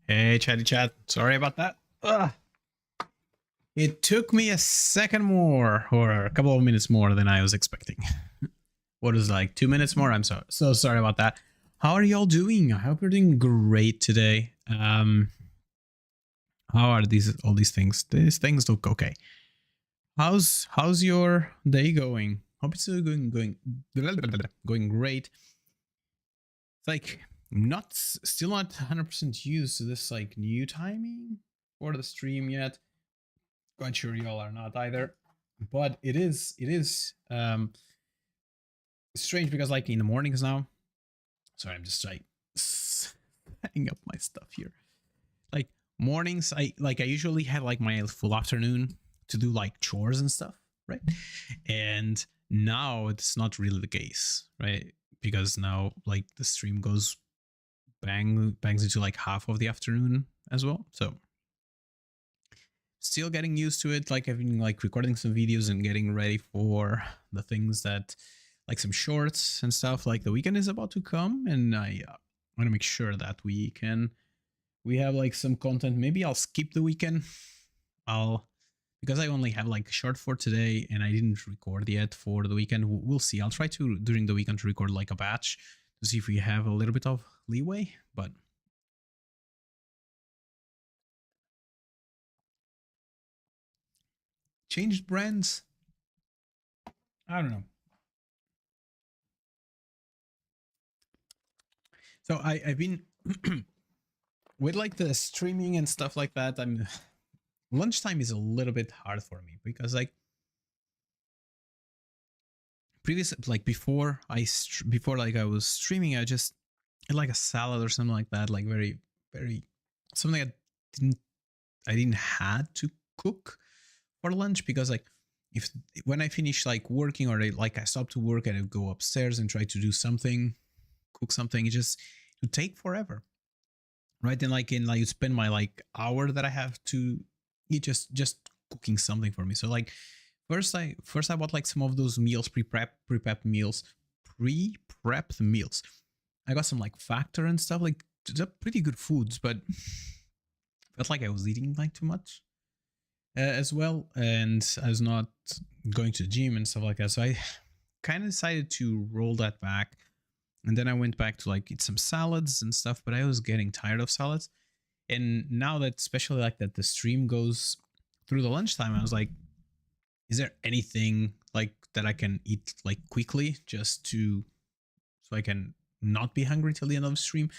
Hey, chatty chat. Sorry about that. Ugh. It took me a second more, or a couple of minutes more than I was expecting. What is like 2 minutes more? I'm so sorry about that. How are y'all doing? I hope you're doing great today. How are all these things? These things look okay. How's your day going? Hope it's going great. It's like still not 100% used to this like new timing for the stream yet. Quite sure y'all are not either, but it is strange because like in the mornings now. Sorry, I'm just like setting up my stuff here. Like mornings, I usually had like my full afternoon to do like chores and stuff, right? And now it's not really the case, right? Because now like the stream bangs into like half of the afternoon as well. So still getting used to it. Like I've been like recording some videos and getting ready for the things that like some shorts and stuff. Like the weekend is about to come, and I want to make sure that we have like some content. Maybe I'll skip the weekend. Because I only have like a short for today and I didn't record yet for the weekend. We'll see. I'll try to during the weekend to record like a batch to see if we have a little bit of leeway, but changed brands. I don't know. So I've been with like the streaming and stuff like that. Lunchtime is a little bit hard for me because like before like I was streaming, I just had like a salad or something like that, like very something I didn't had to cook for lunch because like if when I finish like working or I stop to work and I go upstairs and try to do something, cook something, it would take forever, right? And like you spend my like hour that I have to eat just cooking something for me. So like first I bought like some of those meals, pre-prepped meals. I got some like Factor and stuff, like they're pretty good foods, but felt like I was eating like too much as well, and I was not going to the gym and stuff like that. So I kind of decided to roll that back, and then I went back to like eat some salads and stuff. But I was getting tired of salads, and now that especially like that the stream goes through the lunchtime, I was like, is there anything like that I can eat like quickly just to so I can not be hungry till the end of the stream?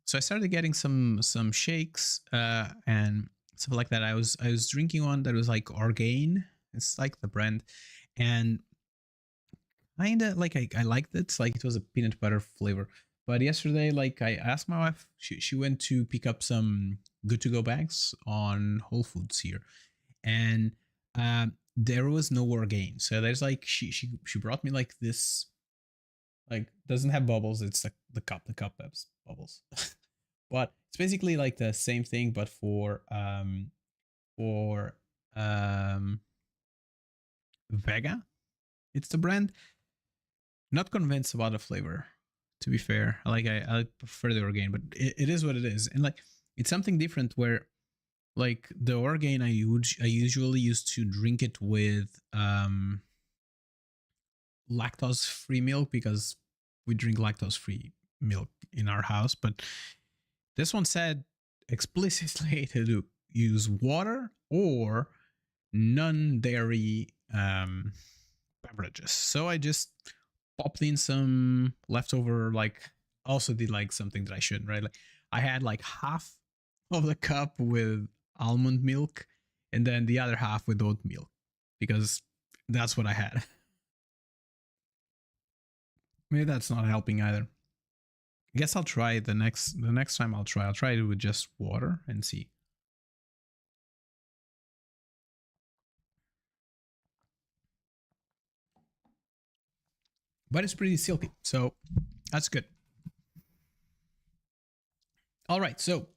So I started getting some shakes and stuff like that. I was drinking one that was like Orgain. It's like the brand, and kinda like I liked it. Like it was a peanut butter flavor. But yesterday, like I asked my wife, she went to pick up some good to go bags on Whole Foods here, and there was no Orgain. So there's like she brought me like this, like doesn't have bubbles. It's like the cup has bubbles. But it's basically like the same thing, but for Vega. It's the brand. Not convinced about the flavor, to be fair. I prefer the Orgain, but it is what it is. And like it's something different where like the Orgain I usually used to drink it with lactose free milk because we drink lactose free milk in our house, but this one said explicitly to use water or non-dairy beverages. So I just popped in some leftover, like also did like something that I shouldn't, right? Like I had like half of the cup with almond milk and then the other half with oat milk because that's what I had. Maybe that's not helping either. I guess I'll try it the next time I'll try it with just water and see. But it's pretty silky, so that's good. All right, so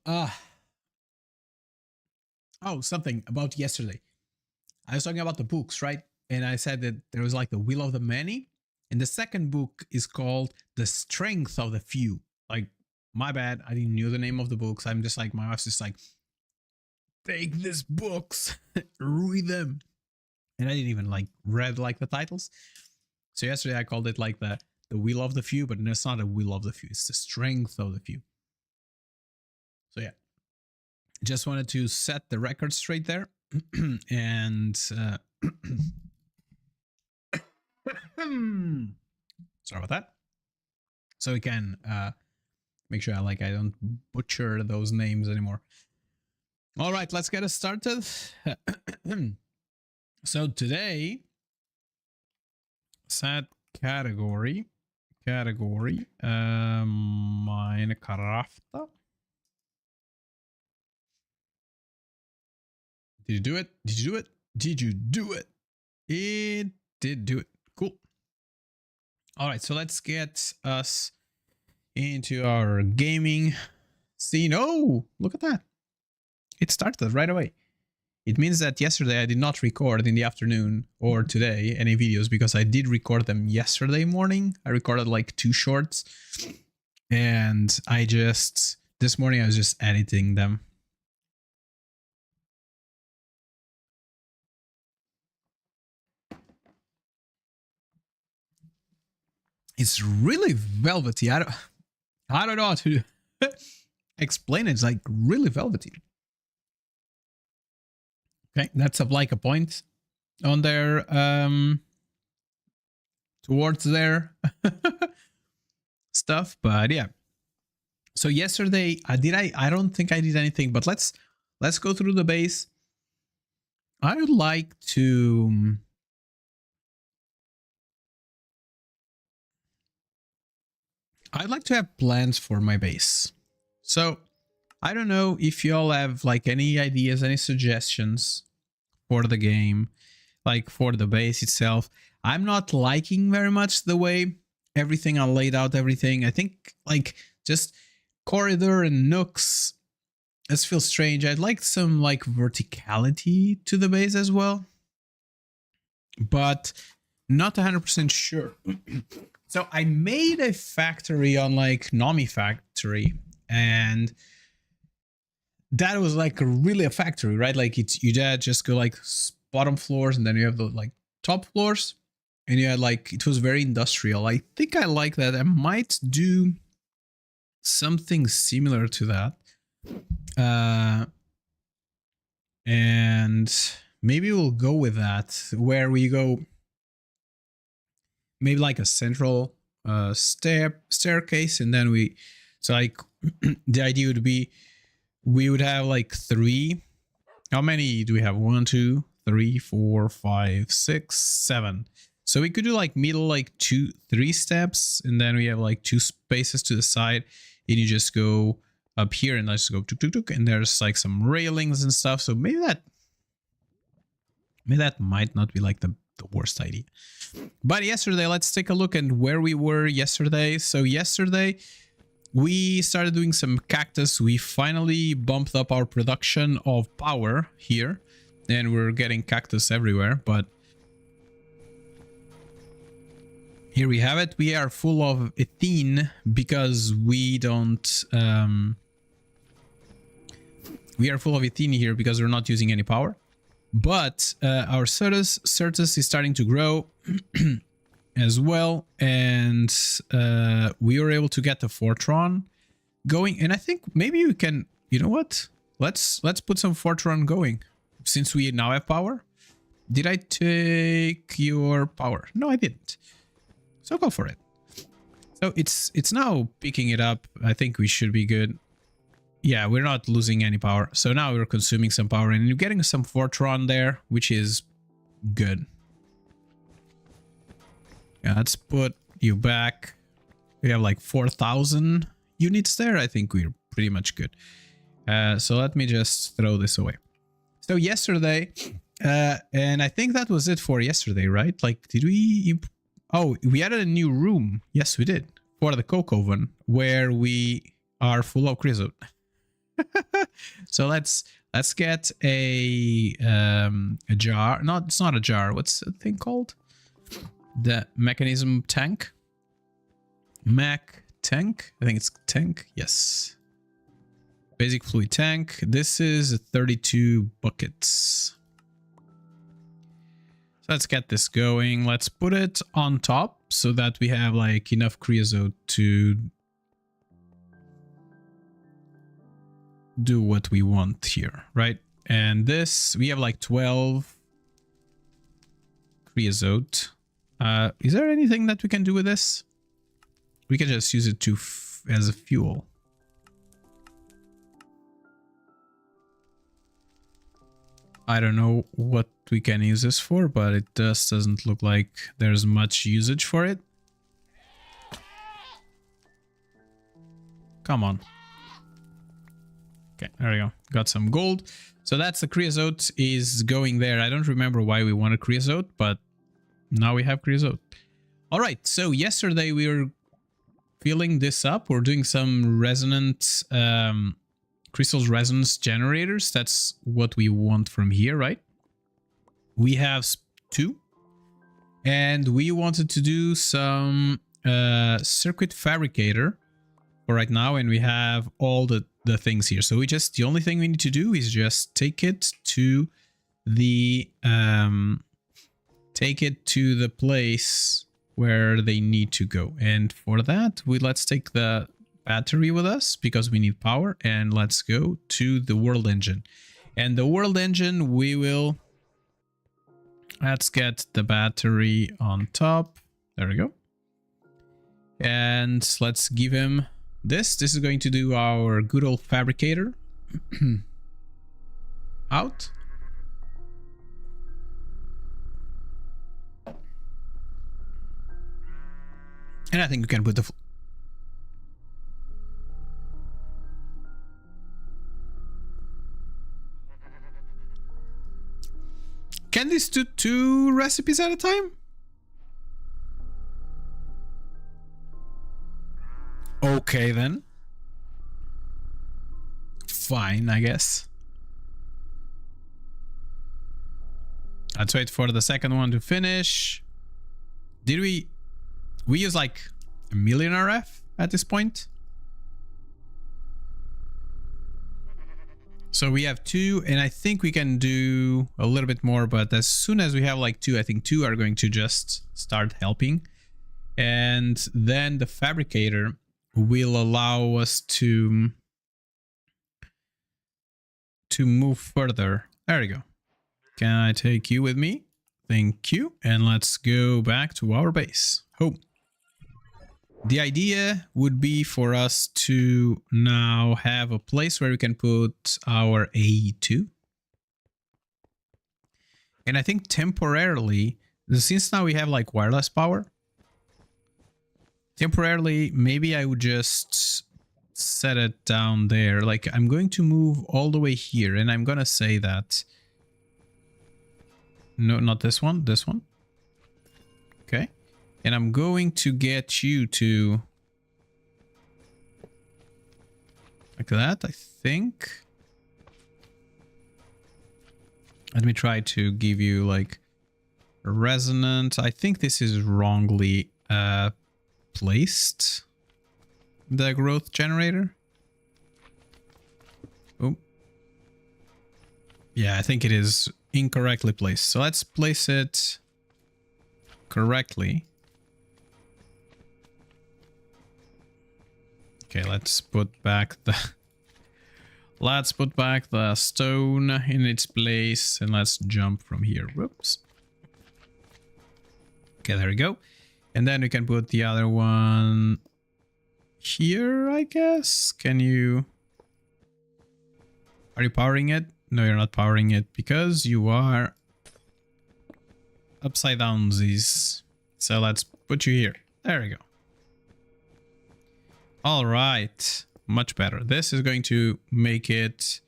something about yesterday. I was talking about the books, right? And I said that there was like the Will of the Many, and the second book is called The Strength of the Few. Like my bad. I didn't know the name of the books. I'm just like, my wife's just like, take these books, read them. And I didn't even like read like the titles. So yesterday I called it like the will of the few, but it's not a will of the few. It's the strength of the few. So yeah, just wanted to set the record straight there. And sorry about that. So we can make sure I don't butcher those names anymore. All right, let's get it started. So today, set category, Minecraft. Did you do it? Did you do it? Did you do it? It did do it. Cool. All right, so let's get us into our gaming scene. Oh, look at that. It started right away. It means that yesterday I did not record in the afternoon or today any videos because I did record them yesterday morning. I recorded like 2 shorts and this morning I was just editing them. It's really velvety. I don't know how to explain it. It's like really velvety. Okay, that's like a point on there towards their stuff, but yeah. So yesterday I don't think I did anything, but let's go through the base. I would like to have plans for my base. So I don't know if y'all have like any ideas, any suggestions for the game, like for the base itself. I'm not liking very much the way everything I laid out everything. I think like just corridor and nooks, this feels strange. I'd like some like verticality to the base as well, but not 100% sure. So I made a factory on like Nami factory, and that was like really a factory, right? Like you just go like bottom floors, and then you have the like top floors, and you had like, it was very industrial. I think I like that. I might do something similar to that. And maybe we'll go with that, where we go maybe like a central staircase, and then so like the idea would be we would have like 3. How many do we have? 1, 2, 3, 4, 5, 6, 7. So we could do like middle, like 2, 3 steps, and then we have like 2 spaces to the side, and you just go up here and let's go tuk tuk tuk, and there's like some railings and stuff. So maybe that might not be like the worst idea. But yesterday, let's take a look at where we were yesterday. So yesterday we started doing some cactus. We finally bumped up our production of power here, and we're getting cactus everywhere. But here we have it. We are full of ethene because we don't we are full of ethene here because we're not using any power. But our Certus is starting to grow as well, and we were able to get the Fortron going. And I think maybe we can, you know what? Let's put some Fortron going since we now have power. Did I take your power? No, I didn't. So go for it. So it's now picking it up. I think we should be good. Yeah, we're not losing any power. So now we're consuming some power, and you're getting some Fortron there, which is good. Yeah, let's put you back. We have like 4,000 units there. I think we're pretty much good. So let me just throw this away. So yesterday, and I think that was it for yesterday, right? Like, did we... Oh, we added a new room. Yes, we did. For the coke oven, where we are full of creosote. So let's get a jar. No, it's not a jar. What's the thing called? The mechanism tank. Mech tank. I think it's tank. Yes. Basic fluid tank. This is 32 buckets. So let's get this going. Let's put it on top so that we have like enough creosote to do what we want here, right? And this, we have like 12 creosote. Is there anything that we can do with this? We can just use it to as a fuel. I don't know what we can use this for, but it just doesn't look like there's much usage for it. Come on. Okay, there we go. Got some gold. So that's the creosote is going there. I don't remember why we wanted creosote, but now we have creosote. All right, so yesterday we were filling this up. We're doing some resonant crystals resonance generators. That's what we want from here, right? We have 2. And we wanted to do some circuit fabricator for right now. And we have all the things here. So the only thing we need to do is just take it to the place where they need to go. And for that, let's take the battery with us because we need power, and let's go to the world engine. And the world engine, let's get the battery on top. There we go. And let's give him this is going to do our good old fabricator. Out. And I think we can put the can this do 2 recipes at a time? Okay then. Fine, I guess. Let's wait for the second one to finish. Did we use like 1,000,000 RF at this point? So we have 2, and I think we can do a little bit more, but as soon as we have like 2, I think 2 are going to just start helping. And then the fabricator will allow us to move further. There we go. Can I take you with me? Thank you. And let's go back to our base. Home. The idea would be for us to now have a place where we can put our AE2. And I think temporarily, since now we have like wireless power, temporarily, maybe I would just set it down there. Like I'm going to move all the way here, and I'm going to say that. No, not this one, this one. Okay. And I'm going to get you to like that, I think. Let me try to give you like a resonant. I think this is wrongly placed. The growth generator. Oh. Yeah, I think it is incorrectly placed. So let's place it correctly. Okay, let's put back the stone in its place, and let's jump from here. Whoops. Okay, there we go. And then we can put the other one here, I guess. Are you powering it? No, you're not powering it because you are upside down these. So let's put you here. There we go. All right, much better. This is going to make it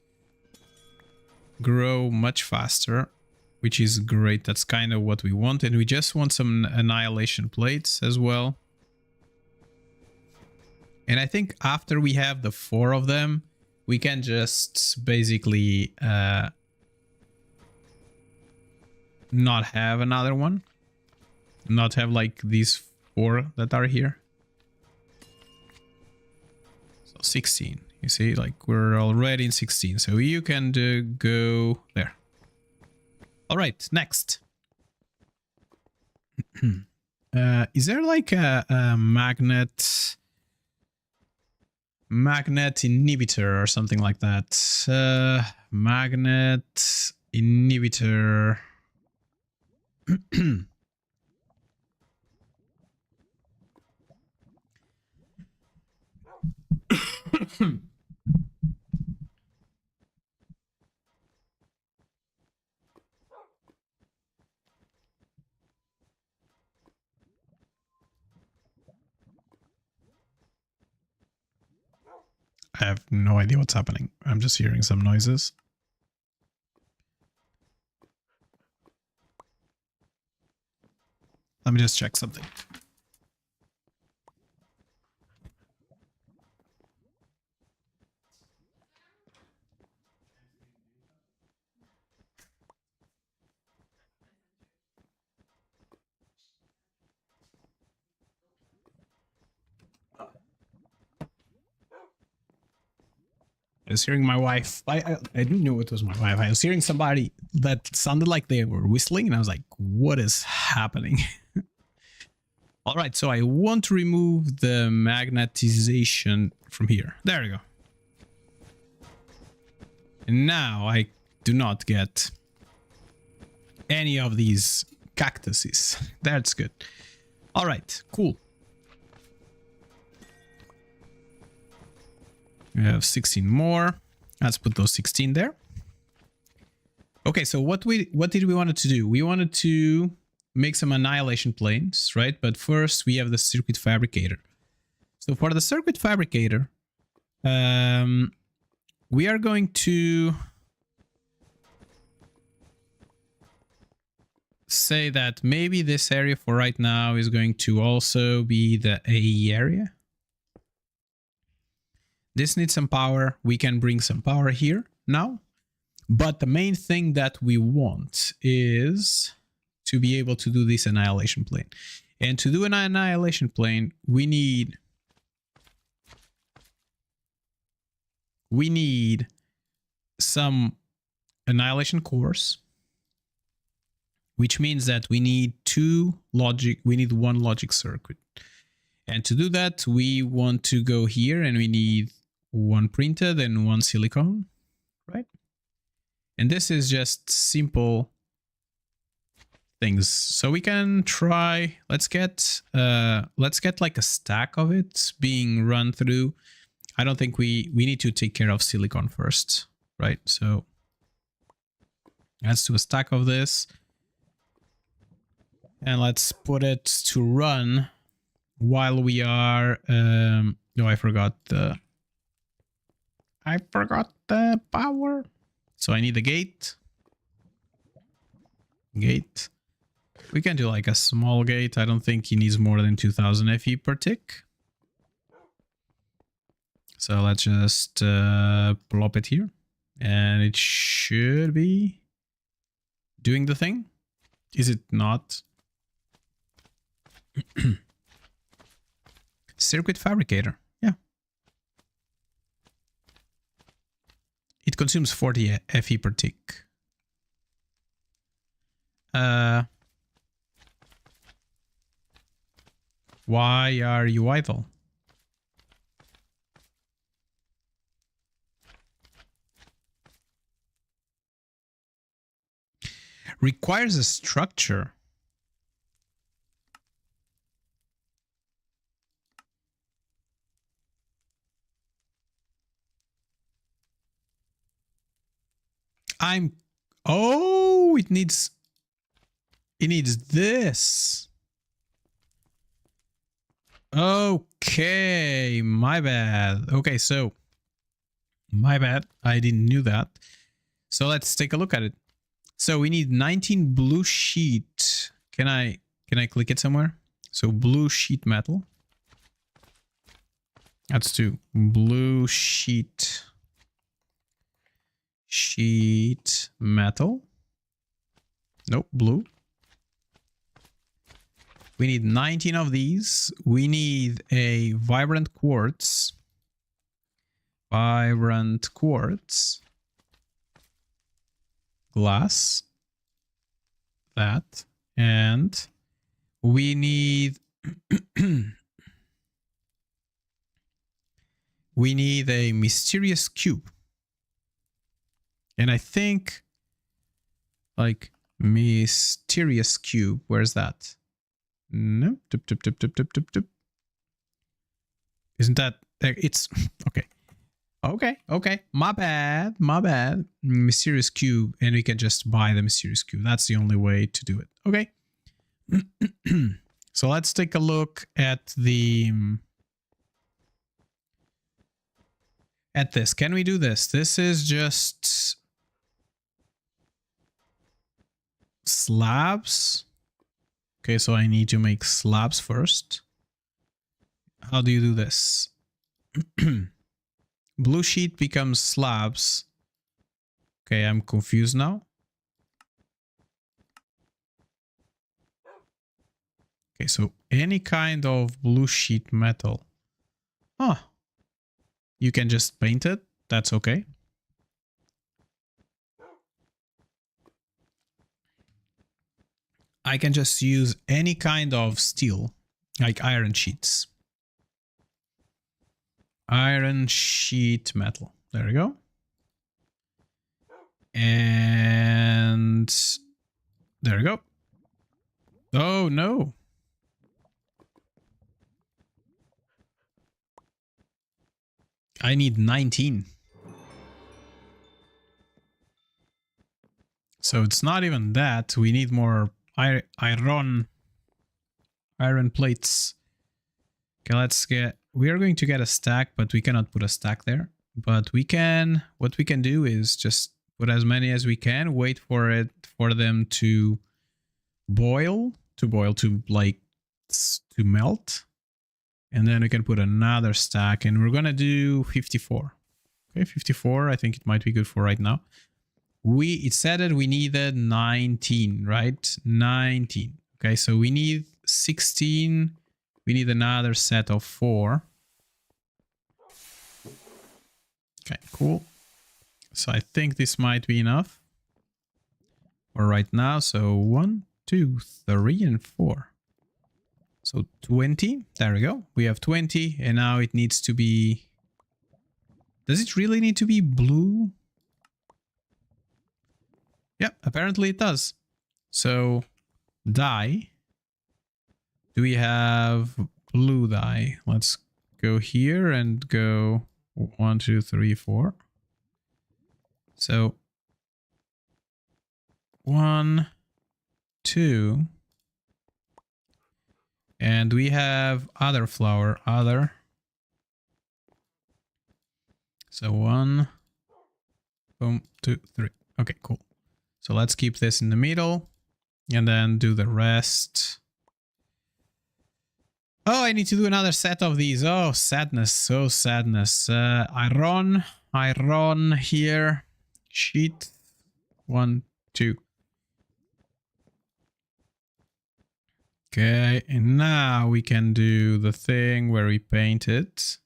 grow much faster, which is great. That's kind of what we want. And we just want some annihilation plates as well. And I think after we have the 4 of them, we can just basically not have another one. Not have like these 4 that are here. 16. You see, like we're already in 16. So you can go there. All right, next. Is there like a magnet inhibitor or something like that? Magnet inhibitor. I have no idea what's happening. I'm just hearing some noises. Let me just check something. I was hearing my wife. I didn't know it was my wife. I was hearing somebody that sounded like they were whistling, and I was like, what is happening? All right, so I want to remove the magnetization from here. There we go. And now I do not get any of these cactuses. That's good. All right, cool. We have 16 more. Let's put those 16 there. Okay, so what did we want to do? We wanted to make some annihilation planes, right? But first we have the circuit fabricator. So for the circuit fabricator, we are going to say that maybe this area for right now is going to also be the AE area. This needs some power. We can bring some power here now. But the main thing that we want is to be able to do this annihilation plane. And to do an annihilation plane, we need some annihilation cores, which means that we need one logic circuit. And to do that, we want to go here and we need one printed and one silicon, right? And this is just simple things. So we can try, let's get like a stack of it being run through. I don't think we need to take care of silicon first, right? So let's do a stack of this. And let's put it to run while we are, no, I forgot the power. So I need a gate. We can do like a small gate. I don't think he needs more than 2000 FE per tick. So let's just plop it here. And it should be doing the thing. Is it not? Circuit fabricator. Yeah. It consumes 40 FE per tick. Why are you idle? Requires a structure. Oh, it needs this. Okay, my bad. Okay, so my bad. I didn't knew that. So let's take a look at it. So we need 19 blue sheet. Can I click it somewhere? So blue sheet metal. That's 2. Blue sheet metal. Nope, blue. We need 19 of these. We need a vibrant quartz. Vibrant quartz. Glass. That. And we need... we need a mysterious cube. And I think... like, mysterious cube. Where's that? No. Tip, tip, tip, tip, tip, tip, tip. Isn't that... it's... okay. Okay. My bad. Mysterious cube. And we can just buy the mysterious cube. That's the only way to do it. Okay. So let's take a look at the... at this. Can we do this? This is just... slabs. Okay, so I need to make slabs first. How do you do this? Blue sheet becomes slabs. Okay, I'm confused now. Okay, so any kind of blue sheet metal. Huh. You can just paint it. That's okay. I can just use any kind of steel, like iron sheets. Iron sheet metal. There we go. And there we go. Oh no. I need 19. So it's not even that. We need more iron plates. Okay, let's get... we are going to get a stack, but we cannot put a stack there. But we can... what we can do is just put as many as we can. Wait for it, for them to boil. To like... to melt. And then we can put another stack. And we're gonna do 54. Okay, 54. I think it might be good for right now. It said that we needed 19, right? 19. Okay, so we need 16. We need another set of 4. Okay, cool. So I think this might be enough for right now. So 1, 2, 3, and 4. So 20. There we go. We have 20, and now it needs to be... does it really need to be blue? Yeah, apparently it does. So, dye. Do we have blue dye? Let's go here and go 1, 2, 3, 4. So, 1, 2. And we have other flower, other. So 1, boom, 2, 3. Okay, cool. So let's keep this in the middle and then do the rest. Oh, I need to do another set of these. Oh, sadness. So sadness. Iron here. Sheet. 1, 2. Okay, and now we can do the thing where we paint it.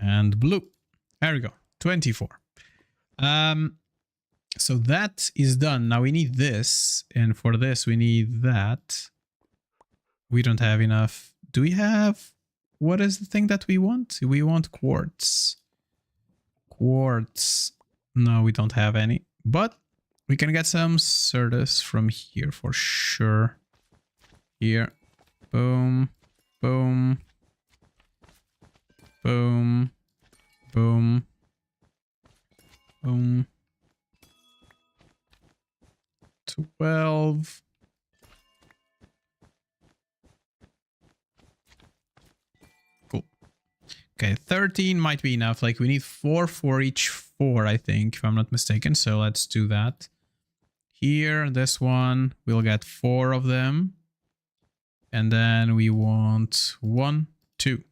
And blue. There we go. 24. So that is done. Now we need this, and for this we need that. We don't have enough. Do we have... what is the thing that we want? We want quartz. Quartz. No, we don't have any. But we can get some Certus from here for sure. Here. Boom. Boom. Boom. Boom. Boom. 12. Cool. Okay, 13 might be enough. Like, we need 4 for each 4, I think, if I'm not mistaken. So let's do that. Here, this one, we'll get 4 of them. And then we want 1, 2.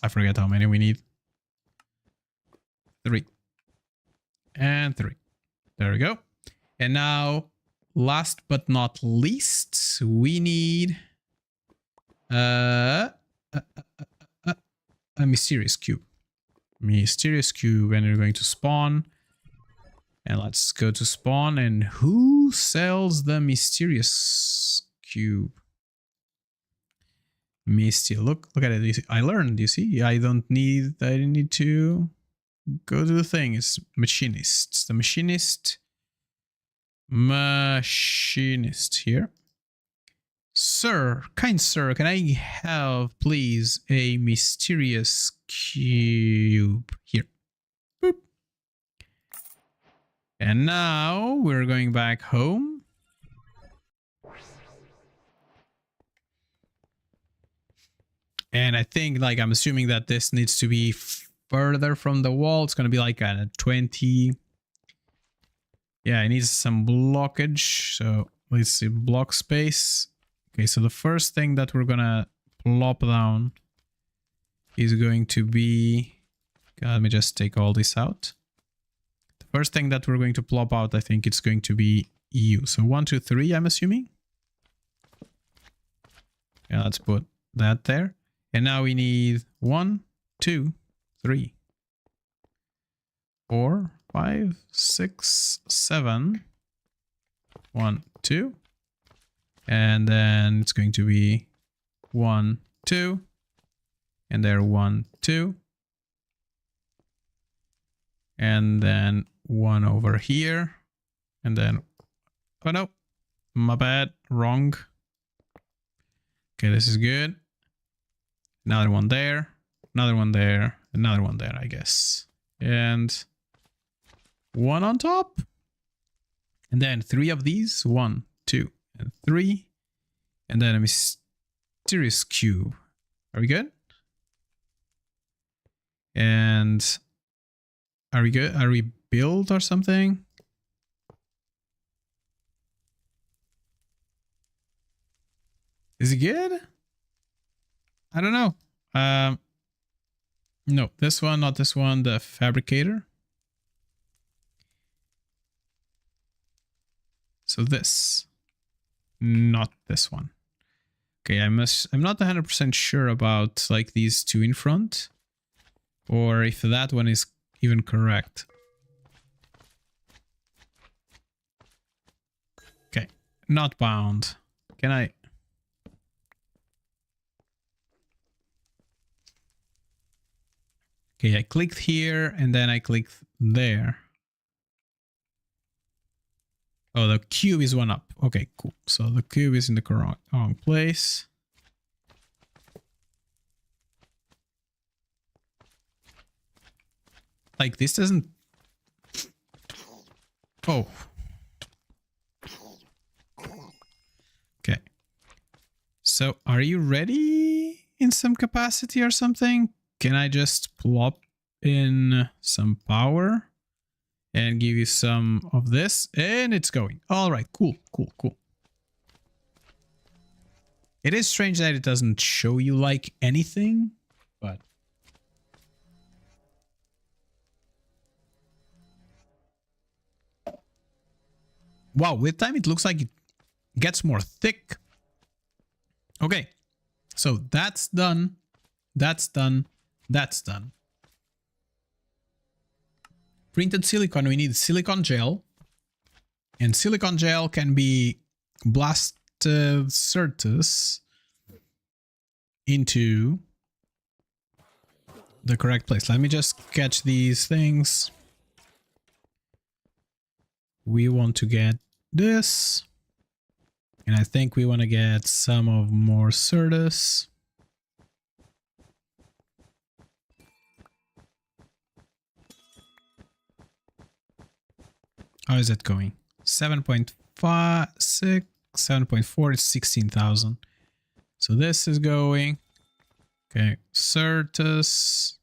I forget how many we need. 3. And 3. There we go. And now, last but not least, we need a mysterious cube. Mysterious cube, and we're going to spawn. And let's go to spawn. And who sells the mysterious cube? Misty, look at it. I learned, you see? I didn't need to go to the thing. It's machinist. It's the machinist here. Sir, kind sir, can I have, please, a mysterious cube here? Boop. And now we're going back home. And I think, like, I'm assuming that this needs to be further from the wall. It's going to be like a 20. Yeah, it needs some blockage. So let's see, block space. Okay, so the first thing that we're gonna plop down is going to be... let me just take all this out. The first thing that we're going to plop out, I think it's going to be EU. So 1, 2, 3, I'm assuming. Yeah, let's put that there. And now we need 1, 2, 3, 4, 5, 6, 7. 1, 2. And then it's going to be 1, 2. And there 1, 2. And then 1 over here. And then, oh no, my bad, wrong. Okay, this is good. Another one there, another one there, another one there, I guess. And 1 on top. And then 3 of these, 1, 2, and 3. And then a mysterious cube. Are we good? And are we good? Are we built or something? Is it good? I don't know. No, this one, not this one, the fabricator. So this, not this one. Okay, I'm not 100% sure about like these two in front, or if that one is even correct. Okay, not bound. Can I? Okay, I clicked here and then I clicked there. Oh, the cube is 1 up. Okay, cool. So the cube is in the wrong place. Like this doesn't... Oh. Okay. So are you ready in some capacity or something? Can I just plop in some power and give you some of this? And it's going. All right, cool, cool, cool. It is strange that it doesn't show you like anything, but... Wow, with time it looks like it gets more thick. Okay, so that's done. That's done. That's done. Printed silicon, we need silicon gel. And silicon gel can be blasted Certus into the correct place. Let me just catch these things. We want to get this. And I think we want to get some of more Certus. How is that going? 7.56, 7.4 is 16,000. So this is going. Okay, Certus.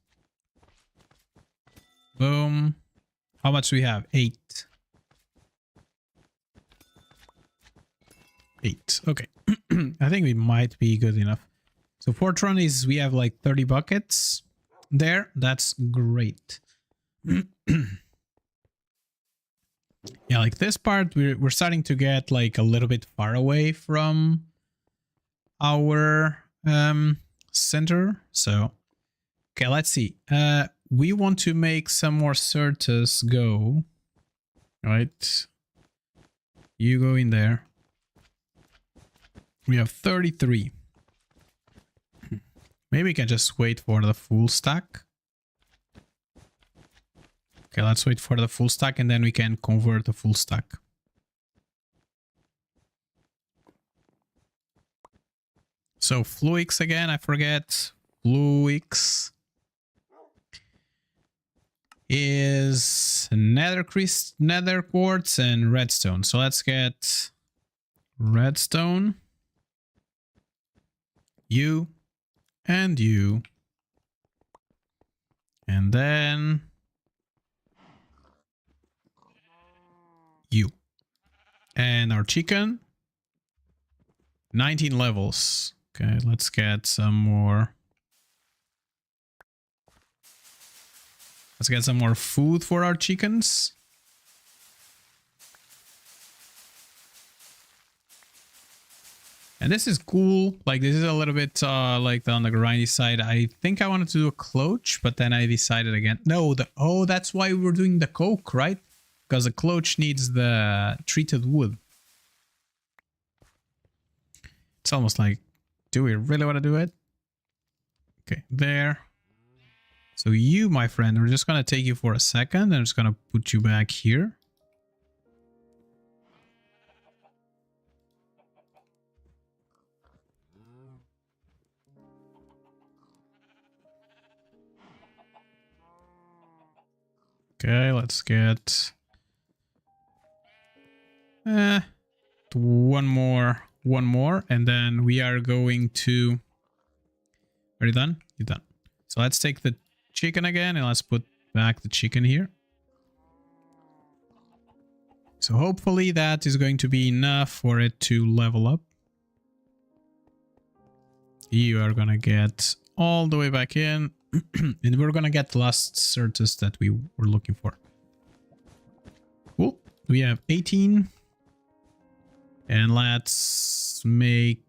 Boom. How much do we have? 8. 8. Okay. I think we might be good enough. So Fortron is, we have like 30 buckets there. That's great. Yeah, like this part, we're starting to get like a little bit far away from our center. So Okay, let's see. We want to make some more Certus go. Right. You go in there. We have 33. Maybe we can just wait for the full stack. Okay, let's wait for the full stack and then we can convert the full stack. So Fluix again, I forget. Fluix is nether quartz and redstone. So let's get redstone, you, and you. And then you. And our chicken, 19 levels. Okay, let's get some more. Let's get some more food for our chickens. And this is cool. Like, this is a little bit like on the grindy side. I think I wanted to do a cloche, but then I decided again. No, that's why we were doing the coke, right? Because the cloche needs the treated wood. It's almost like, do we really want to do it? Okay, there. So you, my friend, we're just going to take you for a second. And I'm just going to put you back here. Okay, let's get one more, and then we are going to. Are you done? You're done. So let's take the chicken again, and let's put back the chicken here. So hopefully that is going to be enough for it to level up. You are gonna get all the way back in. And we're gonna get the last Certus that we were looking for. Cool. We have 18. And let's make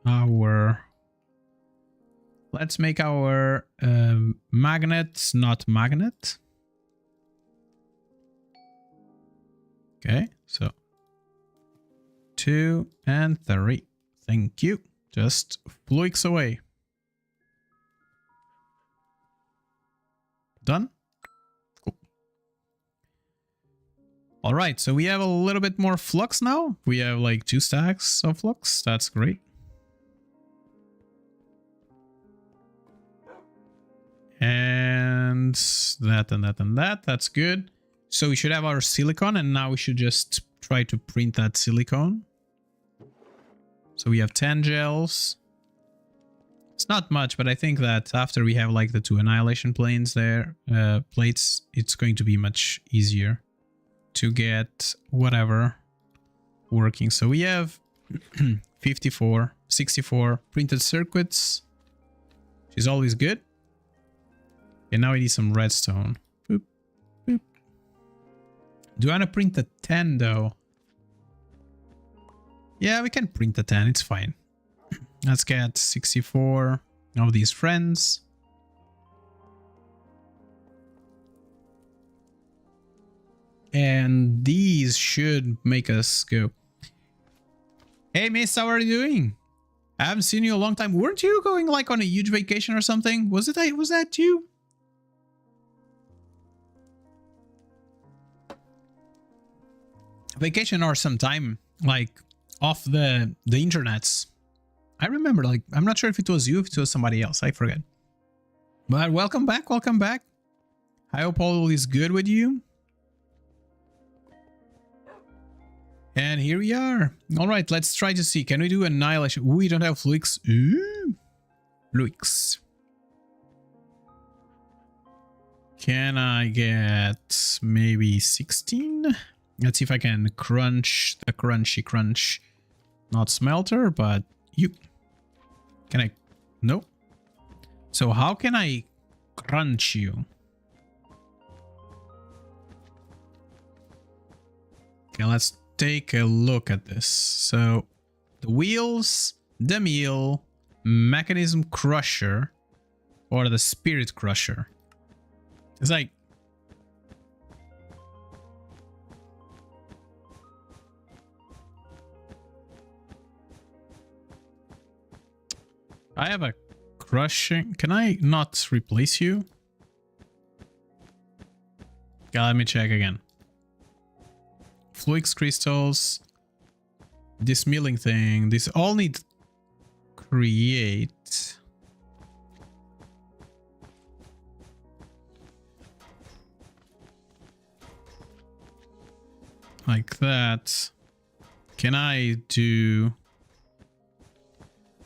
our... magnet, not magnet. Okay, so 2 and 3. Thank you. Just fluix away. Done? Cool. All right, so we have a little bit more flux now. We have like 2 stacks of flux. That's great. And that and that and that. That's good. So we should have our silicon, and now we should just try to print that silicon. So we have 10 gels. It's not much, but I think that after we have like the 2 annihilation plates, it's going to be much easier to get whatever working. So we have 54, 64 printed circuits, which is always good. And now we need some redstone. Boop, boop. Do I want to print the 10 though? Yeah, we can print the 10. It's fine. Let's get 64 of these friends. And these should make us go. Hey, miss, how are you doing? I haven't seen you in a long time. Weren't you going like on a huge vacation or something? Was that you? Vacation or some time like off the internets. I remember, like, I'm not sure if it was you, if it was somebody else. I forget. But welcome back, welcome back. I hope all is good with you. And here we are. All right, let's try to see. Can we do annihilation? Ooh, we don't have fluix. Ooh, fluix. Can I get maybe 16? Let's see if I can crunch the crunchy crunch. Not smelter, but you. Can I? No. So how can I crunch you? Okay, let's take a look at this. So the wheels, the meal, mechanism crusher. or the spirit crusher. It's like, I have a crushing. Can I not replace you? Yeah, let me check again. Fluix crystals. This milling thing. This all need create. Like that. Can I do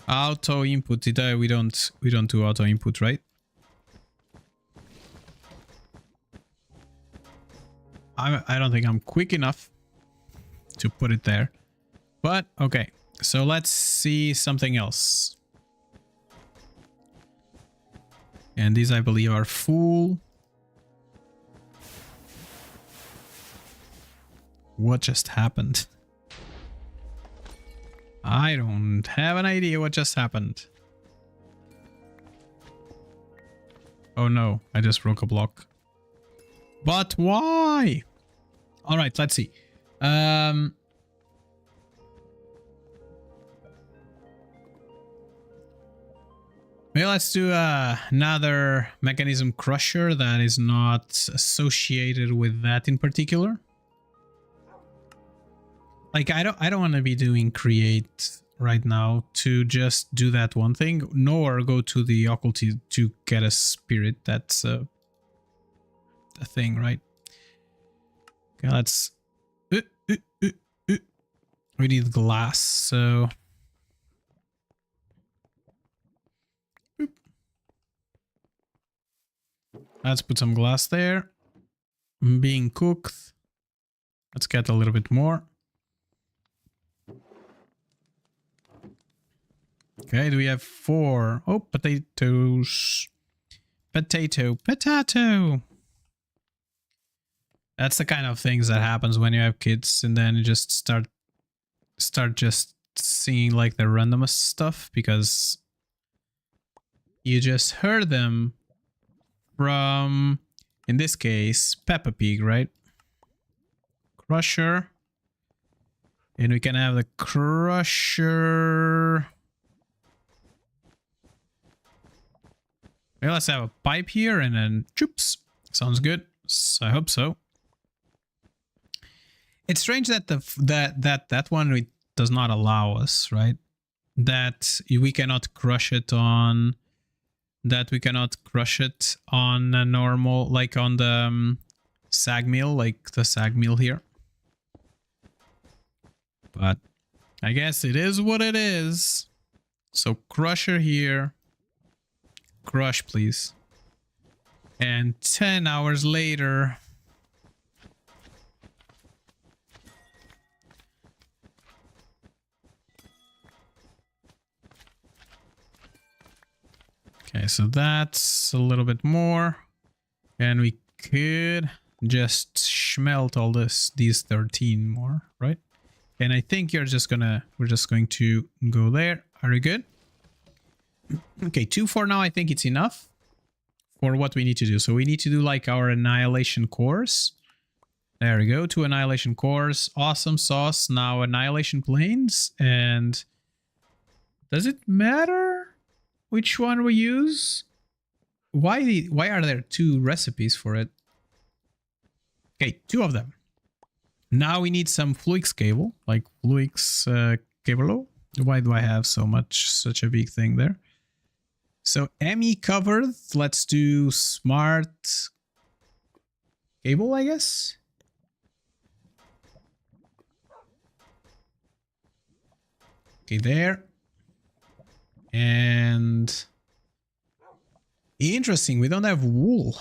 auto input? Did I? We don't do auto input, right? I don't think I'm quick enough to put it there. But okay. So let's see something else. And these I believe are full. What just happened? I don't have an idea what just happened. Oh no, I just broke a block. But why? All right, let's see. Maybe let's do another mechanism crusher that is not associated with that in particular. Like I don't want to be doing create right now to just do that one thing, nor go to the occult to get a spirit. That's a thing, right? Okay, let's. We need glass, so. Let's put some glass there. Being cooked. Let's get a little bit more. Okay, do we have 4? Oh, potatoes. Potato. That's the kind of things that happens when you have kids and then you just start just seeing like the randomest stuff because you just heard them from, in this case, Peppa Pig, right? Crusher. And we can have the crusher. Okay, let's have a pipe here and then choops. Sounds good. I hope so. It's strange that that one does not allow us, right? That we cannot crush it on. That we cannot crush it on a normal, like on the sag mill, like the sag mill here. But I guess it is what it is. So crusher here. Crush, please. And 10 hours later. Okay, so that's a little bit more. And we could just smelt all these 13 more, right? And I think we're just going to go there. Are you good? Okay, 2 for now. I think it's enough for what we need to do. So we need to do like our annihilation cores. There we go. 2 annihilation cores. Awesome sauce. Now annihilation planes. And does it matter which one we use? Why are there 2 recipes for it? Okay, 2 of them. Now we need some Fluix cable, like Fluix cable. Why do I have such a big thing there? So ME covered. Let's do smart cable, I guess. Okay, there. And interesting, we don't have wool.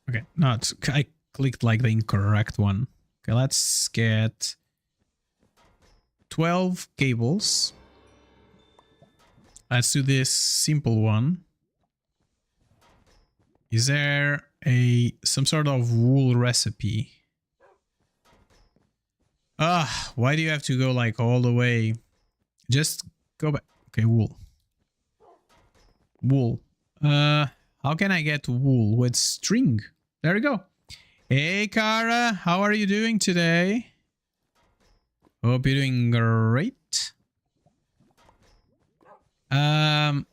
Okay, no, I clicked like the incorrect one. Okay, let's get 12 cables. Let's do this simple one. Is there some sort of wool recipe? Why do you have to go like all the way? Just go back. Okay, wool. Wool. How can I get wool? With string. There we go. Hey, Kara. How are you doing today? Hope you're doing great. How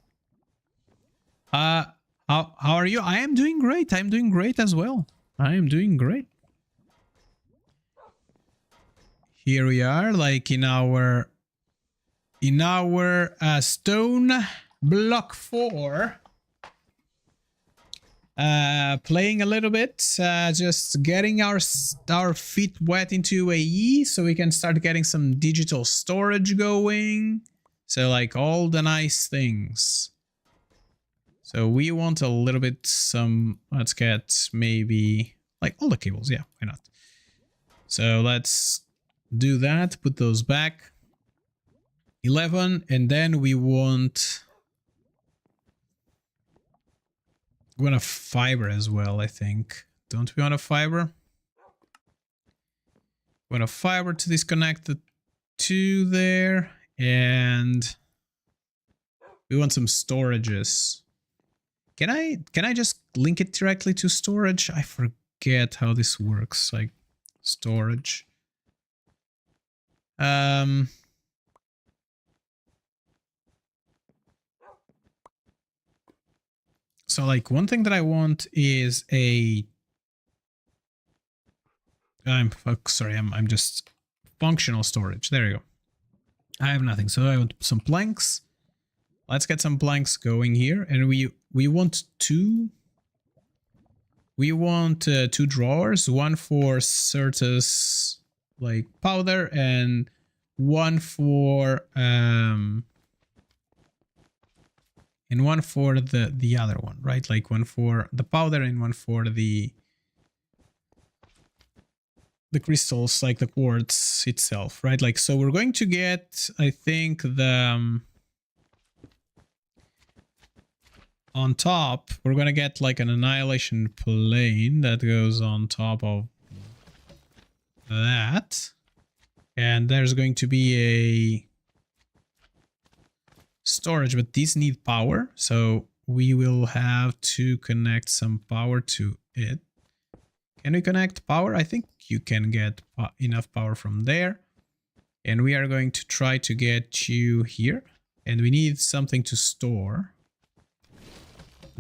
are you? I am doing great. I'm doing great as well. I am doing great. Here we are, like in our stone block 4. Playing a little bit, just getting our feet wet into AE so we can start getting some digital storage going. So like all the nice things. So we want a little bit let's get maybe like all the cables. Yeah, why not? So let's do that. Put those back. 11, and then we want a fiber as well, I think. Don't we want a fiber? We want a fiber to disconnect the 2 there, and we want some storages. Can I just link it directly to storage? I forget how this works, like storage. So like one thing that I want is I'm just functional storage. There you go. I have nothing, so I want some planks. Let's get some planks going here, and we want two. We want 2 drawers, one for Certus like powder, and one for and one for the other one, right? Like one for the powder and one for the crystals, like the quartz itself, right? Like, so we're going to get, I think, the on top, we're going to get like an annihilation plane that goes on top of that. And there's going to be a storage, but these need power. So we will have to connect some power to it. Can we connect power? I think you can get enough power from there. And we are going to try to get you here. And we need something to store.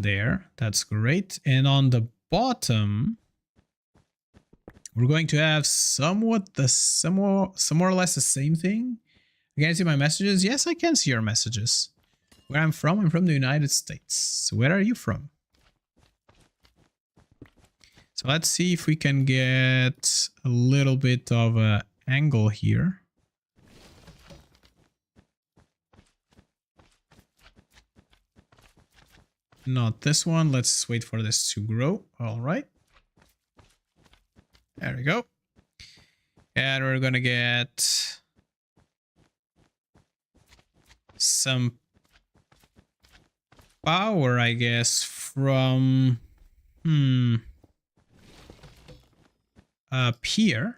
There, that's great. And on the bottom, we're going to have some more or less the same thing. Can you see my messages? Yes, I can see your messages. Where I'm from the United States. Where are you from? So let's see if we can get a little bit of an angle here. Not this one. Let's wait for this to grow. All right. There we go. And we're going to get some power, I guess, from up here.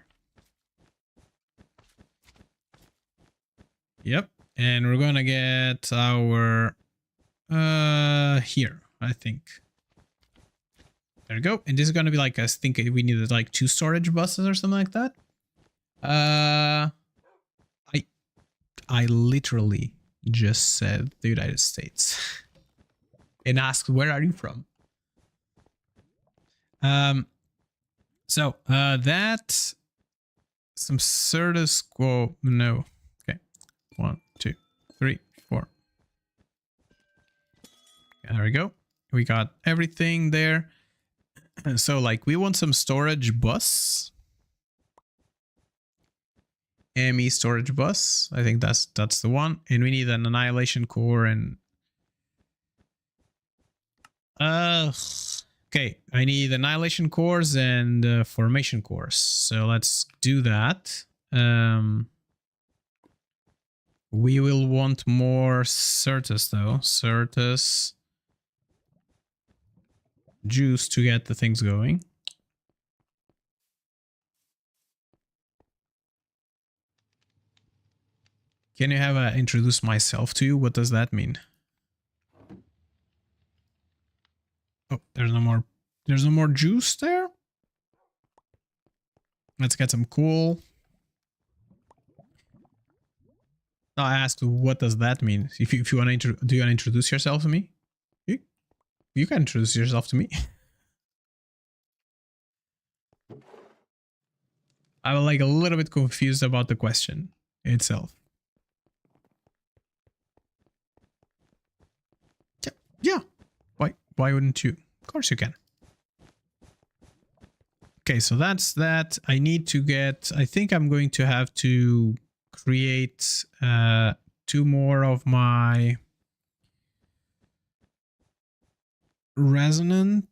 Yep. And we're going to get our here, I think. There we go. And this is going to be like, I think we needed like 2 storage buses or something like that. I literally just said the United States and asked, where are you from? So that some Certus quo, no. Okay. 1, 2, 3, 4. There we go. We got everything there. So like we want some storage bus. ME storage bus. I think that's the one. And we need an annihilation core and okay, I need annihilation cores and formation cores. So let's do that. We will want more Certus though. Certus juice to get the things going. Can you have introduce myself to you? What does that mean? Oh, there's no more. There's no more juice there. Let's get some coal. Now I asked, what does that mean? If you want to, do you want to introduce yourself to me? You can introduce yourself to me. I'm like a little bit confused about the question itself. Yeah. Why wouldn't you? Of course you can. Okay, so that's that. I need to get, I think I'm going to have to create 2 more of my resonance.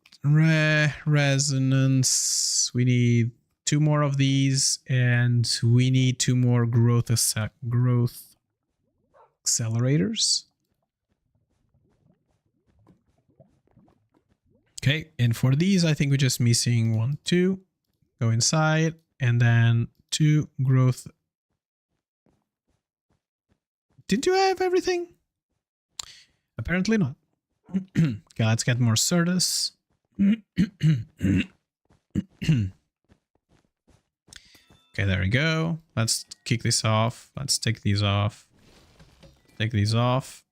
We need 2 more of these, and we need 2 more growth accelerators. Okay, and for these, I think we're just missing 1, 2. Go inside, and then 2 growth. Did you have everything? Apparently not. Okay, let's get more Certus. Okay, there we go. Let's kick this off. Let's take these off. Take these off.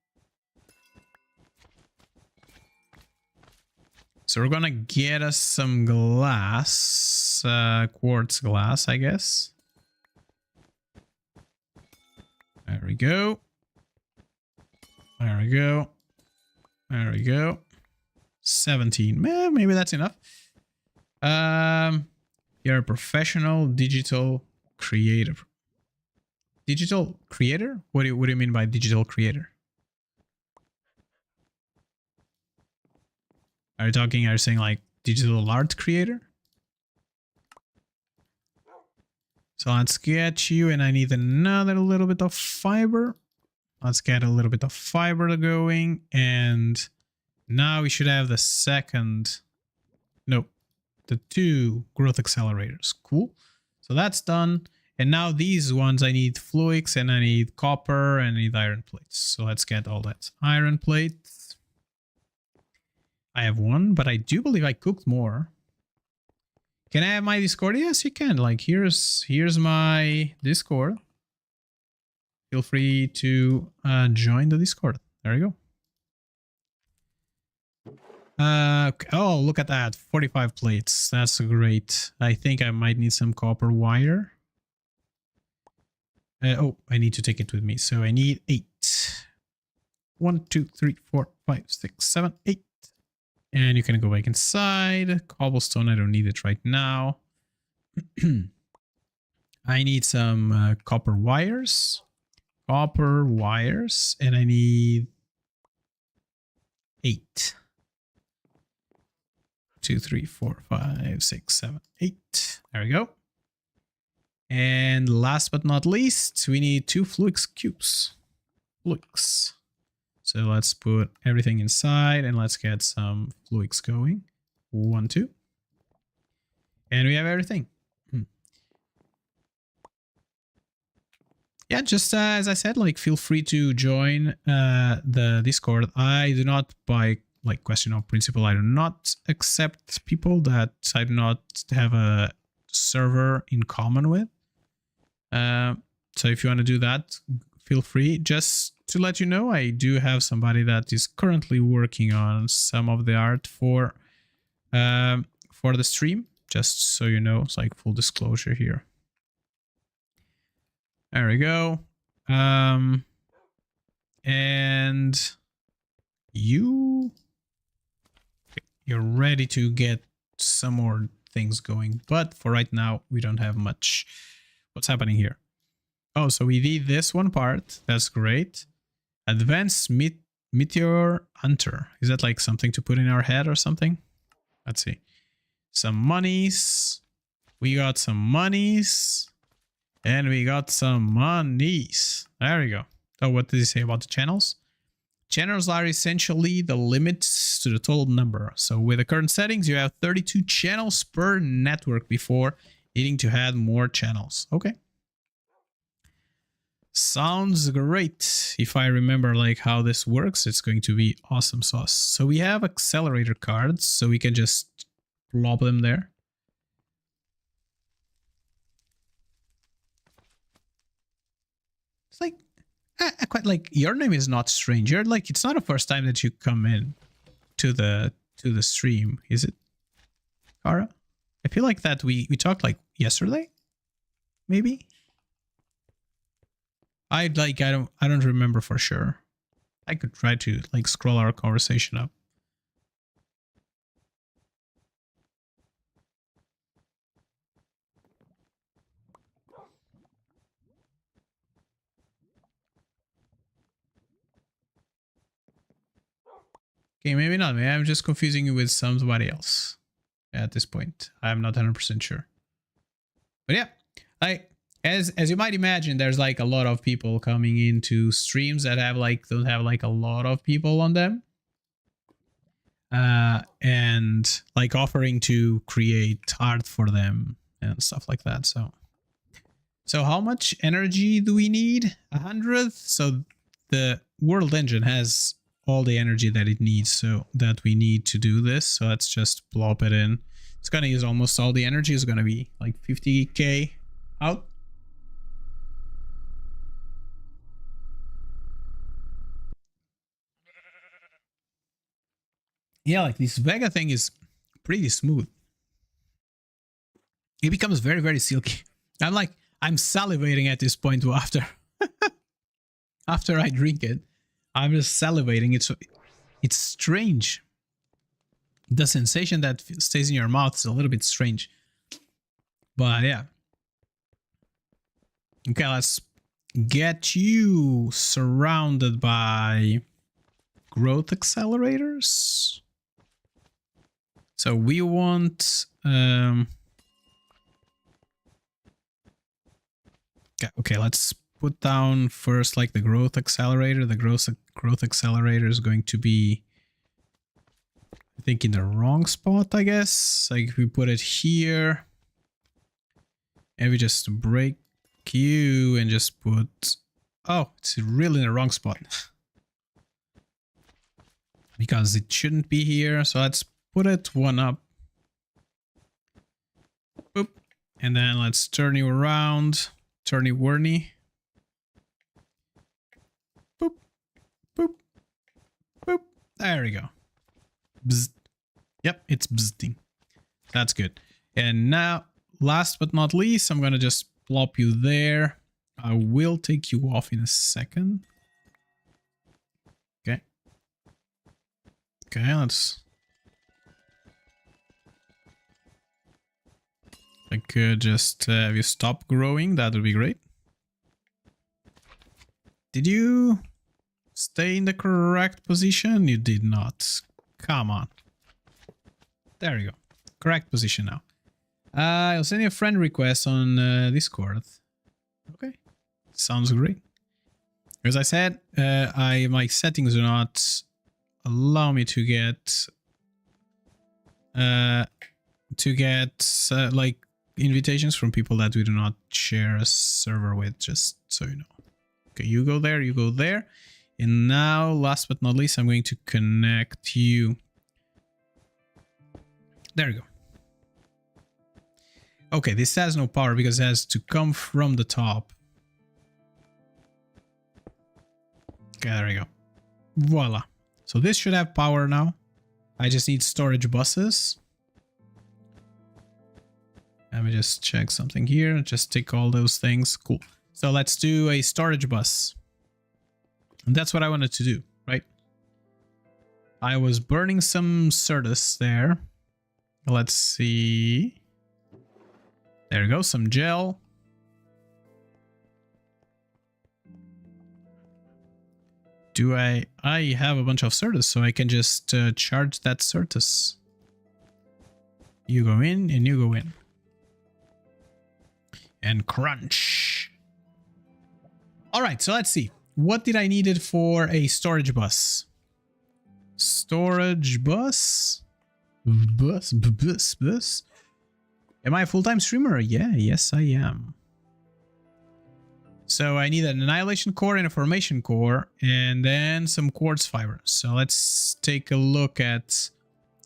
So we're gonna get us some glass, quartz glass, I guess. There we go. There we go. There we go. 17. Maybe that's enough. You're a professional digital creator. Digital creator? What do you mean by digital creator? Are you saying like digital art creator? So let's get you, and I need another little bit of fiber. Let's get a little bit of fiber going, and now we should have the second, nope, the 2 growth accelerators. Cool. So that's done. And now these ones, I need fluix, and I need copper, and I need iron plates. So let's get all that iron plates. I have 1, but I do believe I cooked more. Can I have my Discord? Yes, you can. Like, here's my Discord. Feel free to join the Discord. There you go. Oh, look at that. 45 plates. That's great. I think I might need some copper wire. Oh, I need to take it with me. So I need 8. 1, 2, 3, 4, 5, 6, 7, 8. And you can go back inside. Cobblestone, I don't need it right now. I need some copper wires. Copper wires. And I need 8. 2, 3, 4, 5, 6, 7, 8. There we go. And last but not least, we need 2 fluix cubes. Fluix. So let's put everything inside and let's get some fluix going. 1, 2. And we have everything. Yeah, just as I said, like, feel free to join the Discord. I do not, by like question of principle, I do not accept people that I do not have a server in common with. So if you want to do that, feel free. Just to let you know, I do have somebody that is currently working on some of the art for the stream. Just so you know, it's like full disclosure here. There we go. And you're ready to get some more things going, but for right now we don't have much. What's happening here? Oh, so we did this one part. That's great. Advanced Meteor Hunter. Is that like something to put in our head or something? Let's see. Some monies. We got some monies. And we got some monies. There we go. Oh, what did he say about the channels? Channels are essentially the limits to the total number. So with the current settings, you have 32 channels per network before needing to add more channels. Okay. Sounds great. If I remember like how this works, it's going to be awesome sauce. So we have accelerator cards, so we can just plop them there. It's like, I quite like, your name is not strange. You're like, it's not the first time that you come in to the stream, is it, Kara? I feel like that we talked like yesterday, maybe. I don't remember for sure. I could try to like scroll our conversation up. Okay, maybe not. Maybe I'm just confusing you with somebody else at this point. I'm not 100% sure. But yeah, as you might imagine, there's like a lot of people coming into streams that have like don't have like a lot of people on them. And like offering to create art for them and stuff like that. So how much energy do we need? 100. So the world engine has all the energy that it needs, so that we need to do this. So let's just plop it in. It's gonna use almost all the energy. It's gonna be like 50k out. Yeah, like this Vega thing is pretty smooth. It becomes very, very silky. I'm salivating at this point after after I drink it. I'm just salivating. It's strange. The sensation that stays in your mouth is a little bit strange. But yeah. Okay, let's get you surrounded by growth accelerators. So we want okay, let's put down first like the growth accelerator. The growth accelerator is going to be, I think, in the wrong spot, I guess. Like if we put it here and we just break you and just put, oh, it's really in the wrong spot. Because it shouldn't be here. So let's put it one up. Boop. And then let's turn you around. Turny Warney. Boop. Boop. Boop. There we go. Bzz. Yep, it's bzzing. That's good. And now, last but not least, I'm gonna just plop you there. I will take you off in a second. Okay. Okay, let's... I could just have you stop growing. That would be great. Did you stay in the correct position? You did not. Come on. There you go. Correct position now. I'll send you a friend request on Discord. Okay. Sounds great. As I said, my settings do not allow me to get like invitations from people that we do not share a server with, just so you know. Okay, you go there, you go there. And now, last but not least, I'm going to connect you. There you go. Okay, this has no power because it has to come from the top. Okay, there we go. Voila. So this should have power now. I just need storage buses. Let me just check something here. Just tick all those things. Cool. So let's do a storage bus. And that's what I wanted to do, right? I was burning some Certus there. Let's see. There we go. Some gel. I have a bunch of Certus, so I can just charge that Certus. You go in and you go in. And crunch. All right, so let's see. What did I need it for a storage bus? Storage bus? Bus. Am I a full-time streamer? Yeah, yes I am. So I need an annihilation core and a formation core, and then some quartz fiber. So let's take a look at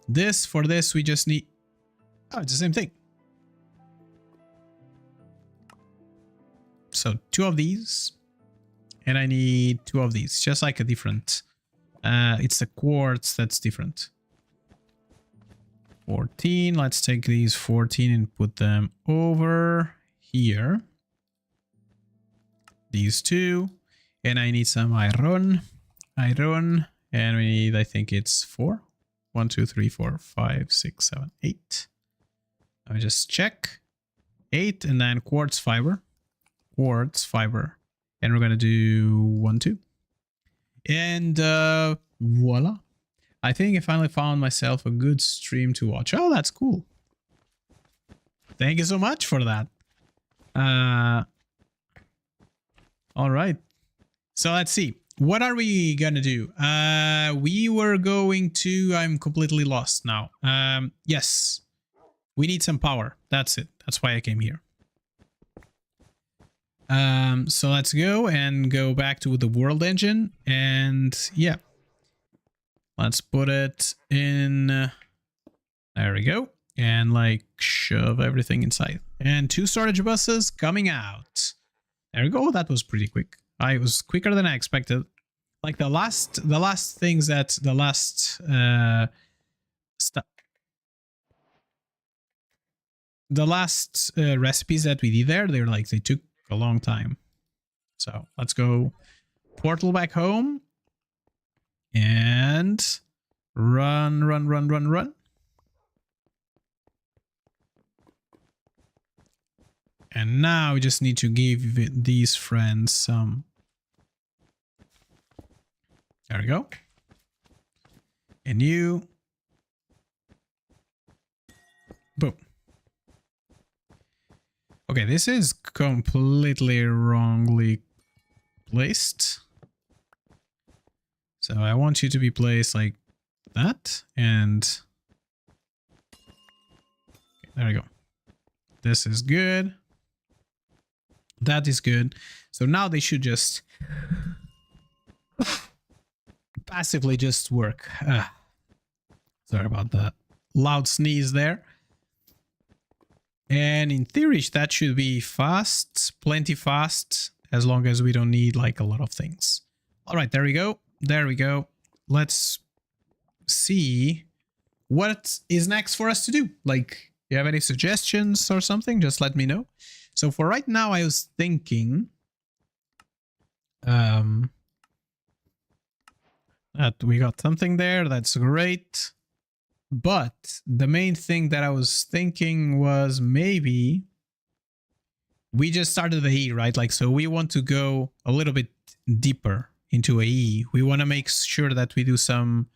this. For this, we just need... Oh, it's the same thing. So 2 of these, and I need 2 of these, just like a different... it's the quartz that's different. 14. Let's take these 14 and put them over here. These 2. And I need some iron. Iron. And we need, I think it's 4. 1, 2, 3, 4, 5, 6, 7, 8. Let me just check. 8 and then quartz fiber. Quartz fiber. And we're going to do 1, 2. And voila. I think I finally found myself a good stream to watch. Oh, that's cool. Thank you so much for that. All right. So let's see. What are we going to do? We were going to... I'm completely lost now. Yes. We need some power. That's it. That's why I came here. So let's go and go back to the world engine. And yeah. Let's put it in, there we go, and like shove everything inside. And 2 storage buses coming out. There we go, that was pretty quick. It was quicker than I expected. Like the last things that, the last recipes that we did there, they took a long time. So let's go portal back home. And run. And now we just need to give these friends some. There we go. And you. Boom. Okay, this is completely wrongly placed. So I want you to be placed like that, and okay, there we go. This is good. That is good. So now they should just passively just work. Sorry about that loud sneeze there. And in theory, that should be fast, plenty fast, as long as we don't need like a lot of things. All right, there we go. There we go. Let's see what is next for us to do. Like, you have any suggestions or something? Just let me know. So for right now, I was thinking that we got something there. That's great. But the main thing that I was thinking was maybe we just started the AE, right? Like, so we want to go a little bit deeper into AE. We want to make sure that we do some,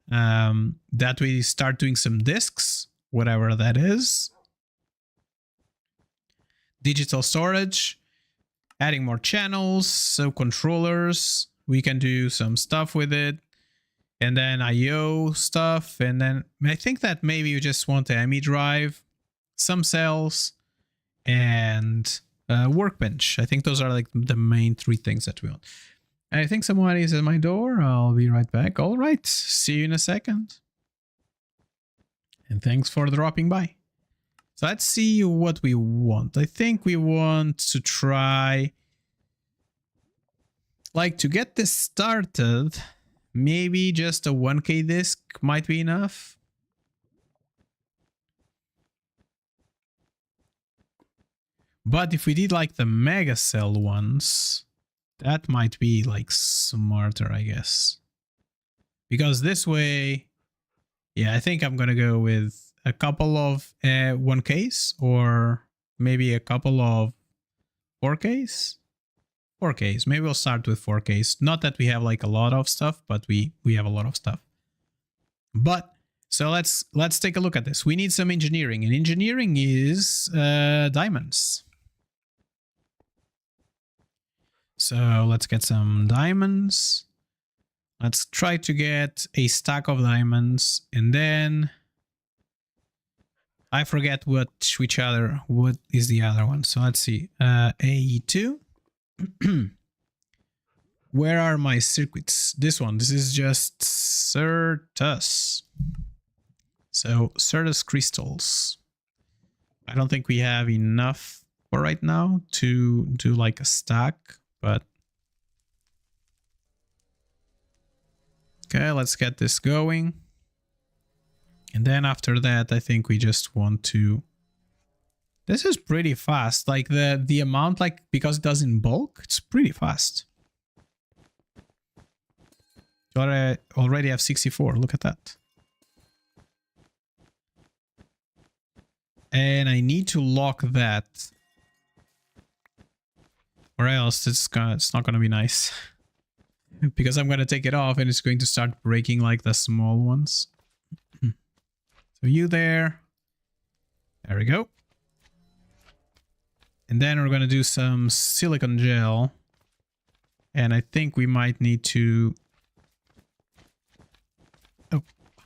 that we start doing some disks, whatever that is. Digital storage, adding more channels, so controllers, we can do some stuff with it. And then IO stuff. And then I think that maybe you just want a ME drive, some cells, and workbench. I think those are like the main 3 things that we want. I think someone is at my door. I'll be right back. All right. See you in a second. And thanks for dropping by. So let's see what we want. I think we want to try, like, to get this started, maybe just a 1K disk might be enough. But if we did like the mega cell ones, that might be like smarter, I guess. Because this way, yeah, I think I'm gonna go with a couple of 1Ks or maybe a couple of 4Ks. 4Ks. Maybe we'll start with 4Ks. Not that we have like a lot of stuff, but we have a lot of stuff. But so let's take a look at this. We need some engineering, and engineering is diamonds. So let's get some diamonds. Let's try to get a stack of diamonds, and then I forget what is the other one. So let's see. AE2. Where are my circuits? This one. This is just Certus. So Certus crystals. I don't think we have enough for right now to do like a stack, but okay, let's get this going. And then after that, I think we just want to... This is pretty fast. Like the amount, like, because it does in bulk, it's pretty fast. I already have 64. Look at that. And I need to lock that, or else it's not gonna be nice. Because I'm gonna take it off and it's going to start breaking like the small ones. So you there. There we go. And then we're gonna do some silicone gel. And I think we might need to... Oh,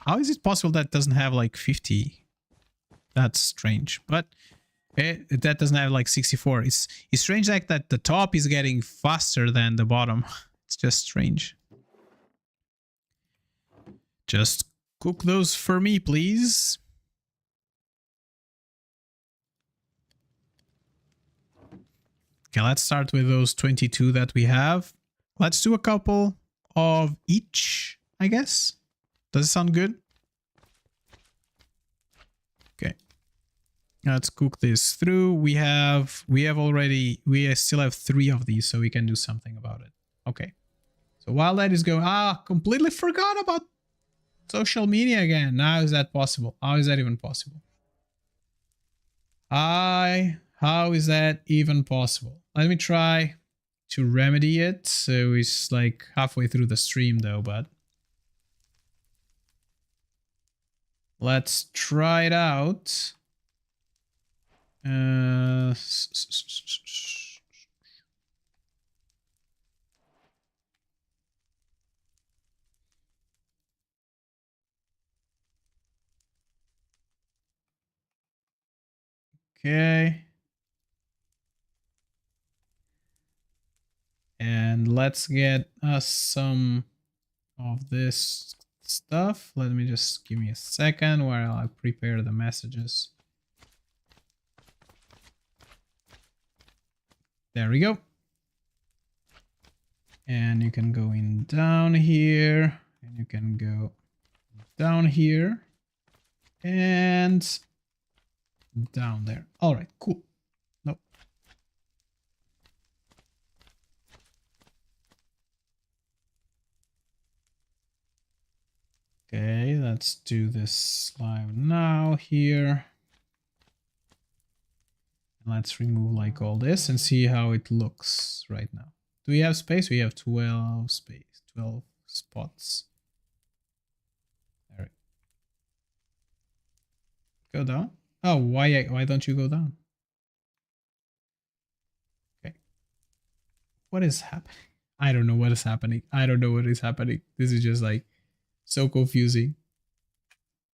how is it possible that doesn't have like 50? That's strange. But that doesn't have like 64. It's strange like that the top is getting faster than the bottom. It's just strange. Just cook those for me, please. Okay, let's start with those 22 that we have. Let's do a couple of each, I guess. Does it sound good? Okay. Let's cook this through. We still have 3 of these, so we can do something about it. Okay. So while that is going, completely forgot about social media again. How is that possible? How is that even possible? How is that even possible? Let me try to remedy it. So it's like halfway through the stream though, but let's try it out. Okay. And let's get us some of this stuff. Let me just give me a second while I prepare the messages. There we go. And you can go in down here, and you can go down here and down there. All right, cool. Nope. Okay, let's do this live now here. Let's remove like all this and see how it looks right now. Do we have space? We have 12 space, 12 spots. There. Go down. Oh, why don't you go down? Okay. What is happening? I don't know what is happening. I don't know what is happening. This is just like so confusing.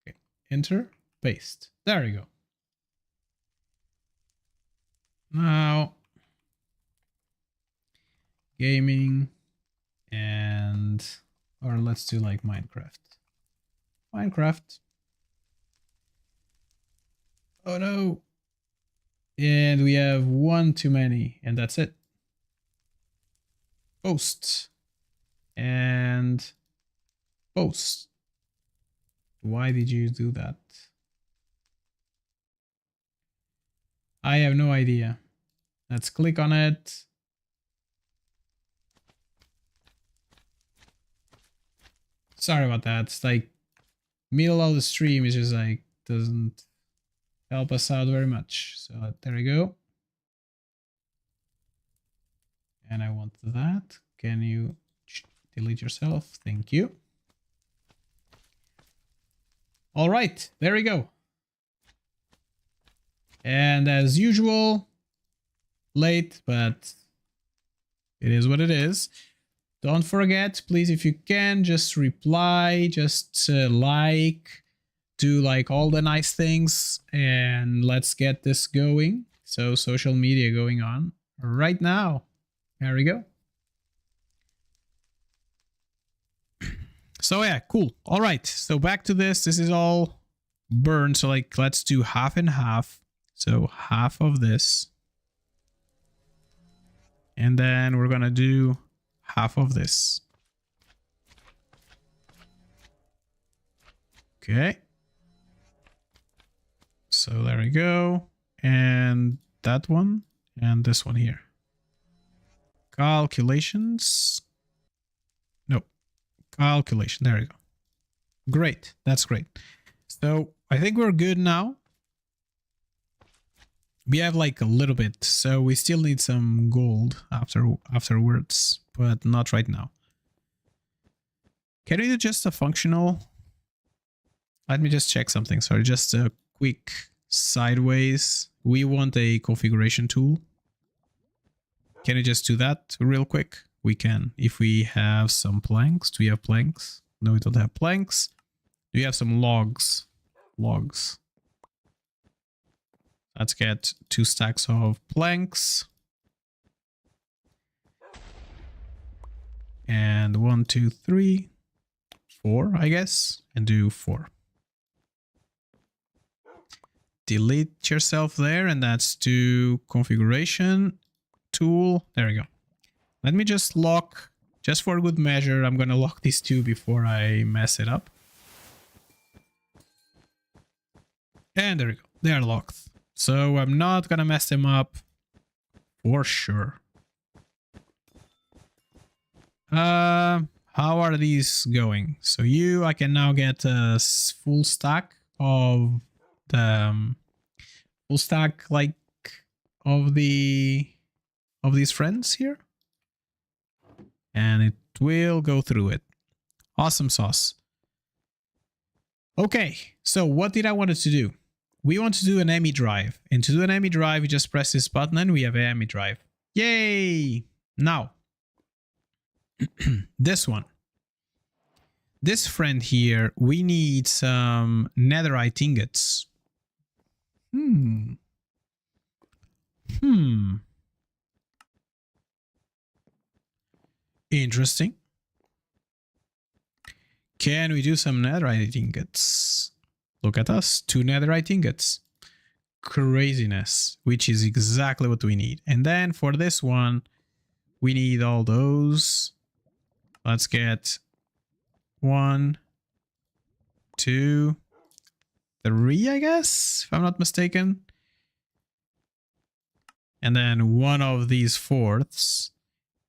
Okay. Enter, paste. There we go. Now, gaming and, or let's do like Minecraft. Minecraft. Oh no. And we have 1 too many, and that's it. Post. And post. Why did you do that? I have no idea. Let's click on it. Sorry about that. It's like middle of the stream is just like doesn't help us out very much. So there we go. And I want that. Can you delete yourself? Thank you. All right, there we go. And as usual, late, but it is what it is. Don't forget, please, if you can, just reply, just like, do like all the nice things, and let's get this going. So social media going on right now. There we go. So yeah, cool. All right, so back to this. This is all burned. So like, let's do half and half. So half of this. And then we're gonna do half of this. Okay. So there we go. And that one and this one here. Calculations. Nope. Calculation. There we go. Great. That's great. So I think we're good now. We have like a little bit, so we still need some gold afterwards, but not right now. Can we do just a functional? Let me just check something. Sorry, just a quick sideways. We want a configuration tool. Can we just do that real quick? We can. If we have some planks. Do we have planks? No, we don't have planks. Do we have some logs? Logs. Let's get 2 stacks of planks. And 1, 2, 3, 4, I guess. And do 4. Delete yourself there, and that's to configuration tool. There we go. Let me just lock, just for good measure, I'm gonna lock these 2 before I mess it up. And there we go. They are locked. So I'm not gonna mess them up for sure. How are these going? So I can now get a full stack of the full stack like of these friends here, and it will go through it. Awesome sauce. Okay, so what did I want to do? We want to do an AE drive, and to do an AE drive, you just press this button and we have an AE drive. Yay! Now, this one. This friend here, we need some netherite ingots. Interesting. Can we do some netherite ingots? Look at us, 2 netherite ingots. Craziness, which is exactly what we need. And then for this one, we need all those. Let's get 1, 2, 3, I guess, if I'm not mistaken. And then 1 of these 4ths.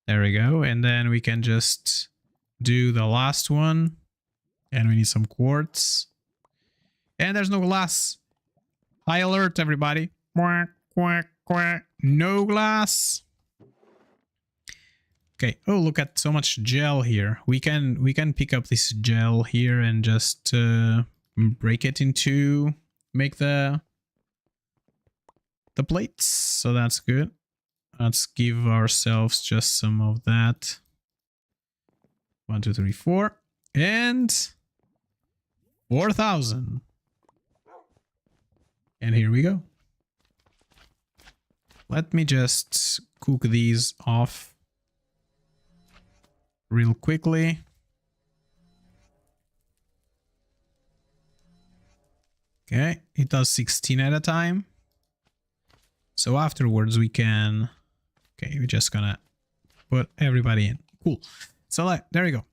There we go. And then we can just do the last one. And we need some quartz. And there's no glass. High alert, everybody. Quack, quack, quack. No glass. Okay. Oh, look at so much gel here. We can pick up this gel here and just break it into, make the plates. So that's good. Let's give ourselves just some of that. 1, 2, 3, 4. And 4,000. And here we go. Let me just cook these off real quickly. Okay, it does 16 at a time. So afterwards we can... Okay, we're just gonna put everybody in. Cool. So there we go.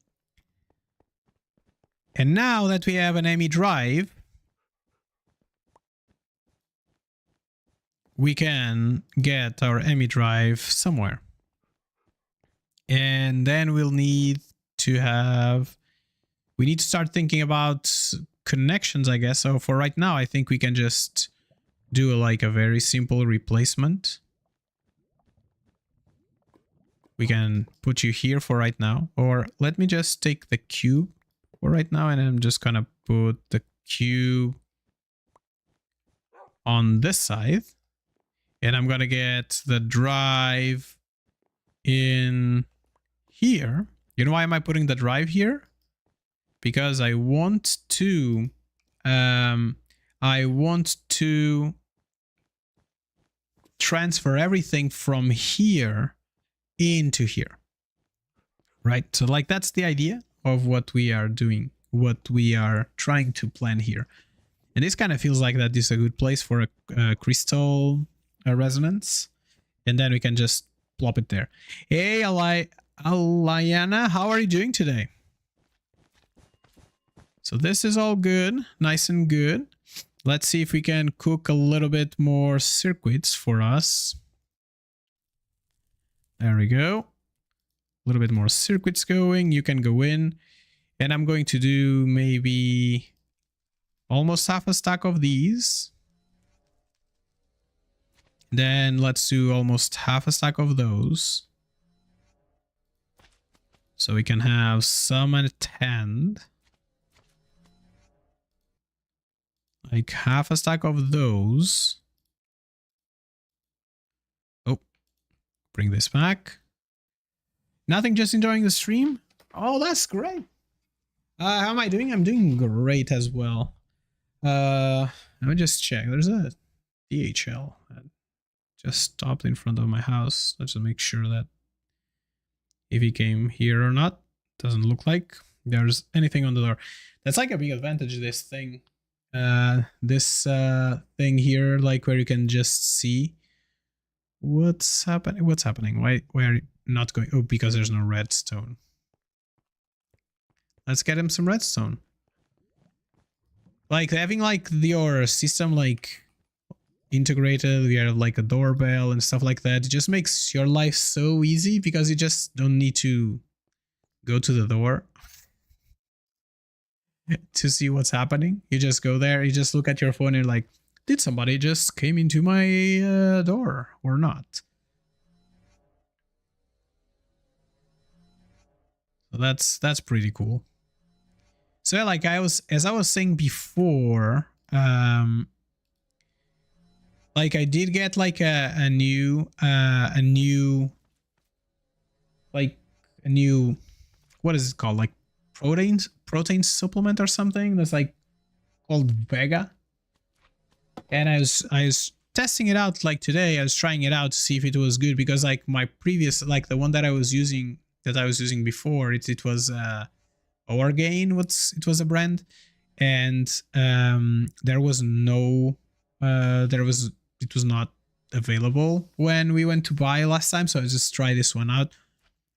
And now that we have an AE drive, we can get our AE drive somewhere. And then we'll need to have... We need to start thinking about connections, I guess. So for right now, I think we can just do like a very simple replacement. We can put you here for right now. Or let me just take the cube for right now, and I'm just gonna put the cube on this side. And I'm gonna get the drive in here. You know why am I putting the drive here? Because I want to transfer everything from here into here, right? So like that's the idea of what we are doing, what we are trying to plan here. And this kind of feels like that this is a good place for a crystal resonance. And then we can just plop it there. Hey, Alayana, how are you doing today? So this is all good, nice and good. Let's see if we can cook a little bit more circuits for us. There we go. A little bit more circuits going. You can go in. And I'm going to do maybe almost half a stack of these. Then let's do almost half a stack of those. So we can have some at hand. Like half a stack of those. Oh, bring this back. Nothing, just enjoying the stream? Oh, that's great. How am I doing? I'm doing great as well. Let me just check. There's a DHL that just stopped in front of my house. Let's just make sure that if he came here or not. Doesn't look like there's anything on the door. That's like a big advantage of this thing. This thing here, like where you can just see what's happening. What's happening? Why are you not going? Oh, because there's no redstone. Let's get him some redstone. Like having like your system like integrated, we have like a doorbell and stuff like that. It just makes your life so easy because you just don't need to go to the door to see what's happening. You just go there, you just look at your phone and you're like, did somebody just came into my door or not? So that's pretty cool. So yeah, like as I was saying before, like I did get like a new what is it called, like protein supplement or something that's like called Vega. And I was testing it out like today. I was trying it out to see if it was good, because like my previous, like the one that I was using before, it was Orgain, it was a brand, and it was not available when we went to buy last time, so I just try this one out.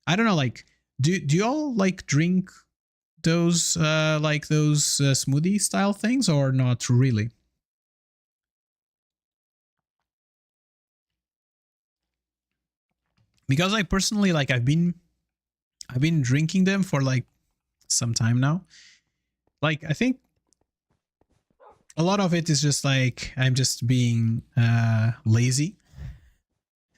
I don't know, like do you all like drink those smoothie style things or not really? Because like personally, like I've been drinking them for like some time now. Like I think a lot of it is just like I'm just being lazy,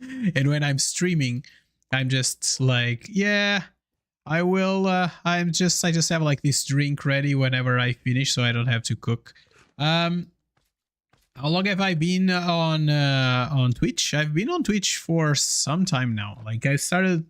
and when I'm streaming I'm just like, yeah, I will I just have like this drink ready whenever I finish, so I don't have to cook. How long have I been on Twitch? I've been on Twitch for some time now. Like I started,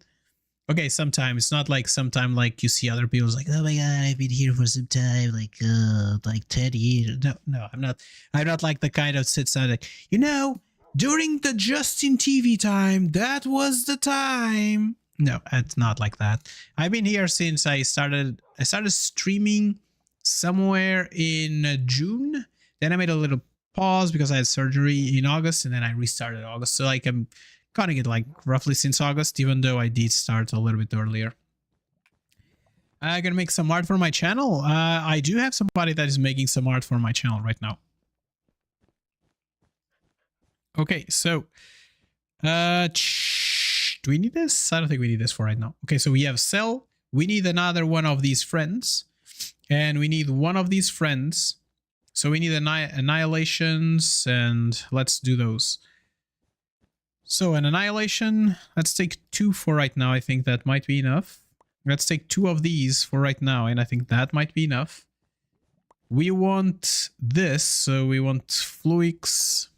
okay, sometime. It's not like sometime like you see other people's like, oh my god, I've been here for some time, like 10 years. No, I'm not like the kind of sits down like, you know, during the Justin TV time, that was the time. No, it's not like that. I've been here since I started streaming somewhere in June. Then I made a little pause because I had surgery in August, and then I restarted August. So like I'm cutting it like roughly since August, even though I did start a little bit earlier. I'm gonna make some art for my channel. I do have somebody that is making some art for my channel right now. Okay, so do we need this? I don't think we need this for right now. Okay, so we have Cell. We need another one of these friends, and we need one of these friends. So we need annihilations, and let's do those. So an annihilation, let's take 2 for right now. I think that might be enough. Let's take 2 of these for right now, and I think that might be enough. We want this, so we want Fluix.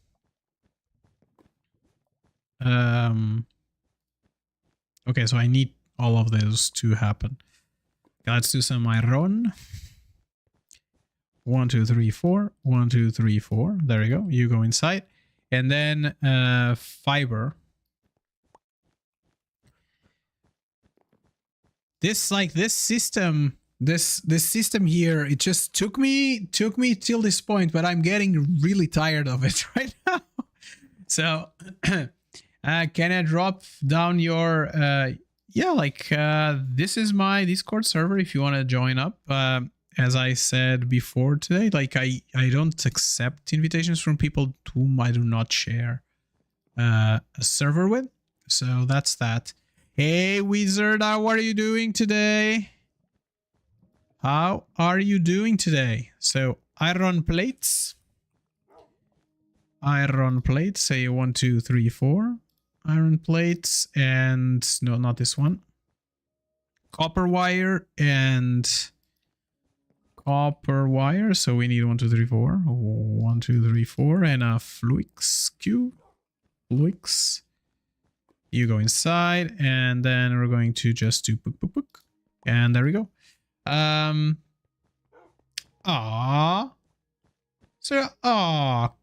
Okay, so I need all of those to happen. Okay, let's do some iron. 1, 2, 3, 4. 1, 2, 3, 4. There we go. You go inside. And then fiber. this system, this system here, it just took me till this point, but I'm getting really tired of it right now. So can I drop down your yeah, like this is my Discord server if you want to join up. As I said before today, like I don't accept invitations from people whom I do not share a server with. So that's that. Hey Wizard, how are you doing today? How are you doing today? So iron plates. Iron plates, say 1, 2, 3, 4. Iron plates and no, not this one. Copper wire and copper wire. So we need 1, 2, 3, 4. 1, 2, 3, 4 and a flux cube. Flux. You go inside and then we're going to just do book, book, book. And there we go. So,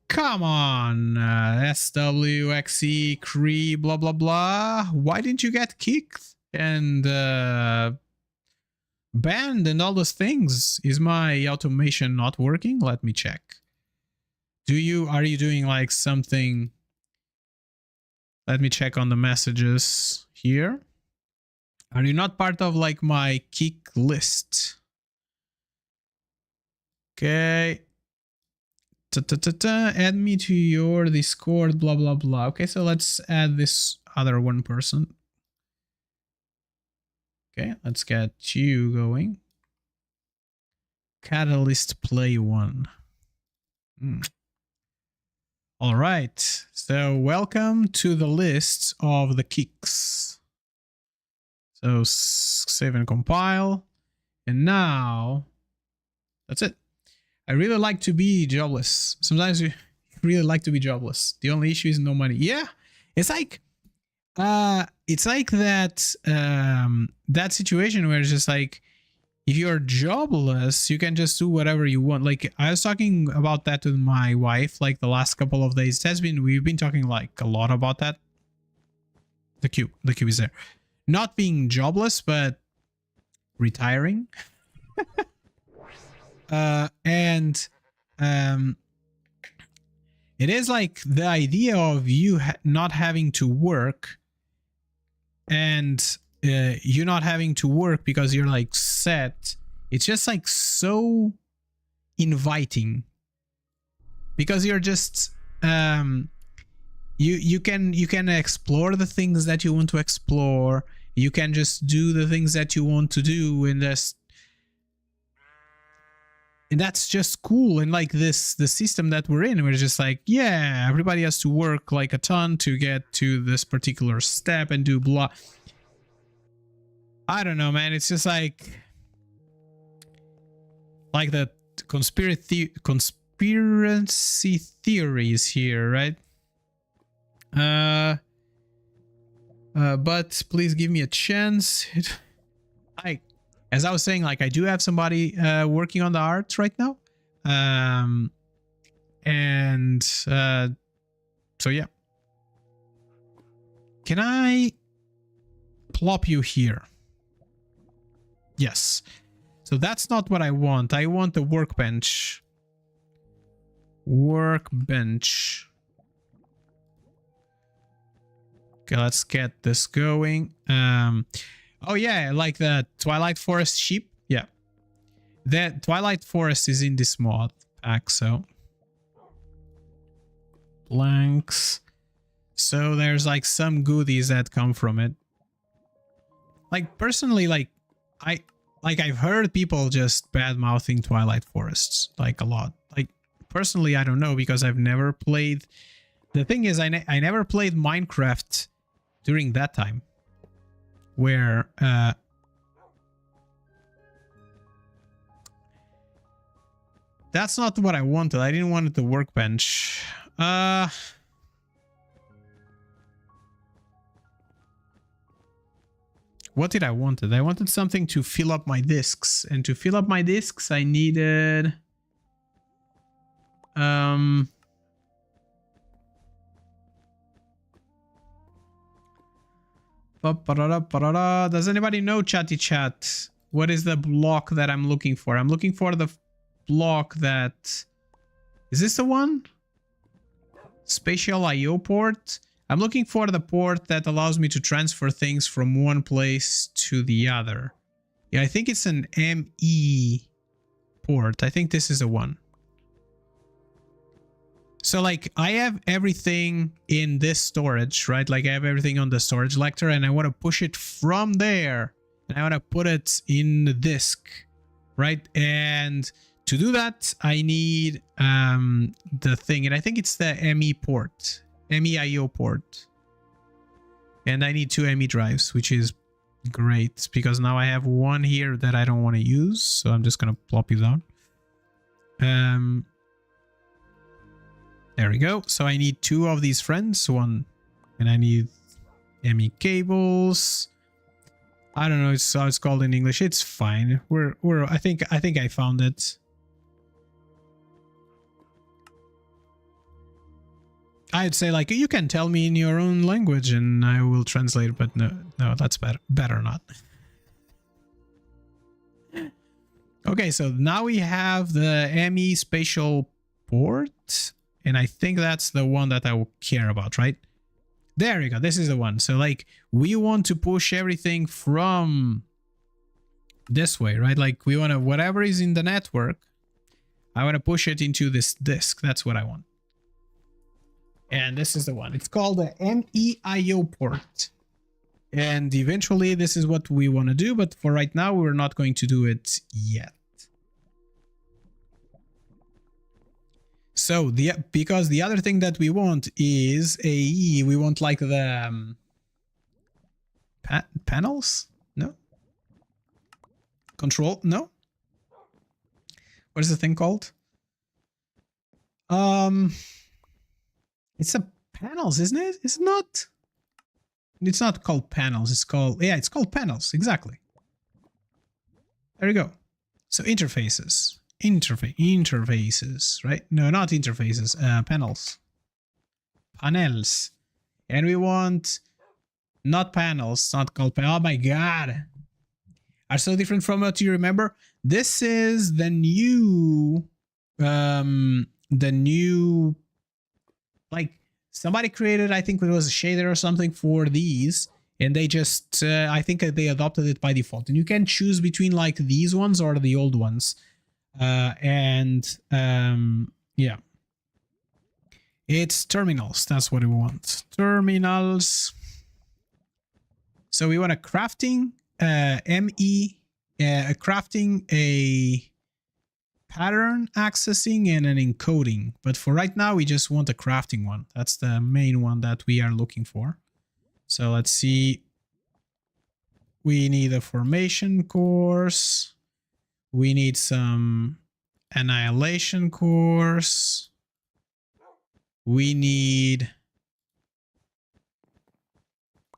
come on, SWXE, Cree, blah, blah, blah. Why didn't you get kicked and banned and all those things? Is my automation not working? Let me check. Are you doing like something? Let me check on the messages here. Are you not part of like my kick list? Okay. Add me to your Discord, blah, blah, blah. Okay, so let's add this other one person. Okay, let's get you going. Catalyst play 1. All right, so welcome to the list of the kicks. So save and compile. And now, that's it. I really like to be jobless. Sometimes you really like to be jobless. The only issue is no money. Yeah, it's like that that situation where it's just like, if you're jobless, you can just do whatever you want. Like I was talking about that with my wife, like the last couple of days. We've been talking like a lot about that. The cube is there. Not being jobless, but retiring. It is like the idea of you not having to work and you not having to work because you're like set. It's just like so inviting because you're just you can explore the things that you want to explore. You can just do the things that you want to do and that's just cool. And like the system that we're in, we're just like, yeah, everybody has to work like a ton to get to this particular step and do blah. I don't know, man. It's just like the conspiracy theories here, right? But please give me a chance. As I was saying, like I do have somebody working on the art right now. So yeah. Can I plop you here? Yes. So that's not what I want. I want the workbench. Workbench. Okay, let's get this going. Oh yeah, like the Twilight Forest sheep. Yeah. The Twilight Forest is in this mod pack, so. Blanks. So there's like some goodies that come from it. Like personally, like I've heard people just bad-mouthing Twilight Forests like a lot. Like personally, I don't know because I've never played. The thing is, I never played Minecraft during that time, where that's not what I wanted. I didn't want the workbench. What did I wanted? I wanted something to fill up my discs, and to fill up my discs, I needed Does anybody know, chatty chat? What is the block that I'm looking for? I'm looking for the block that... Is this the one? Spatial I/O port. I'm looking for the port that allows me to transfer things from one place to the other. Yeah, I think it's an ME port. I think this is the one. So like I have everything in this storage, right? Like I have everything on the storage lector and I want to push it from there and I want to put it in the disk, right? And to do that, I need the thing, and I think it's the ME port, MEIO port. And I need 2 ME drives, which is great because now I have one here that I don't want to use. So I'm just going to plop it down. There we go. So I need 2 of these friends, one, and I need ME cables. I don't know how it's called in English. It's fine. I think I found it. I'd say like you can tell me in your own language and I will translate, but no, that's better not. Okay, so now we have the ME spatial port, and I think that's the one that I will care about, right? There you go. This is the one. So like we want to push everything from this way, right? Like we want to, whatever is in the network, I want to push it into this disk. That's what I want. And this is the one. It's called the MEIO port. And eventually this is what we want to do, but for right now, we're not going to do it yet. So because the other thing that we want is AE, we want like the panels? No? Control? No? What is the thing called? It's a panels, isn't it? It's not. It's not called panels. It's called, yeah, it's called panels. Exactly. There you go. So interfaces. Interfaces, right? No, not interfaces. Panels. Panels. And we want not panels, not called panels. Oh my god. Are so different from what you remember. This is the new like somebody created, I think it was a shader or something for these, and they just I think they adopted it by default, and you can choose between like these ones or the old ones. Yeah, it's terminals. That's what we want. Terminals. So we want a crafting crafting, a pattern accessing, and an encoding. But for right now, we just want a crafting one. That's the main one that we are looking for. So let's see. We need a formation course. We need some annihilation course. We need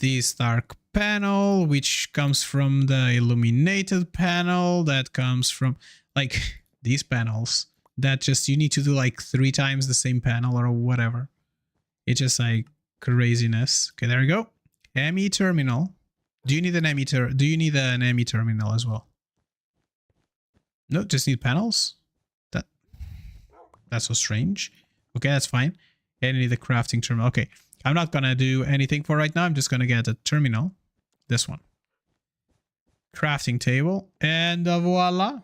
this dark panel, which comes from the illuminated panel, that comes from like these panels that just you need to do like 3 times the same panel or whatever. It's just like craziness. Okay, there we go. ME terminal. Do you need an ME terminal as well? No, just need panels. That's so strange. Okay, that's fine. And you need the crafting terminal. Okay, I'm not gonna do anything for right now. I'm just gonna get a terminal. This one. Crafting table, and voila.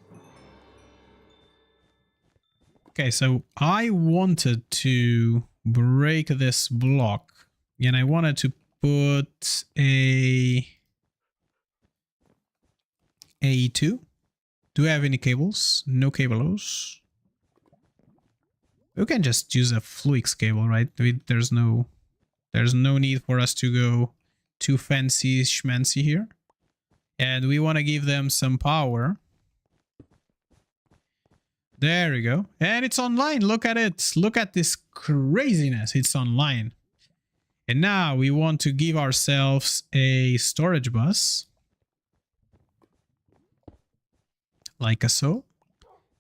Okay, so I wanted to break this block, and I wanted to put a AE2. Do we have any cables? No cables. We can just use a Fluix cable, right? There's no need for us to go too fancy schmancy here. And we want to give them some power. There we go. And it's online. Look at it. Look at this craziness. It's online. And now we want to give ourselves a storage bus. Like so.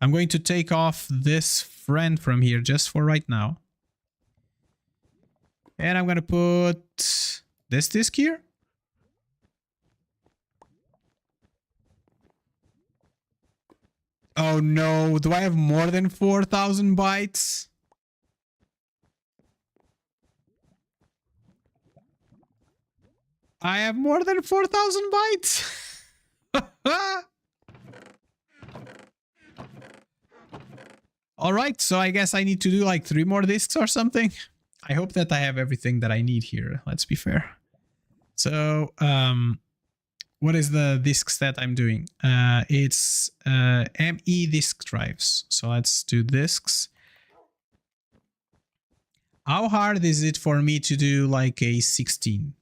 I'm going to take off this friend from here just for right now. And I'm going to put this disk here. Oh no, do I have more than 4,000 bytes? I have more than 4,000 bytes. All right, so I guess I need to do like 3 more discs or something. I hope that I have everything that I need here. Let's be fair. So, what is the discs that I'm doing? It's ME disk drives. So let's do discs. How hard is it for me to do like a 16?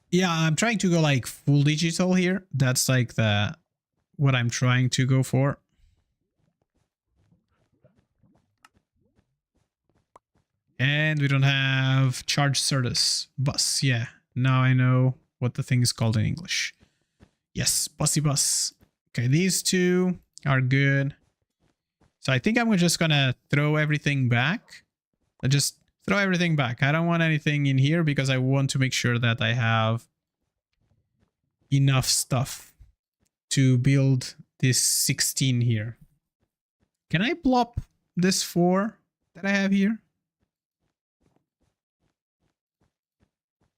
Yeah, I'm trying to go like full digital here. That's like what I'm trying to go for. And we don't have charge Certus bus. Yeah, now I know what the thing is called in English. Yes, bussy bus. Okay, these two are good. So I think I'm just gonna throw everything back. I just throw everything back. I don't want anything in here because I want to make sure that I have enough stuff to build this 16 here. Can I plop this 4 that I have here?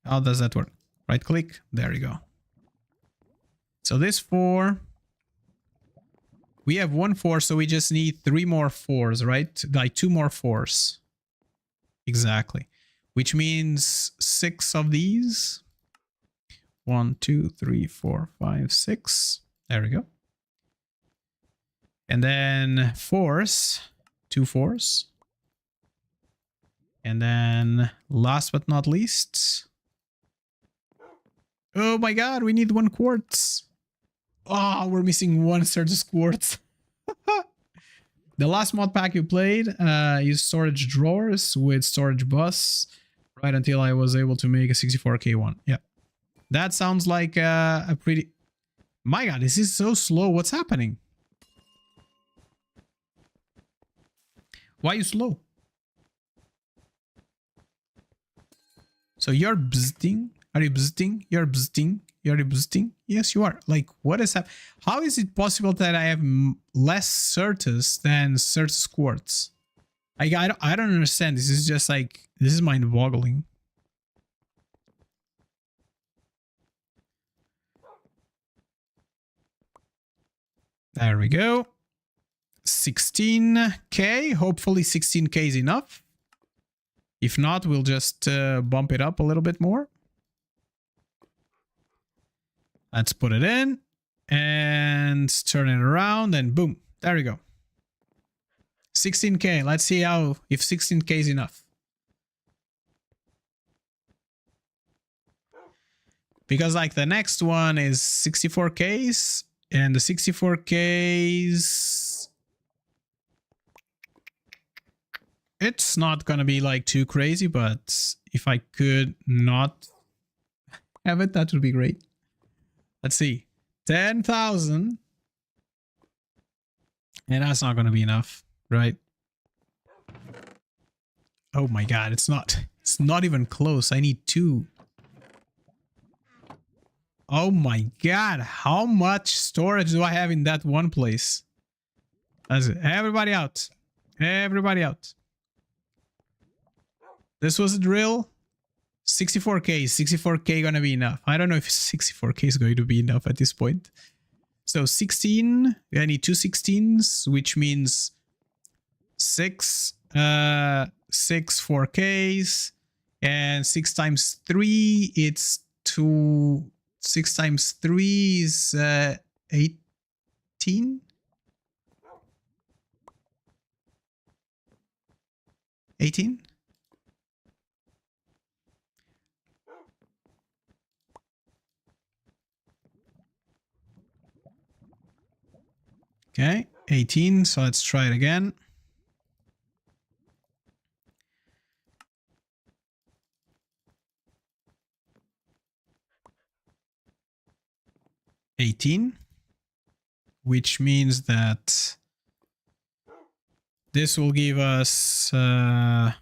How does that work? Right click. There you go. So this 4. We have 1 4, so we just need 3 more 4s, right? Like 2 more 4s. Exactly. Which means 6 of these. 1, 2, 3, 4, 5, 6. There we go. And then 4s. 2 4s. And then last but not least. Oh my god, we need 1 quartz. Oh, we're missing 1 Certus quartz. The last mod pack you played used storage drawers with storage bus right until I was able to make a 64K one. Yeah. That sounds like a pretty... My god, this is so slow. What's happening? Why are you slow? So you're bzzting? Are you bzzting? You're bzzting? You're bzzting? Yes, you are. Like, what is that? How is it possible that I have less Certus than Certus quartz? I don't understand. This is just like, this is mind-boggling. There we go. 16K. Hopefully 16K is enough. If not, we'll just bump it up a little bit more. Let's put it in and turn it around and boom. There we go. 16K. Let's see if 16K is enough. Because like the next one is 64Ks and the 64Ks, it's not gonna be like too crazy, but if I could not have it, that would be great. Let's see. 10,000. And that's not gonna be enough, right? Oh my god, it's not even close. I need 2. Oh my god, how much storage do I have in that one place? That's it. Everybody out. Everybody out. This was a drill. 64K. 64K gonna be enough. I don't know if 64K is going to be enough at this point. So 16. I need 2 16s, which means 6 4Ks. And 6 times 3, it's 2... 6 times 3 is 18? 18? Okay, 18, so let's try it again. Which means that this will give us oh,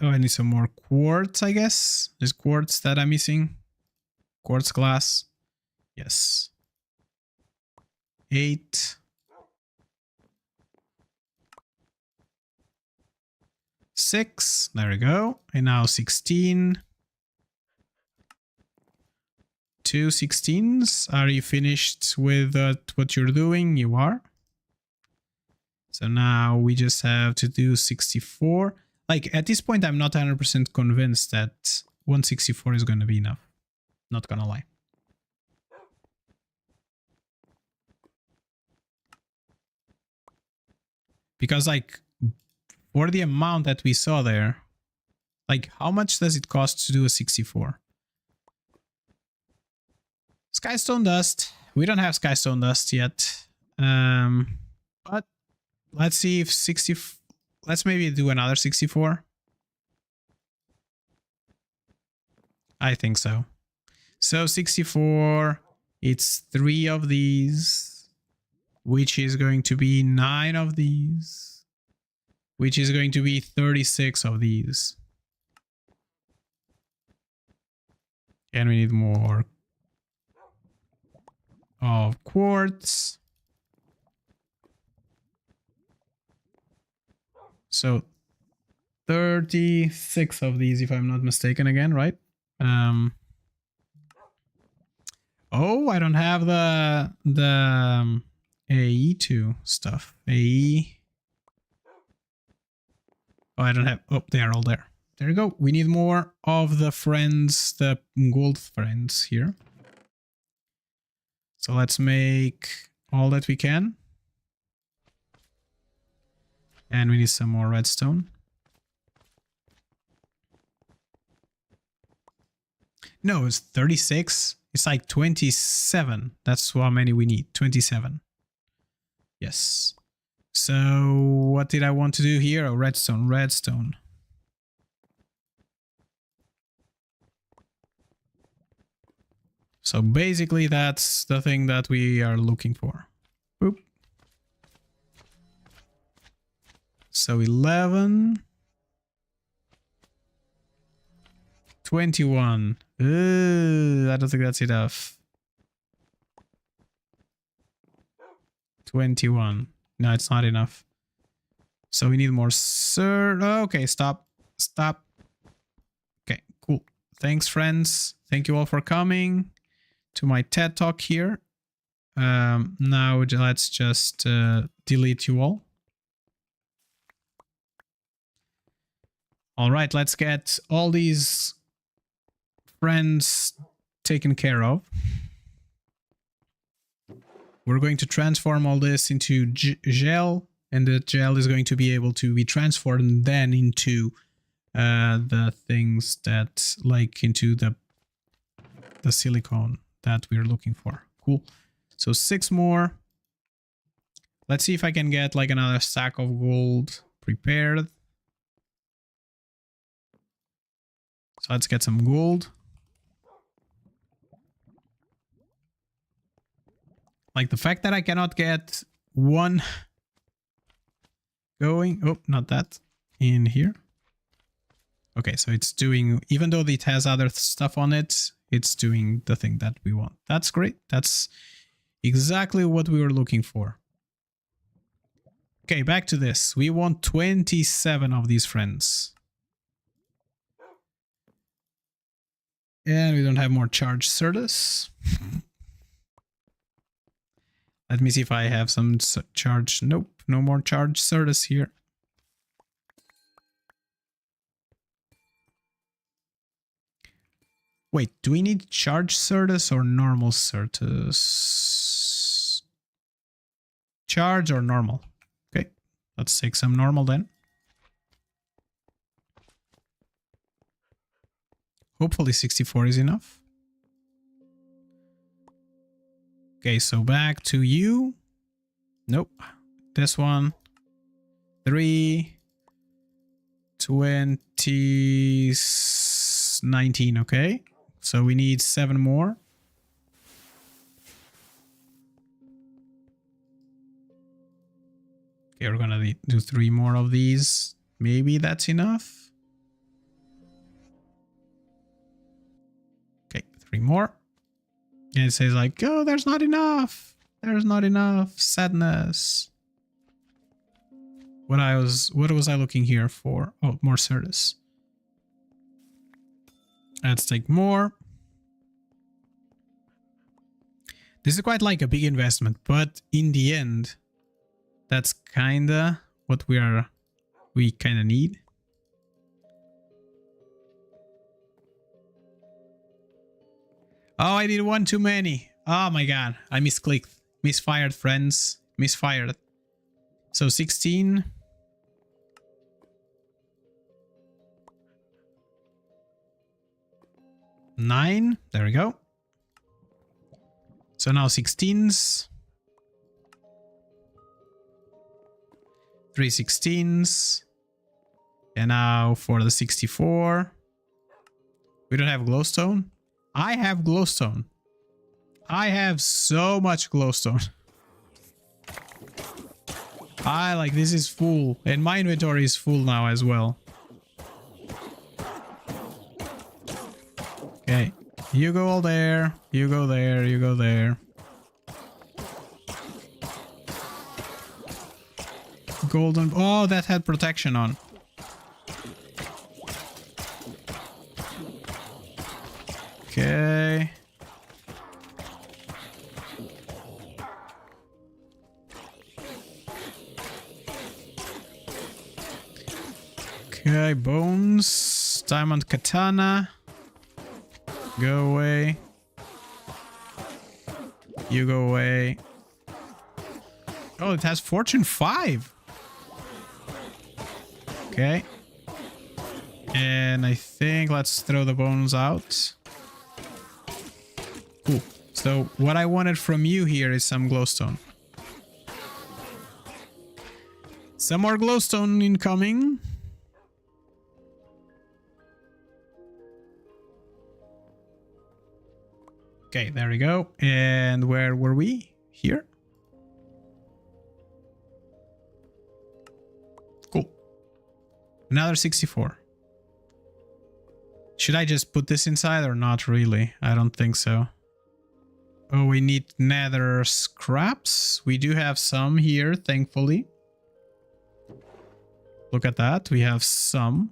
I need some more quartz, I guess. There's quartz that I'm missing. Quartz glass. Yes. 8. 6. There we go. And now 16. 2 16s. Are you finished with what you're doing? You are. So now we just have to do 64. Like at this point, I'm not 100% convinced that 164 is going to be enough. Not gonna lie. Because like for the amount that we saw there, like how much does it cost to do a 64? Skystone dust. We don't have skystone dust yet. But let's see if 60. Let's maybe do another 64. I think so. So 64, it's 3 of these, which is going to be 9 of these, which is going to be 36 of these. And we need more of quartz. So 36 of these, if I'm not mistaken again, right? Oh, I don't have the AE2 stuff. AE. Oh, I don't have. Oh, they are all there. There you go. We need more of the friends, the gold friends here. So let's make all that we can. And we need some more redstone. No, it's 36. It's like 27. That's how many we need. 27. Yes. So what did I want to do here? Oh, redstone, redstone. So basically that's the thing that we are looking for. Boop. So 11. 21. I don't think that's enough. 21. No, it's not enough. So we need more okay, stop. Stop. Okay, cool. Thanks, friends. Thank you all for coming to my TED Talk here. Now let's just delete you all. All right, let's get all these friends taken care of. We're going to transform all this into gel, and the gel is going to be able to be transformed then into the things that, like, into the silicone that we're looking for. Cool. So 6 more. Let's see if I can get like another stack of gold prepared. So let's get some gold. Like the fact that I cannot get one going. Oh, not that. In here. Okay, so it's doing, even though it has other stuff on it, it's doing the thing that we want. That's great. That's exactly what we were looking for. Okay, back to this. We want 27 of these friends. And we don't have more charged Certus. Let me see if I have some charge. Nope, no more charged Certus here. Wait, do we need charged Certus or normal Certus? Charge or normal? Okay, let's take some normal then. Hopefully 64 is enough. Okay, so back to you. Nope. This one. 3. 20. 19, okay. So we need 7 more. Okay, we're gonna do 3 more of these. Maybe that's enough. Okay, 3 more. And it says like, oh, there's not enough. There's not enough. Sadness. What was I looking here for? Oh, more Certus. Let's take more. This is quite like a big investment, but in the end, that's kinda what we kinda need. Oh, I did one too many. Oh my god, I misclicked. Misfired, friends. Misfired. So 16. Nine. There we go. So now 16s. 3 16s. And now for the 64. We don't have glowstone. I have glowstone. I have so much glowstone. This is full. And my inventory is full now as well. Okay. You go all there. You go there. You go there. Golden. Oh, that had protection on. Okay. Okay, bones. Diamond katana. Go away. You go away. Oh, it has fortune 5. Okay. And I think let's throw the bones out. Cool. So what I wanted from you here is some glowstone. Some more glowstone incoming. Okay, there we go. And where were we? Here? Cool. Another 64. Should I just put this inside or not really? I don't think so. Oh, we need nether scraps. We do have some here, thankfully. Look at that. We have some.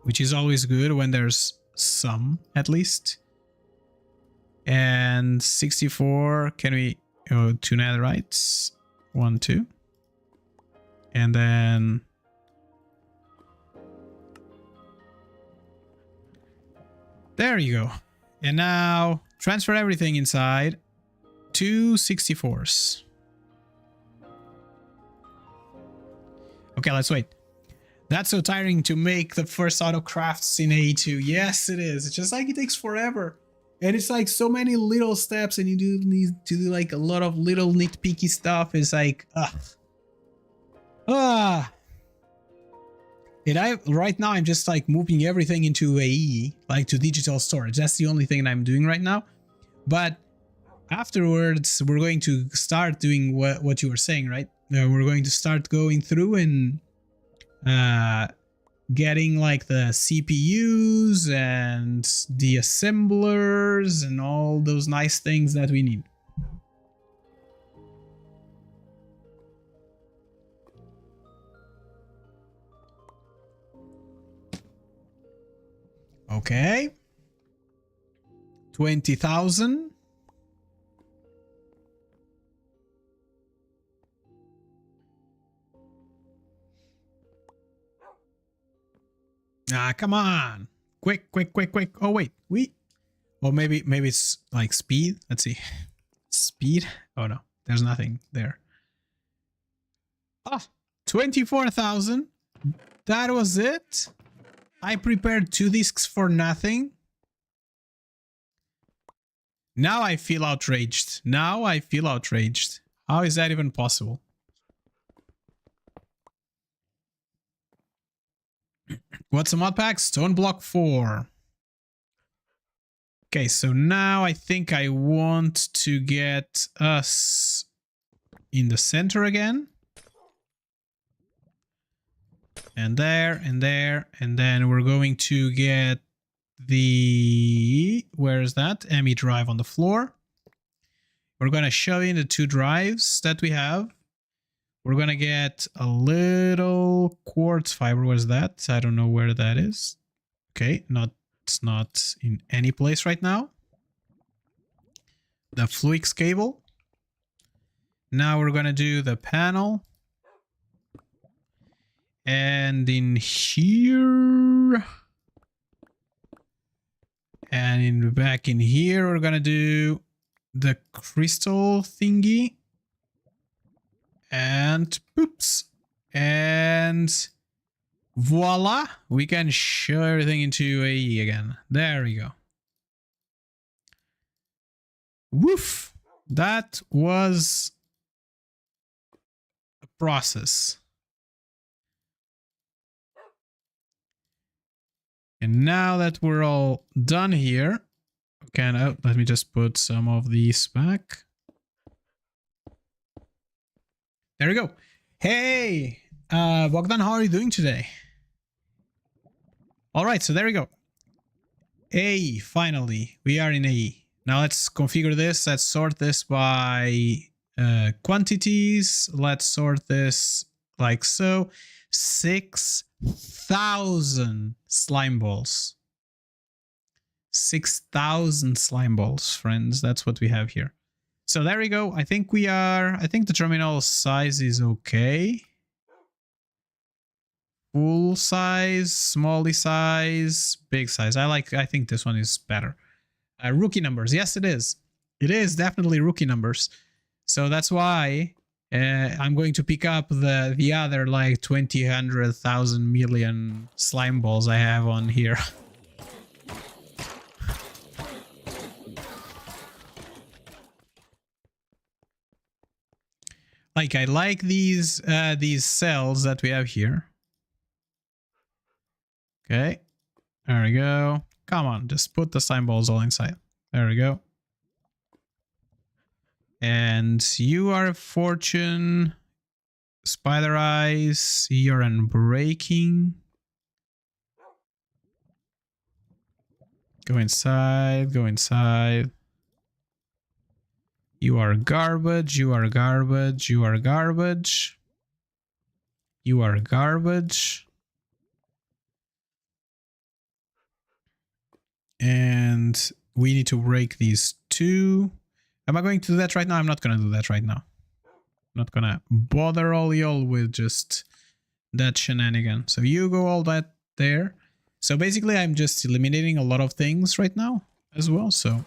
Which is always good when there's some, at least. And 64, can we... Oh, 2 netherites. 1, 2. And then... There you go. And now, transfer everything inside. 2 64s. Okay, let's wait. That's so tiring to make the first auto crafts in AE2. Yes, it is. It's just like it takes forever. And it's like so many little steps and you do need to do like a lot of little nitpicky stuff. It's like, And right now I'm just like moving everything into AE, like to digital storage. That's the only thing I'm doing right now. But afterwards, we're going to start doing what you were saying, right? We're going to start going through and getting like the CPUs and the assemblers and all those nice things that we need. Okay. 20,000. Ah, come on. Quick, quick, quick, quick. Oh, wait. Or maybe it's like speed. Let's see. Speed. Oh, no. There's nothing there. Ah, 24,000. That was it. I prepared 2 discs for nothing. Now I feel outraged. Now I feel outraged. How is that even possible? What's a mod pack? Stone block 4. Okay, so now I think I want to get us in the center again. And there, and there, and then we're going to get the... Where is that? ME drive on the floor. We're going to shove in the 2 drives that we have. We're going to get a little quartz fiber. Where's that? I don't know where that is. Okay, it's not in any place right now. The Fluix cable. Now we're going to do the panel. And in here... And back in here, we're going to do the crystal thingy. And oops. And voila. We can show everything into AE again. There we go. Woof. That was a process. And now that we're all done here, let me just put some of these back. There we go. Hey, Bogdan, how are you doing today? All right, so there we go. AE, finally, we are in AE. Now let's configure this. Let's sort this by quantities. Let's sort this like so. 6,000 slime balls. 6,000 slime balls, friends. That's what we have here. So there we go. I think the terminal size is okay. Full size, smally size, big size. I think this one is better. Rookie numbers. Yes, it is. It is definitely rookie numbers. So that's why I'm going to pick up the other like 20, 100,000 million slime balls I have on here. Like I like these cells that we have here. Okay, there we go. Come on, just put the slime balls all inside. There we go. And you are a fortune. Spider eyes. You're unbreaking. Go inside. Go inside. You are garbage. You are garbage. You are garbage. You are garbage. And we need to break these 2. Am I going to do that right now? I'm not going to do that right now. I'm not going to bother all y'all with just that shenanigan. So you go all that there. So basically I'm just eliminating a lot of things right now as well. So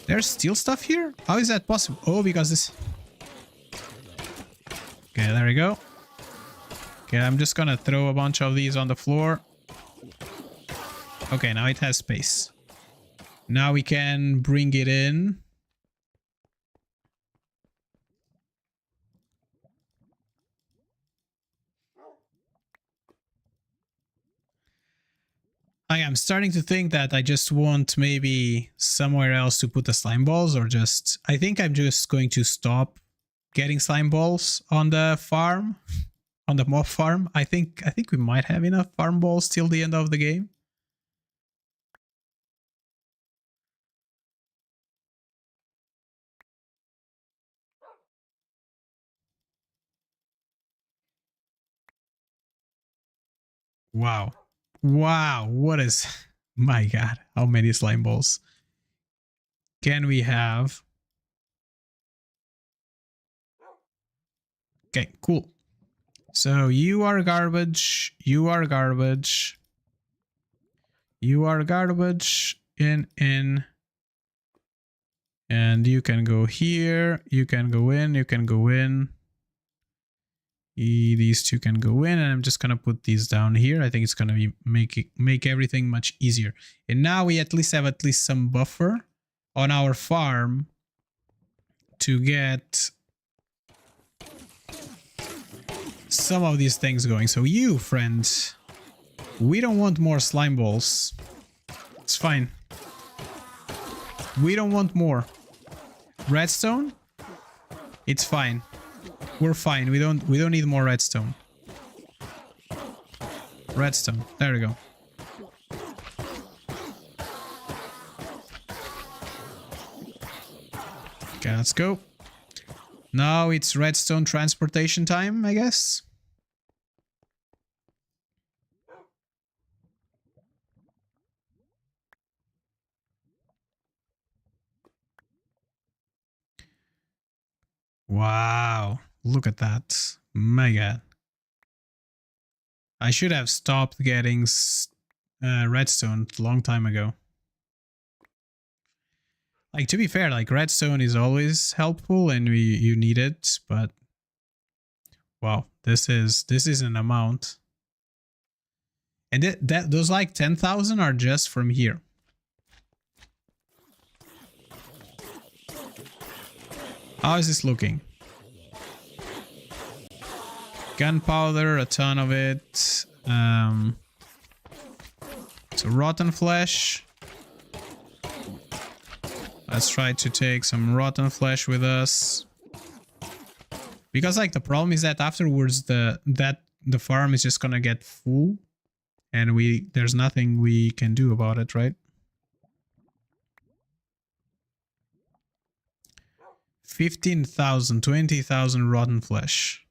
there's still stuff here? How is that possible? Oh, because this... Okay, there we go. Okay, I'm just going to throw a bunch of these on the floor. Okay, now it has space. Now we can bring it in. I'm starting to think that I just want maybe somewhere else to put the slime balls, or just... I think I'm just going to stop getting slime balls on the farm, on the mob farm. I think we might have enough farm balls till the end of the game. Wow. Wow, what is... My god, how many slime balls can we have? Okay, cool. So you are garbage, you are garbage, you are garbage, in, and you can go here, you can go in, you can go in. These 2 can go in, and I'm just gonna put these down here. I think it's gonna be make everything much easier. And now we at least have some buffer on our farm to get some of these things going. So you, friends, we don't want more slime balls. It's fine. We don't want more. Redstone? It's fine. We're fine. We don't need more redstone. Redstone. There we go. Okay, let's go. Now it's redstone transportation time, I guess. Wow, look at that. My god. I should have stopped getting redstone a long time ago. Like, to be fair, like redstone is always helpful and you need it, but wow, this is an amount. And those like 10,000 are just from here. How is this looking? Gunpowder, a ton of it. So rotten flesh. Let's try to take some rotten flesh with us. Because like the problem is that afterwards the farm is just gonna get full and there's nothing we can do about it, right? 15,000, 20,000 rotten flesh.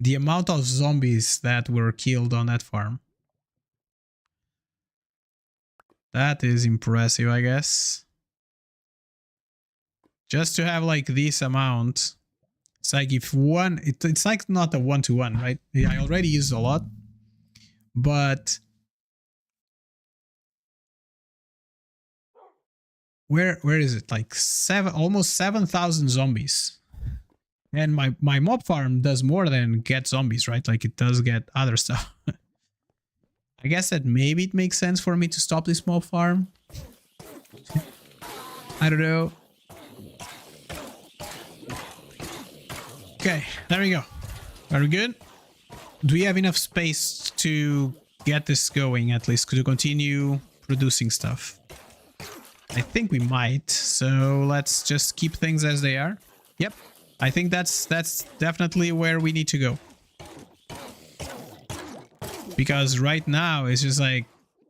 The amount of zombies that were killed on that farm. That is impressive, I guess. Just to have like this amount. It's like if one, it's like not a one-to-one, right? I already used a lot. But where is it? Like almost 7,000 zombies. And my mob farm does more than get zombies, right? Like it does get other stuff. I guess that maybe it makes sense for me to stop this mob farm. I don't know. Okay, there we go. Very good. Do we have enough space to get this going, at least to continue producing stuff? I think we might, so let's just keep things as they are. Yep, I think that's definitely where we need to go. Because right now it's just like,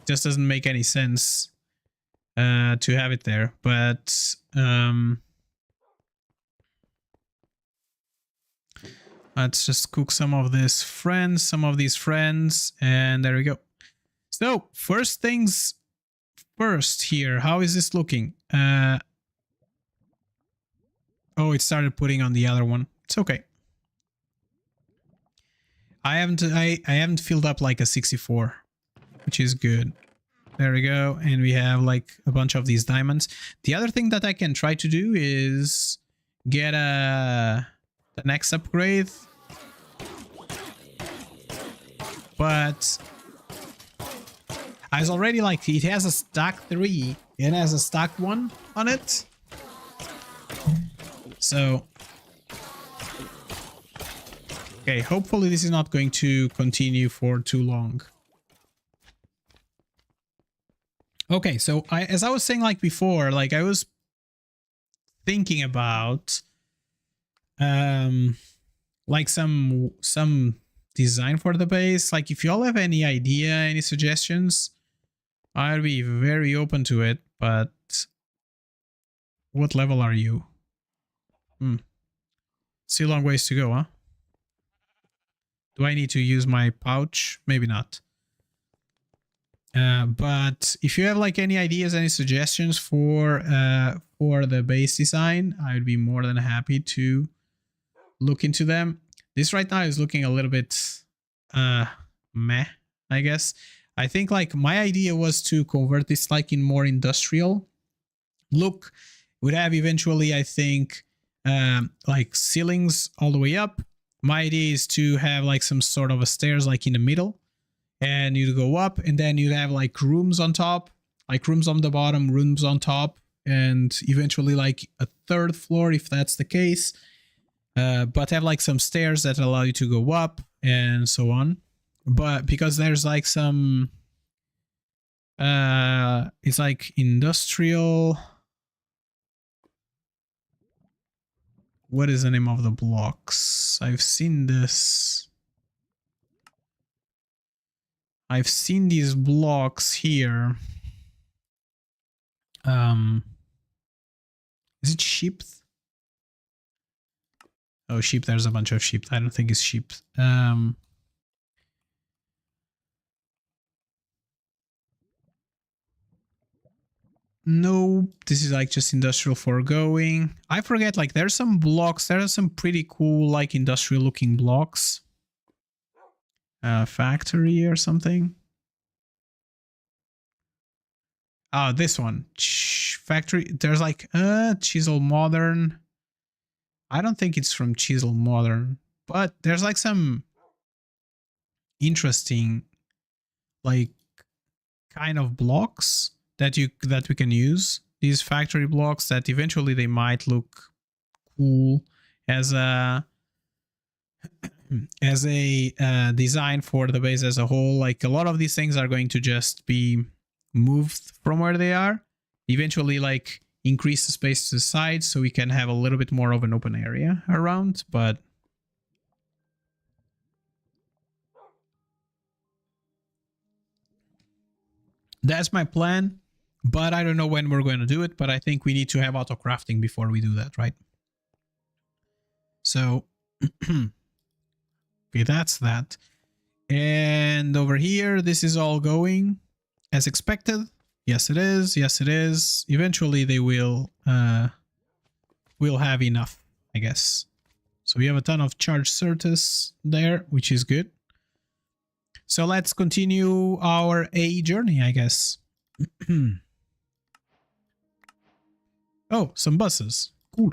just doesn't make any sense to have it there. But let's just cook some of these friends, and there we go. So first things first here, how is this looking? Oh, it started putting on the other one. It's okay. I haven't filled up like a 64, which is good. There we go, and we have like a bunch of these diamonds. The other thing that I can try to do is get the next upgrade, but I was already like, it has a stack 3, it has a stack 1 on it, so okay, hopefully this is not going to continue for too long. Okay, so as I was saying like before, like I was thinking about like some design for the base. Like if y'all have any idea, any suggestions, I'll be very open to it. But what level are you? Still a long ways to go, huh? Do I need to use my pouch? Maybe not. But if you have like any ideas, any suggestions for the base design, I would be more than happy to look into them. This right now is looking a little bit meh, I guess. I think like my idea was to convert this like in more industrial look. Would have eventually, I think, like ceilings all the way up. My idea is to have like some sort of a stairs like in the middle, and you'd go up, and then you'd have like rooms on top, like rooms on the bottom, rooms on top, and eventually like a third floor if that's the case. But have like some stairs that allow you to go up and so on. But because there's like some it's like industrial, what is the name of the blocks? I've seen this. I've seen these blocks here. Is it sheep? Oh, sheep. There's a bunch of sheep. I don't think it's sheep. No, this is like just industrial foregoing. I forget, like there's some blocks. There are some pretty cool like industrial looking blocks. Factory or something. Ah, this one. Factory. There's like Chisel Modern. I don't think it's from Chisel Modern, but there's like some interesting like kind of blocks that we can use. These factory blocks that eventually they might look cool as a design for the base as a whole. Like a lot of these things are going to just be moved from where they are, eventually like increase the space to the side so we can have a little bit more of an open area around. But that's my plan, but I don't know when we're going to do it. But I think we need to have auto crafting before we do that, right? So okay, that's that. And over here, this is all going as expected. Yes, it is. Yes, it is. Eventually, they will have enough, I guess. So we have a ton of charged Certus there, which is good. So let's continue our AE journey, I guess. Oh, some buses. Cool.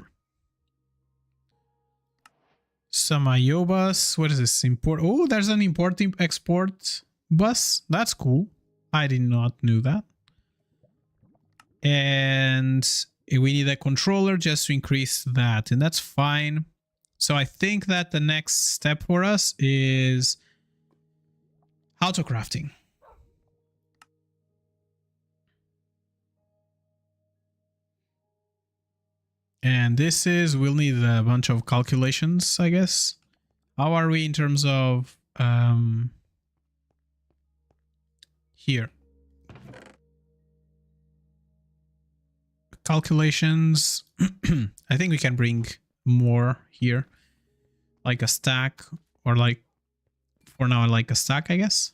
Some IO bus. What is this? Import. Oh, there's an import-export bus. That's cool. I did not know that. And we need a controller just to increase that. And that's fine. So I think that the next step for us is auto crafting. And this is, we'll need a bunch of calculations, I guess. How are we in terms of here? Calculations. I think we can bring more here. Like a stack, or like, for now, like a stack, I guess.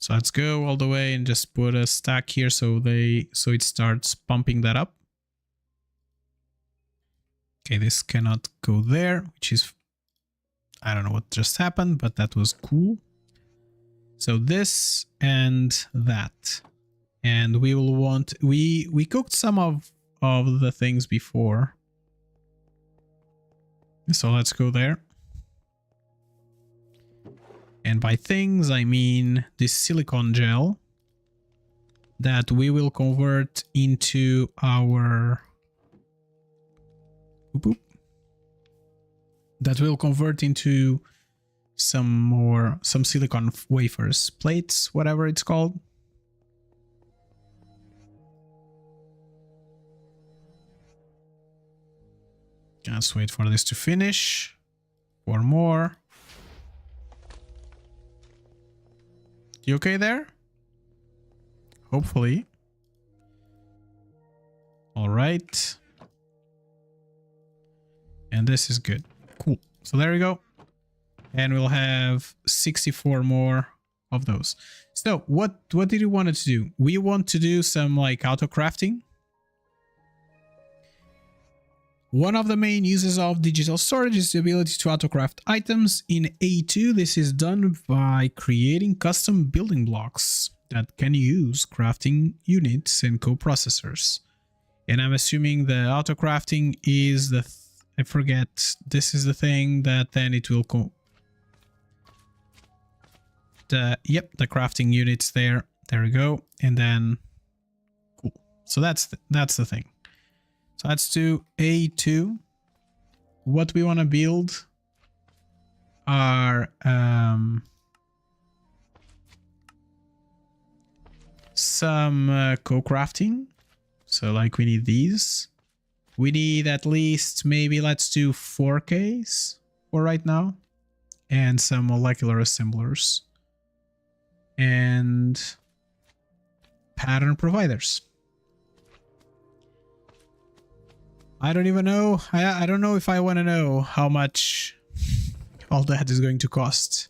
So let's go all the way and just put a stack here so it starts pumping that up. Okay, this cannot go there, which is, I don't know what just happened, but that was cool. So this and that. And we will want, we cooked some of the things before. So let's go there. And by things, I mean this silicone gel that we will convert into our... that will convert into some silicon wafers, plates, whatever it's called. Just wait for this to finish. 4 more. You okay there? Hopefully. All right. And this is good. Cool. So there we go. And we'll have 64 more of those. So what did we want to do? We want to do some like auto crafting. One of the main uses of digital storage is the ability to auto-craft items. In AE2, this is done by creating custom building blocks that can use crafting units and coprocessors. And I'm assuming the auto-crafting is the... I forget. This is the thing that then it will... Yep, the crafting units there. There we go. And then... Cool. So that's the thing. So let's do AE2. What we want to build are some co-crafting. So like we need these. We need at least maybe let's do 4Ks for right now. And some molecular assemblers. And pattern providers. I don't even know. I don't know if I want to know how much all that is going to cost.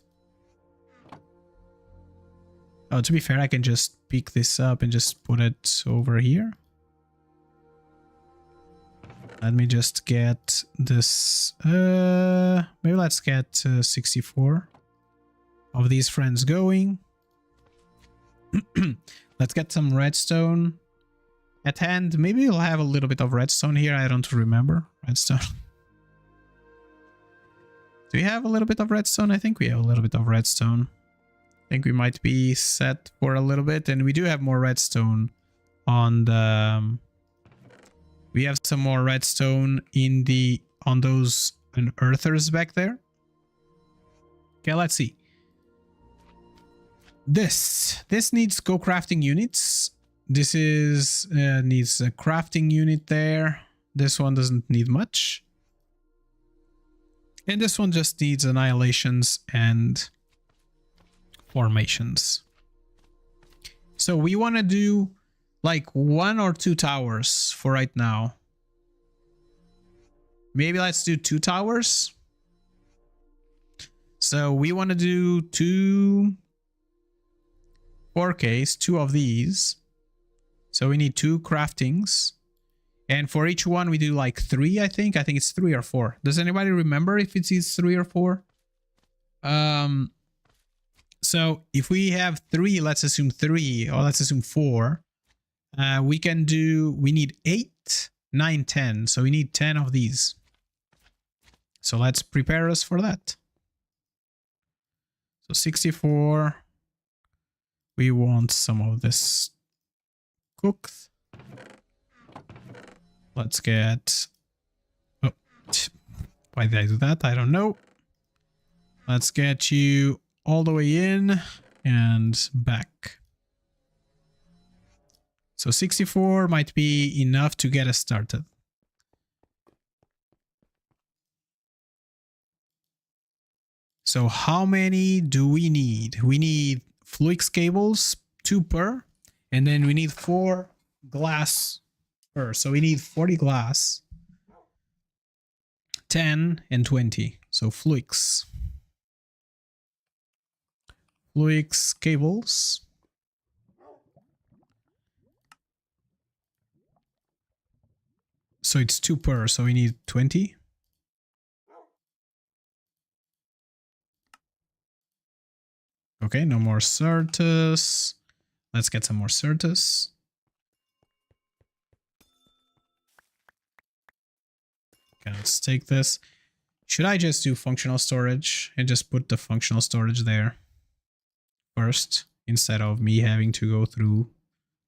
Oh, to be fair, I can just pick this up and just put it over here. Let me just get this. Maybe let's get 64 of these friends going. Let's get some redstone at hand. Maybe we'll have a little bit of redstone here. I don't remember. Redstone. Do we have a little bit of redstone? I think we have a little bit of redstone. I think we might be set for a little bit. And we do have more redstone on the... we have some more redstone in the... on those unearthers back there. Okay, let's see. This needs co-crafting units. This is needs a crafting unit there. This one doesn't need much. And this one just needs annihilations and formations. So we want to do like 1 or 2 towers for right now. Maybe let's do 2 towers. So we want to do 2 4Ks, 2 of these. So we need 2 craftings. And for each one we do like 3, I think. I think it's 3 or 4. Does anybody remember if it's 3 or 4? So if we have 3, let's assume 3, or let's assume 4. We need 8, 9, 10. So we need 10 of these. So let's prepare us for that. So 64. We want some of this cooked. Let's get... oh, why did I do that? I don't know. Let's get you all the way in and back. So 64 might be enough to get us started. So how many do we need? We need Fluix cables, 2 per, and then we need 4 glass per. So we need 40 glass, 10 and 20. So Fluix cables. So it's 2 per, so we need 20. Okay, no more Certus. Let's get some more Certus. Okay, let's take this. Should I just do functional storage and just put the functional storage there first instead of me having to go through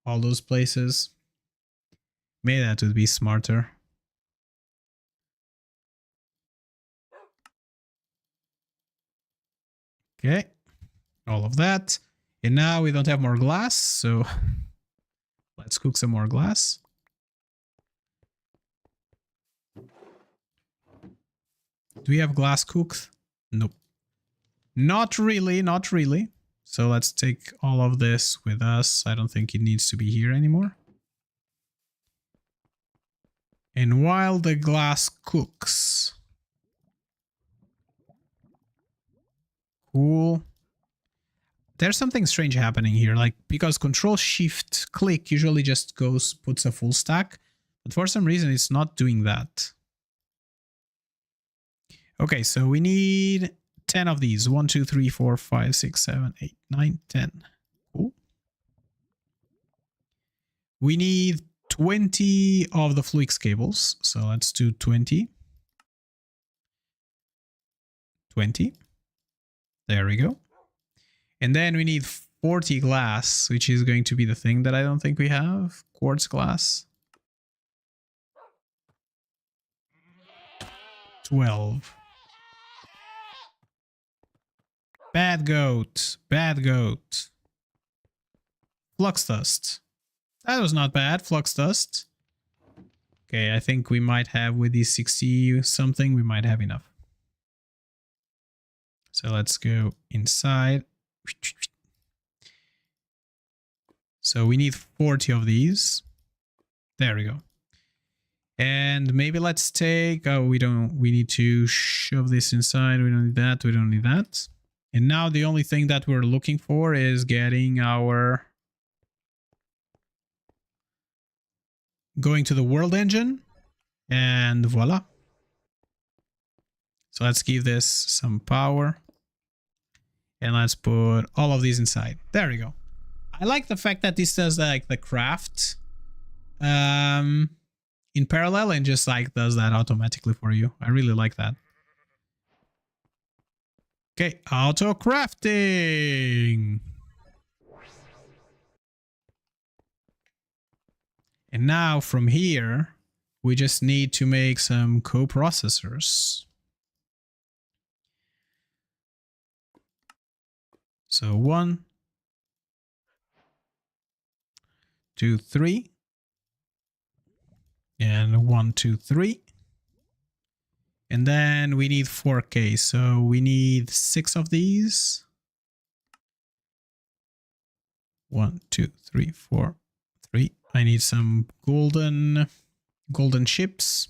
all those places? Maybe that would be smarter. Okay. All of that. And now we don't have more glass, so let's cook some more glass. Do we have glass cooked? Nope. Not really, not really. So let's take all of this with us. I don't think it needs to be here anymore. And while the glass cooks... cool. There's something strange happening here, like because Control-Shift-Click usually just puts a full stack, but for some reason it's not doing that. Okay, so we need 10 of these. 1, 2, 3, 4, 5, 6, 7, 8, 9, 10. Cool. We need 20 of the Fluix cables, so let's do 20. 20. There we go. And then we need 40 glass, which is going to be the thing that I don't think we have. Quartz glass. 12. Bad goat. Bad goat. Flux dust. That was not bad. Flux dust. Okay, I think we might have with these 60 something, we might have enough. So let's go inside. So we need 40 of these. There we go. And maybe let's take, oh, we need to shove this inside. We don't need that. We don't need that. And now the only thing that we're looking for is getting our, going to the world engine, and voila. So let's give this some power, and let's put all of these inside. There we go. I like the fact that this does like the craft in parallel and just like does that automatically for you. I really like that. Okay, auto crafting. And now from here, we just need to make some coprocessors. So 1, 2, 3. And 1, 2, 3. And then we need 4K. So we need 6 of these. 1, 2, 3, 4, 3. I need some golden chips.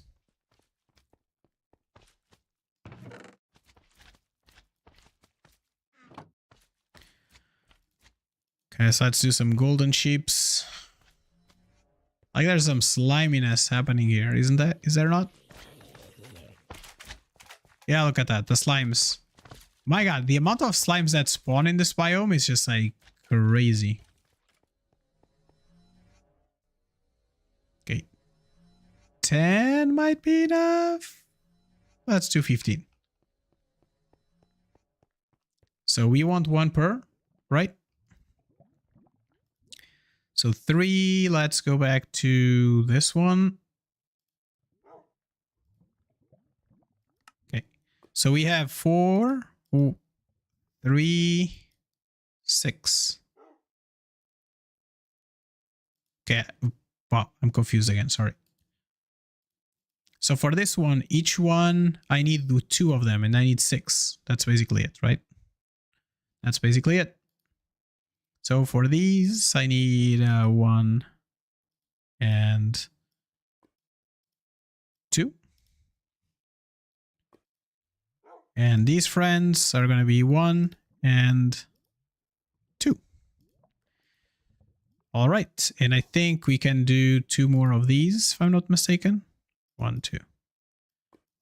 Okay, so let's do some golden chips. Like there's some sliminess happening here, isn't that? Is there not? Yeah, look at that, the slimes. My god, the amount of slimes that spawn in this biome is just like crazy. Okay. 10 might be enough. Let's do 15. So we want 1 per, right? So 3, let's go back to this one. Okay, so we have 4, 3, 6. Okay, wow, I'm confused again, sorry. So for this one, each one, I need 2 of them and I need 6. That's basically it, right? That's basically it. So for these, I need 1 and 2. And these friends are going to be 1 and 2. All right. And I think we can do 2 more of these, if I'm not mistaken. 1, 2.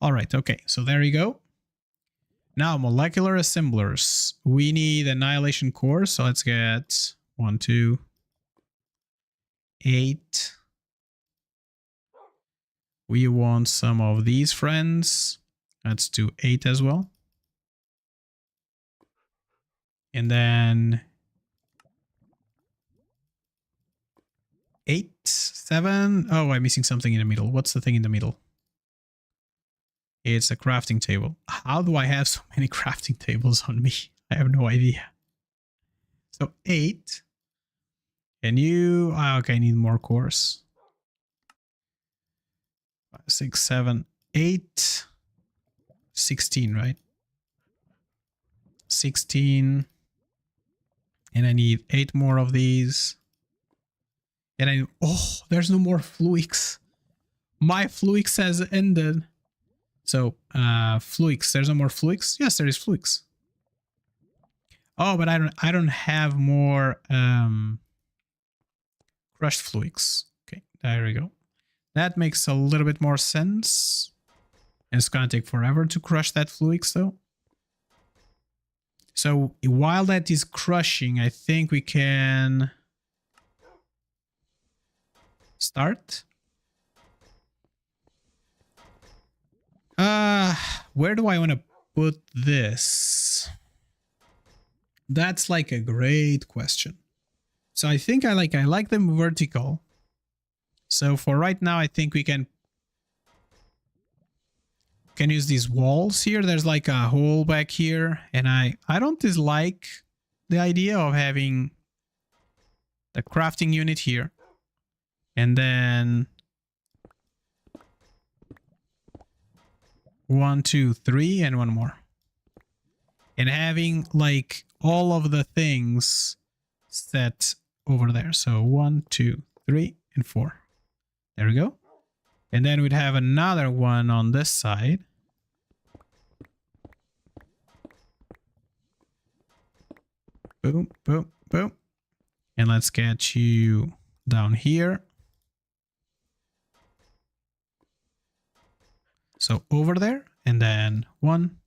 All right. Okay. So there you go. Now, molecular assemblers. We need annihilation core. So let's get 1, 2, 8. We want some of these friends. Let's do 8 as well. And then 8, 7. Oh, I'm missing something in the middle. What's the thing in the middle? It's a crafting table. How do I have so many crafting tables on me? I have no idea. So 8. And you... okay, I need more cores. 5, 6, 7, 8. 16, right? 16. And I need 8 more of these. And I... oh, there's no more fluix. My fluix has ended. So, fluix. There's no more fluix? Yes, there is fluix. Oh, but I don't have more crushed fluix. Okay, there we go. That makes a little bit more sense. And it's gonna take forever to crush that fluix though. So while that is crushing, I think we can start. Where do I want to put this? That's like a great question. So I think I like them vertical. So for right now, I think we can use these walls here. There's like a hole back here, and I don't dislike the idea of having the crafting unit here, and then 1, 2, 3, and 1 more, and having like all of the things set over there. So 1, 2, 3, and 4. There we go. And then we'd have another one on this side. Boom, boom, boom. And let's get you down here. So over there, and then 1,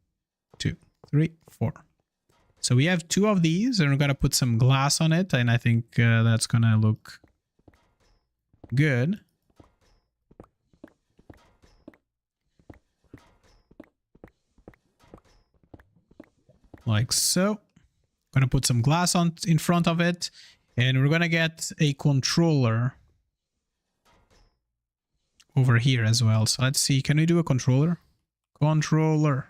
2, 3, 4. So we have 2 of these, and we're gonna put some glass on it, and I think that's gonna look good. Like so. Gonna put some glass on in front of it, and we're gonna get a controller over here as well. So let's see, can we do a controller? Controller.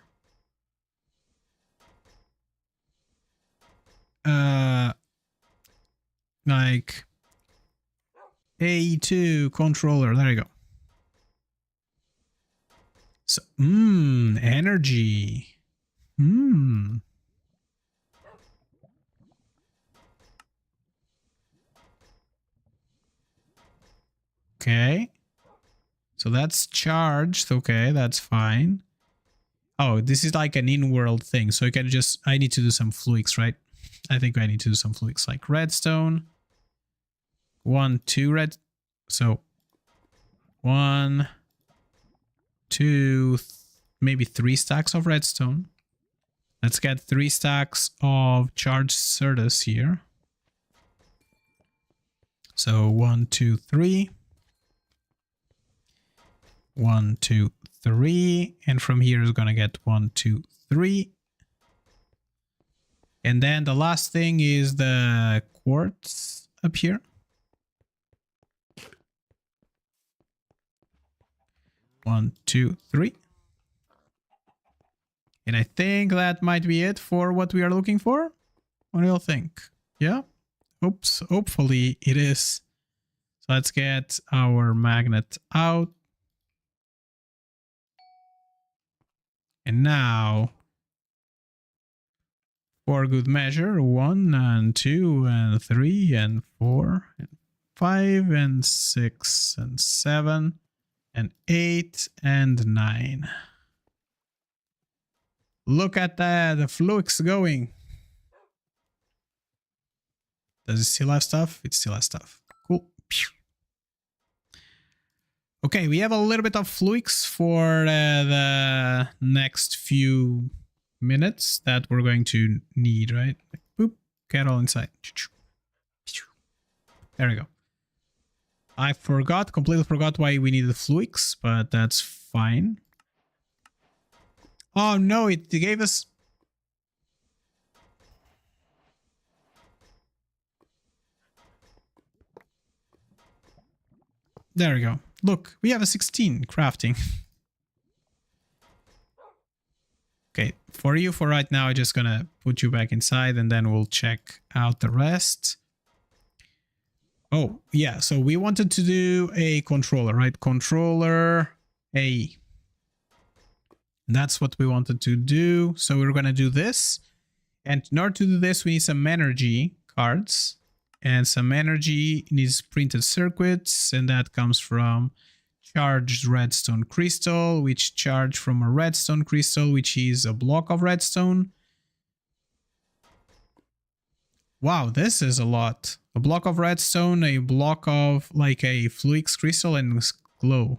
Like AE2 controller. There you go. So, energy. Okay. So that's charged. Okay, that's fine. Oh, this is like an in-world thing. So you can just, I need to do some fluids, right? I think I need to do some fluids like redstone. 1, 2 red. So 1, 2, maybe 3 stacks of redstone. Let's get 3 stacks of charged Certus here. So 1, 2, 3. 1, 2, 3. And from here is gonna get 1, 2, 3. And then the last thing is the quartz up here. One, 2, 3. And I think that might be it for what we are looking for. What do you think? Yeah? Oops. Hopefully it is. So let's get our magnet out. And now, for good measure, 1 and 2 and 3 and 4 and 5 and 6 and 7 and 8 and 9. Look at that, the flux going. Does it still have stuff? It still has stuff. Cool. Okay, we have a little bit of flux for the next few minutes that we're going to need, right? Like, boop, get all inside. There we go. I completely forgot why we needed flux, but that's fine. Oh no, it gave us... There we go. Look, we have a 16 crafting. Okay, for you for right now, I'm just gonna put you back inside and then we'll check out the rest. Oh, yeah, so we wanted to do a controller, right? Controller AE. That's what we wanted to do. So we're gonna do this. And in order to do this, we need some energy cards. And some energy needs printed circuits, and that comes from charged redstone crystal, which charge from a redstone crystal, which is a block of redstone. Wow, this is a lot. A block of redstone, a block of like a flux crystal, and glow.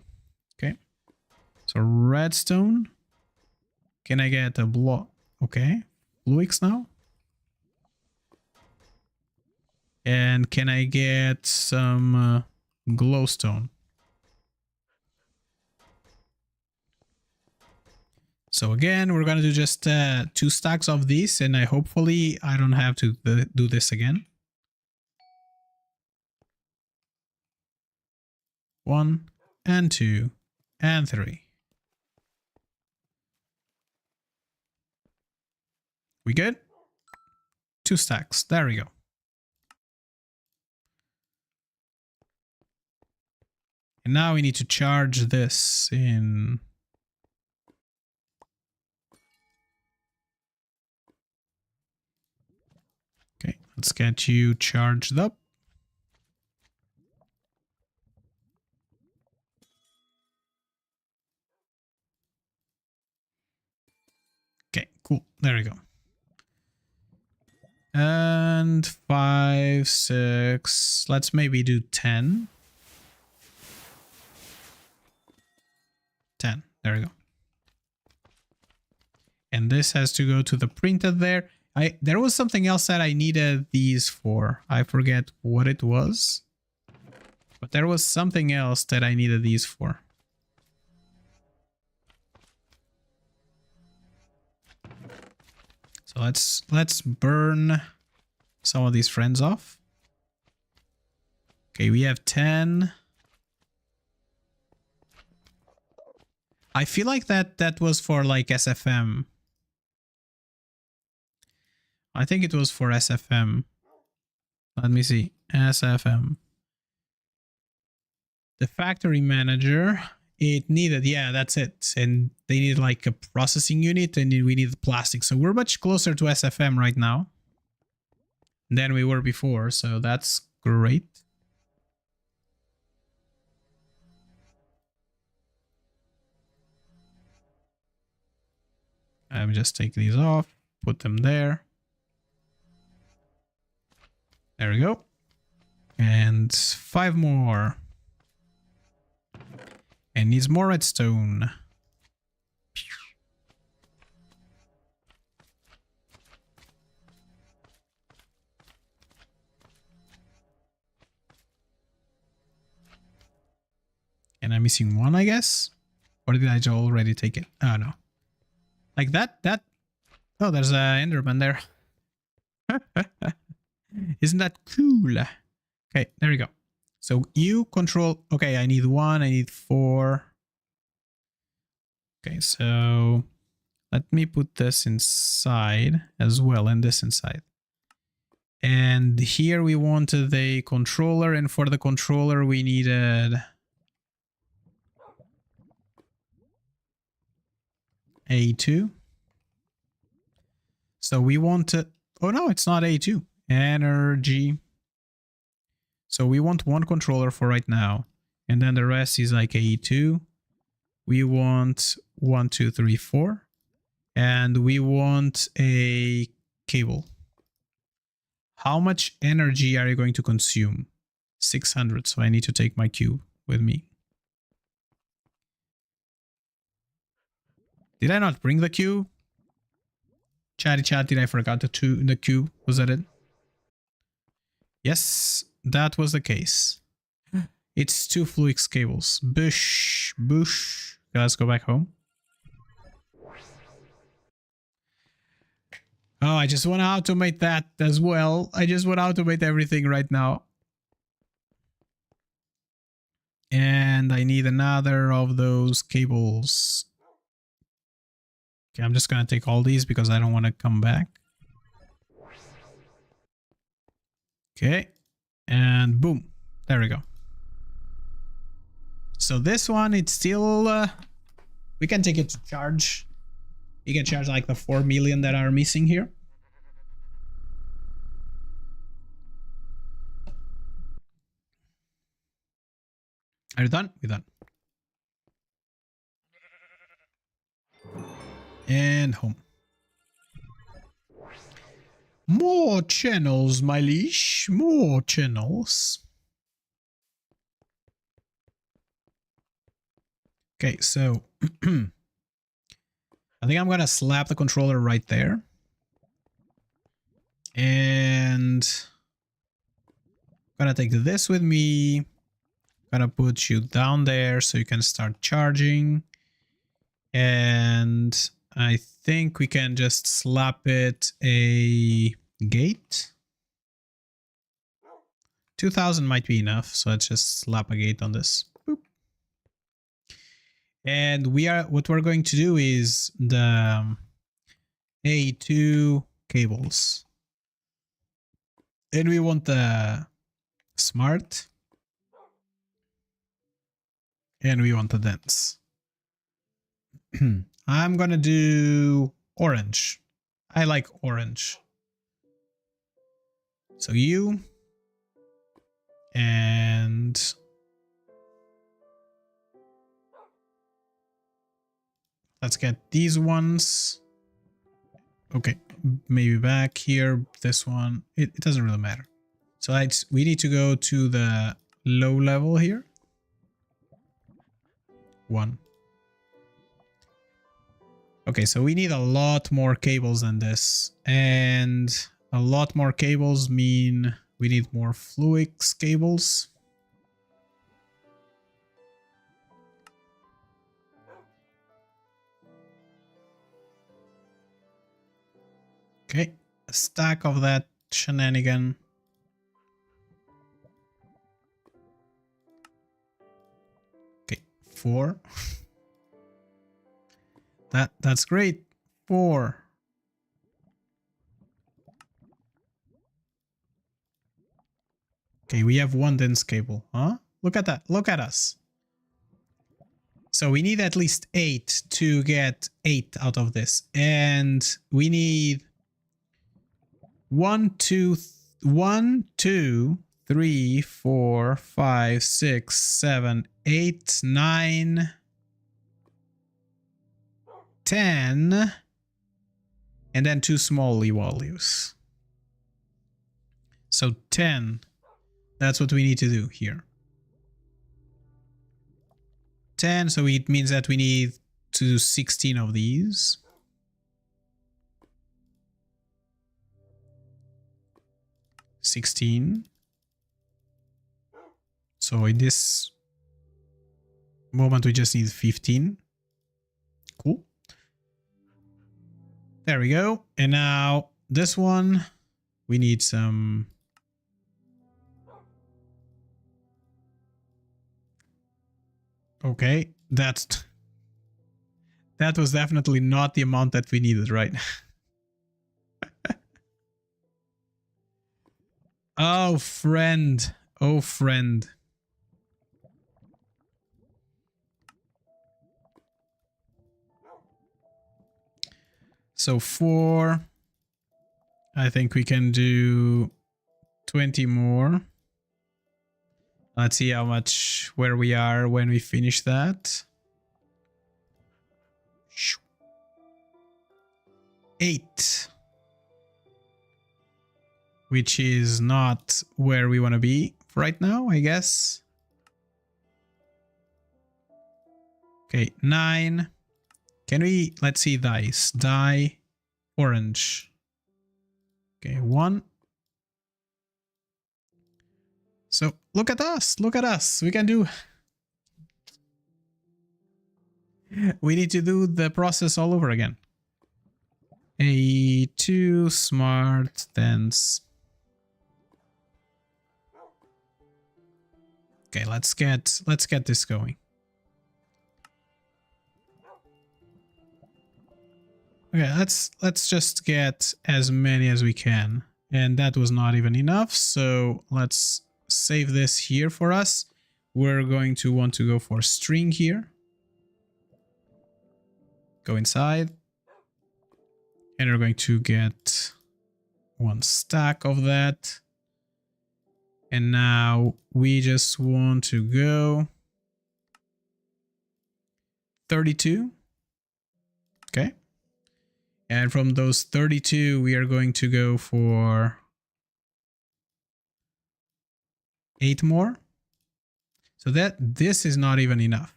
Okay. So redstone. Can I get a block? Okay. Flux now. And can I get some glowstone? So again, we're going to do just 2 stacks of these, and hopefully I don't have to do this again. 1 and 2 and 3. We good? 2 stacks. There we go. And now we need to charge this in... Okay, let's get you charged up. and 5, 6. Let's maybe do 10. 10. There we go. And this has to go to the printed there. There was something else that I needed these for. I forget what it was. But there was something else that I needed these for. So let's burn some of these friends off. Okay, we have 10. I feel like that was for like SFM. I think it was for SFM. Let me see. SFM. The factory manager, it needed, yeah, that's it. And they need like a processing unit and we need the plastic. So we're much closer to SFM right now than we were before. So that's great. I'm just take these off, put them there. There we go. And 5 more. And needs more redstone. And I'm missing 1, I guess? Or did I already take it? Oh, no. Like that? Oh, there's an Enderman there. Isn't that cool? Okay, there we go. So you control... Okay, I need 1, I need 4. Okay, so let me put this inside as well, and this inside. And here we wanted a controller, and for the controller we needed AE2. So we want to... Oh no, it's not AE2. Energy. So we want 1 controller for right now. And then the rest is like AE2. We want 1, 2, 3, 4. And we want a cable. How much energy are you going to consume? 600. So I need to take my cube with me. Did I not bring the cube? Chatty chat, did I forgot the cube? Was that it? Yes, that was the case. It's 2 Fluix cables. Bush. Let's go back home. Oh, I just want to automate that as well. I just want to automate everything right now. And I need another of those cables. Okay, I'm just going to take all these because I don't want to come back. Okay. And boom. There we go. So this one, it's still... we can take it to charge. You can charge like the 4 million that are missing here. Are you done? We're done. And home. More channels, my leash. More channels. Okay, so I think I'm gonna slap the controller right there. And I'm gonna take this with me. Gonna put you down there so you can start charging. And I think we can just slap it a gate. 2000 might be enough, so let's just slap a gate on this. Boop. And what we're going to do is the AE2 cables. And we want the smart. And we want the dense. I'm gonna do orange. I like orange. So you and let's get these ones. Okay, maybe back here, this one, it doesn't really matter. So we need to go to the low level here. 1. Okay, so we need a lot more cables than this. And a lot more cables mean we need more Fluix cables. Okay, a stack of that shenanigan. Okay, 4. That's great. 4. Okay, we have 1 dense cable, huh? Look at that. Look at us. So we need at least 8 to get 8 out of this. And we need 1, 2, 3, 4, 5, 6, 7, 8, 9, 10, and then 2 small values. So 10. That's what we need to do here. 10, so it means that we need to do 16 of these. So in this moment, we just need 15. Cool. There we go. And now this one, we need some... Okay, that was definitely not the amount that we needed, right? Oh, friend. Oh, friend. So 4. I think we can do 20 more. Let's see how much, where we are when we finish that. 8. Which is not where we want to be right now, I guess. Okay, 9. Can we, let's see, dice. Die, orange. Okay, 1. So look at us, look at us. We can do... We need to do the process all over again. AE2, smart, dense. Okay, let's get this going. Okay, let's just get as many as we can. And that was not even enough, so let's save this here for us. We're going to want to go for string here. Go inside. And we're going to get 1 stack of that. And now we just want to go 32. Okay. And from those 32, we are going to go for 8 more. So this is not even enough.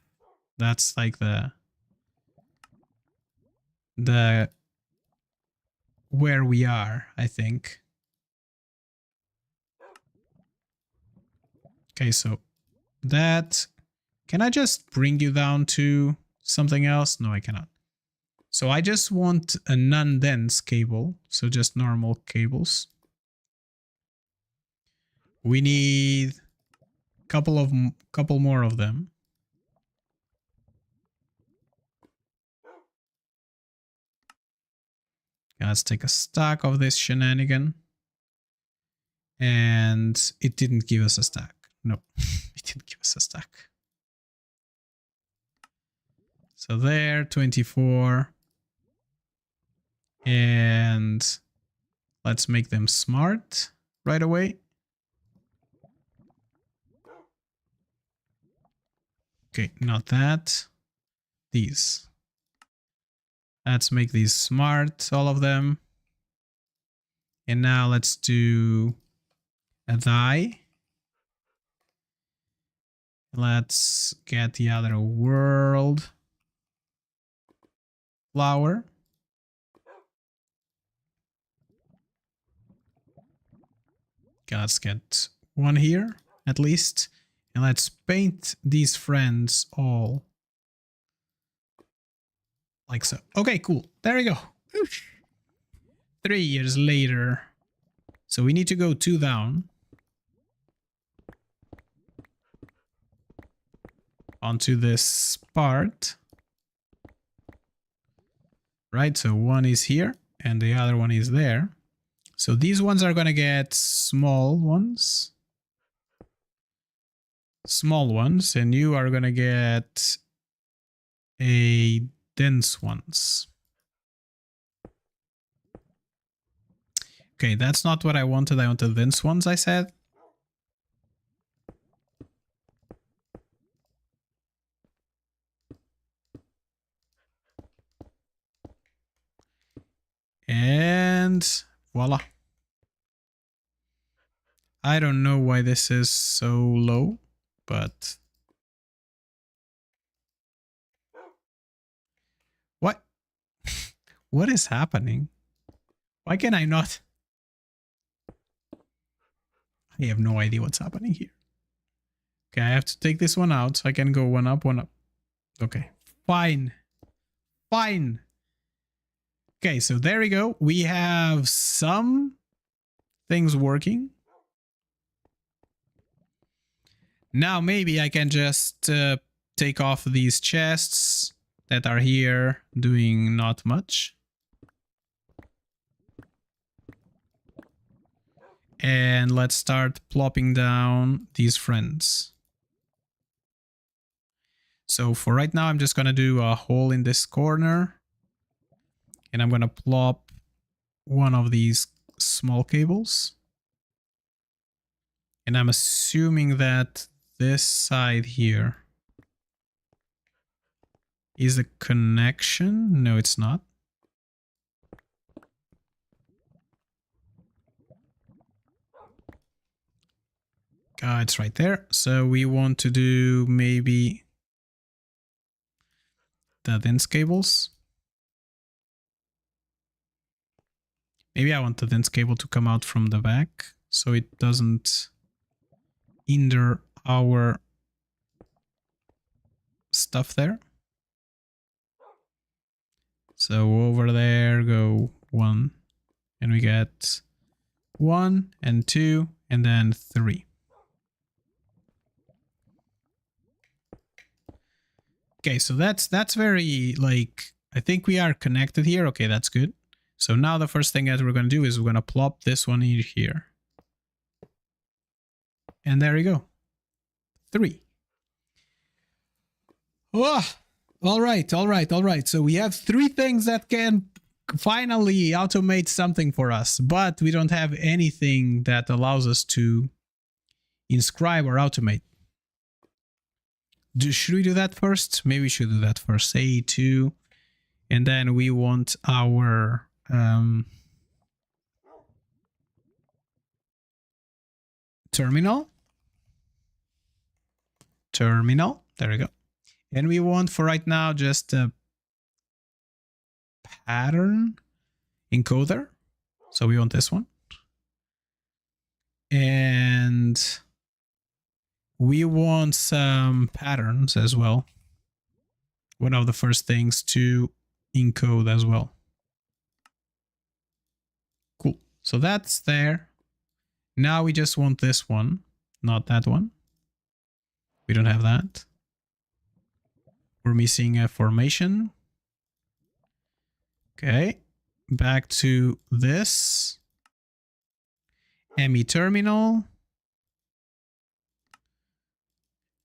That's like the where we are, I think. Okay, so that... Can I just bring you down to something else? No, I cannot. So I just want a non-dense cable, so just normal cables. We need couple more of them. Okay, let's take a stack of this shenanigan. And it didn't give us a stack. No, it didn't give us a stack. So there, 24. And let's make them smart right away. Okay, not that. These. Let's make these smart, all of them. And now let's do a die. Let's get the other world flower. Okay, let's get one here at least. And let's paint these friends all like so. Okay, cool. There we go. 3 years later. So we need to go 2 down. Onto this part. Right, so one is here and the other one is there. So these ones are gonna get small ones. Small ones, and you are gonna get a dense ones. Okay, that's not what I wanted. I wanted dense ones, I said. And voila. I don't know why this is so low, but what? What is happening? Why can I not? I have no idea what's happening here. Okay, I have to take this one out so I can go one up, one up. Okay, fine. Fine. Okay, so there we go. We have some things working. Now maybe I can just take off these chests that are here doing not much. And let's start plopping down these friends. So for right now, I'm just going to do a hole in this corner. And I'm going to plop one of these small cables. And I'm assuming that this side here is a connection. No, it's not. It's right there. So we want to do maybe the dense cables. Maybe I want the dense cable to come out from the back so it doesn't hinder our stuff there. So over there go 1, and we get 1 and 2 and then 3. Okay, so that's very, like, I think we are connected here. Okay, that's good. So now the first thing that we're going to do is we're going to plop this one in here. And there we go. 3. Oh, all right. So we have 3 things that can finally automate something for us, but we don't have anything that allows us to inscribe or automate. Should we do that first? Maybe we should do that first. AE2. And then we want our terminal. There we go. And we want for right now just a pattern encoder. So we want this one. And we want some patterns as well. One of the first things to encode as well. Cool. So that's there. Now we just want this one, not that one. We don't have that. We're missing a formation. Okay. Back to this. ME terminal.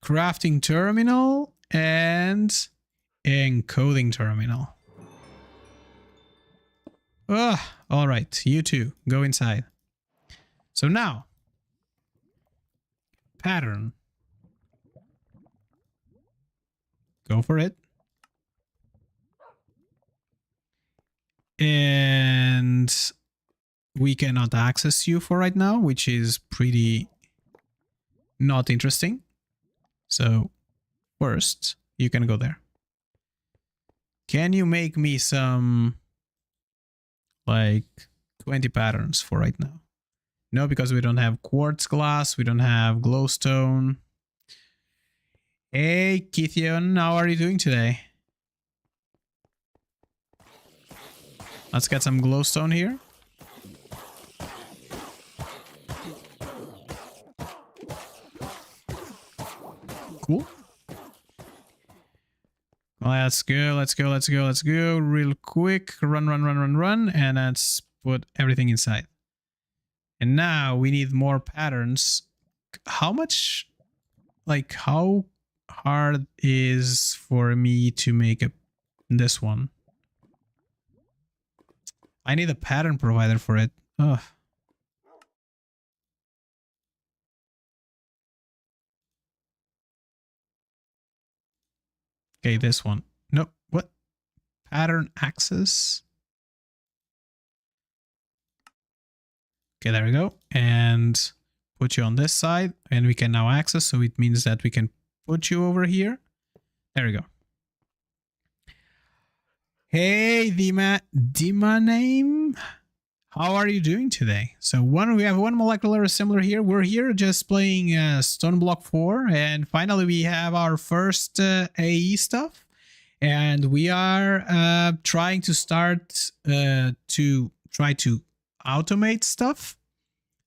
Crafting terminal and encoding terminal. All right, you two, go inside. So now, pattern. Go for it. And we cannot access you for right now, which is pretty not interesting. So first, you can go there. Can you make me some like 20 patterns for right now? No, because we don't have quartz glass, we don't have glowstone. Hey, Kithion, how are you doing today? Let's get some glowstone here. Cool. Let's go, let's go, let's go, let's go. Real quick. Run, run, run, run, run. And let's put everything inside. And now we need more patterns. How much, like, how hard is for me to make this one? I need a pattern provider for it. Ugh. Okay, this one. No, what? Pattern access. Okay, there we go. And put you on this side. And we can now access. So it means that we can put you over here. There we go. Hey, Dima name. How are you doing today? So we have one molecular assembler here. We're here just playing Stone Block 4. And finally we have our first AE stuff. And we are trying to start to try to automate stuff.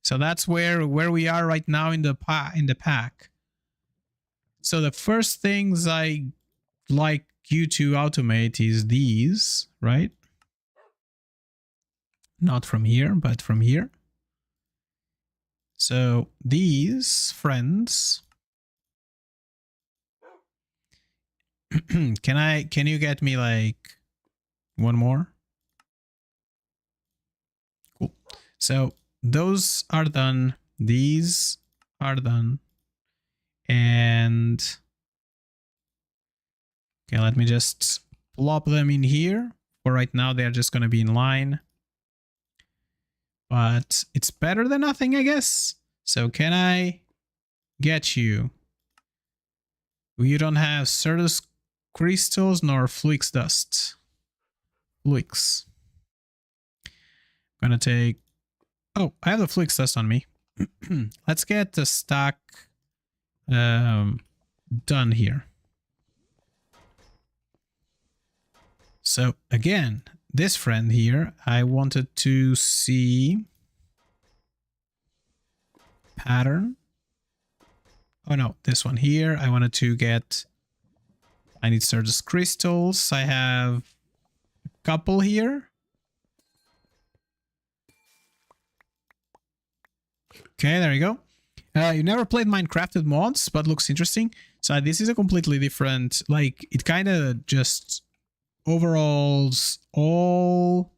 So that's where we are right now in the pack. So the first things I like you to automate is these, right? Not from here, but from here. So these friends. Can you get me like one more? Cool. So those are done. These are done. And okay, let me just plop them in here. For right now, they're just going to be in line. But it's better than nothing, I guess. So can I get you? You don't have Certus crystals nor Flux dust. Flux. I'm gonna take... Oh, I have the Flux dust on me. Let's get the stack done here. So again, this friend here, I wanted to see pattern. Oh no, this one here. I wanted to get, I need Certus crystals. I have a couple here. Okay, there you go. You never played Minecrafted mods, but looks interesting. So this is a completely different, like, it kind of just overalls all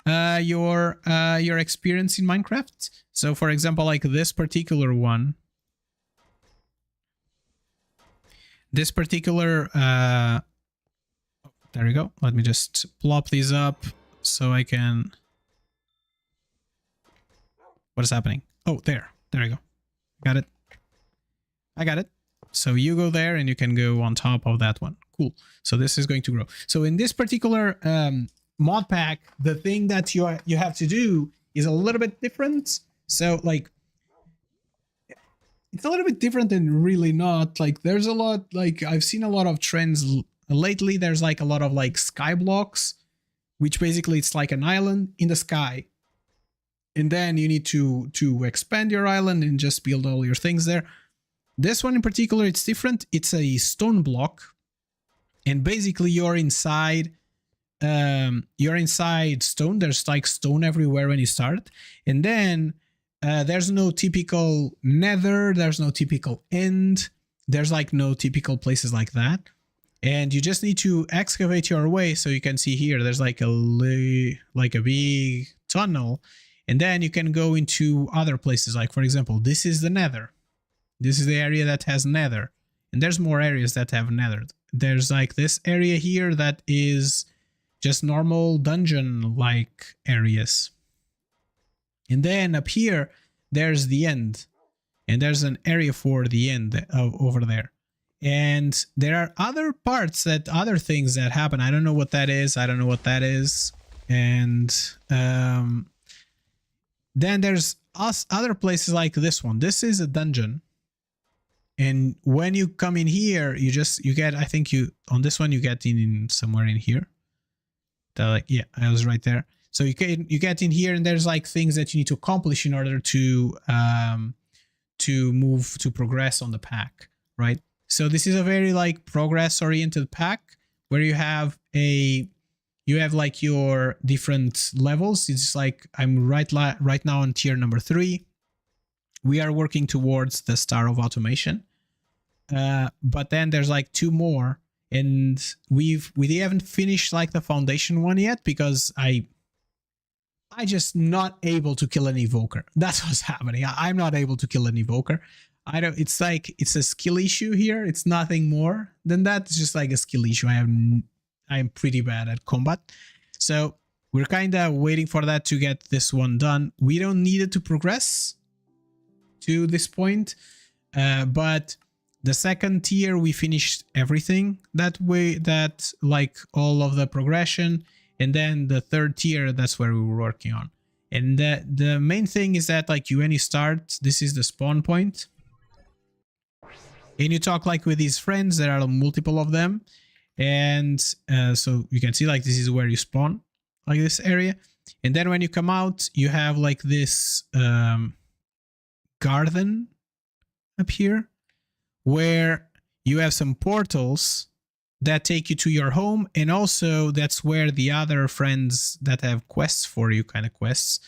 your experience in Minecraft. So for example, like this particular one, this particular there we go. Let me just plop these up so I can... What is happening? Oh, there we go. Got it. I got it. So you go there and you can go on top of that one. Cool. So this is going to grow. So in this particular mod pack, the thing that you have to do is a little bit different. So like, it's a little bit different and really not. Like there's a lot, like I've seen a lot of trends lately. There's like a lot of like sky blocks, which basically it's like an island in the sky. And then you need to expand your island and just build all your things there. This one in particular, it's different. It's a stone block, and basically you're inside stone. There's like stone everywhere when you start, and then there's no typical nether. There's no typical end. There's like no typical places like that, and you just need to excavate your way. So you can see here, there's like a big tunnel, and then you can go into other places. Like for example, this is the nether. This is the area that has nether. And there's more areas that have nether. There's like this area here that is just normal dungeon-like areas. And then up here, there's the end. And there's an area for the end over there. And there are other parts other things that happen. I don't know what that is. I don't know what that is. And then there's other places like this one. This is a dungeon. And when you come in here, you get, I think on this one, you get in somewhere in here. Yeah, I was right there. So you get in here and there's like things that you need to accomplish in order to progress on the pack, right? So this is a very like progress oriented pack where you have like your different levels. It's like I'm right now on tier number 3. We are working towards the Star of Automation. But then there's like 2 more, and we haven't finished like the foundation one yet because I just not able to kill an evoker. That's what's happening. I'm not able to kill an evoker. It's like it's a skill issue here. It's nothing more than that. It's just like a skill issue. I'm pretty bad at combat. So we're kind of waiting for that to get this one done. We don't need it to progress to this point, but the second tier we finished everything that like all of the progression, and then the third tier, that's where we were working on. And the main thing is that like when you start, this is the spawn point, and you talk like with these friends. There are multiple of them, and so you can see like this is where you spawn, like this area. And then when you come out, you have like this garden up here where you have some portals that take you to your home, and also that's where the other friends that have quests for you, kind of quests,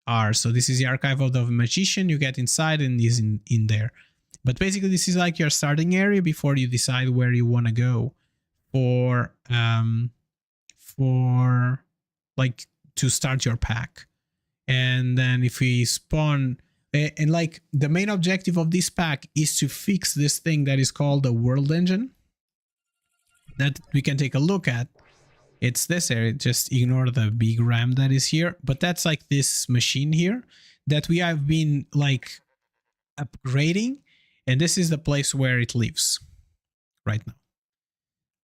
are. So this is the archive of the magician. You get inside and is in there. But basically this is like your starting area before you decide where you want to go for like to start your pack. And then if we spawn, and like the main objective of this pack is to fix this thing that is called the world engine that we can take a look at. It's this area. Just ignore the big RAM that is here, but that's like this machine here that we have been like upgrading, and this is the place where it lives right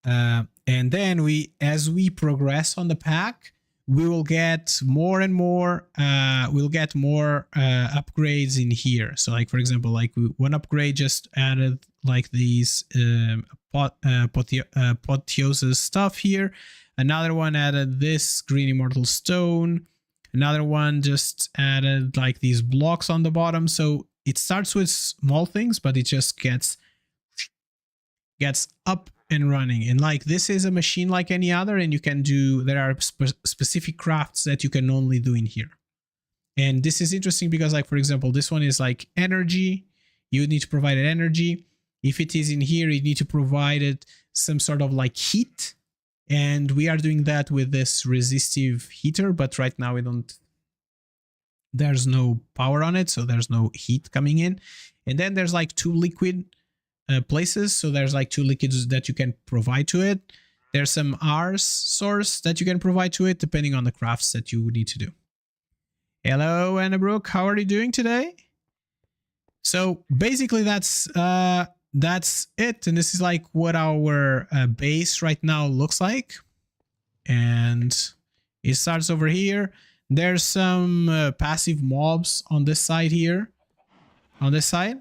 now. And then as we progress on the pack, we will get more and more, upgrades in here. So like, for example, like one upgrade just added like these Apotheosis stuff here. Another one added this green immortal stone. Another one just added like these blocks on the bottom. So it starts with small things, but it just gets up and running. And like this is a machine like any other, and you can do, there are specific crafts that you can only do in here. And this is interesting because like, for example, this one is like energy. You need to provide it energy. If it is in here, you need to provide it some sort of like heat. And we are doing that with this resistive heater, but right now there's no power on it, so there's no heat coming in. And then there's like 2 liquid places, so there's like 2 liquids that you can provide to it. There's some R's source that you can provide to it, depending on the crafts that you would need to do. Hello, Anna Brooke, how are you doing today? So basically that's it, and this is like what our base right now looks like. And it starts over here. There's some passive mobs on this side here, on this side,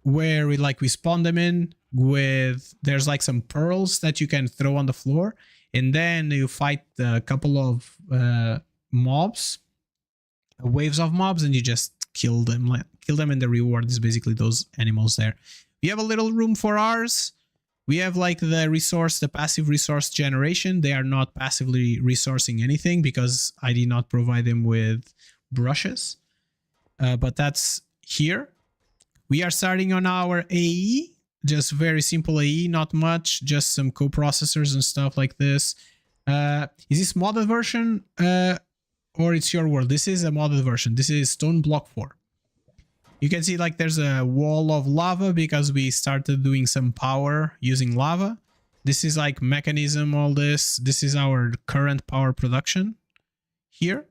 where we spawn them in with, there's like some pearls that you can throw on the floor, and then you fight a couple of mobs, waves of mobs, and you just kill them, and the reward is basically those animals there. We have a little room for ours. We have like the passive resource generation. They are not passively resourcing anything because I did not provide them with brushes, but that's here. We are starting on our AE, just very simple AE, not much, just some coprocessors and stuff like this. Is this modded version or it's your world? This is a modded version. This is Stone Block 4. You can see like there's a wall of lava because we started doing some power using lava. This is like mechanism, all this. This is our current power production here.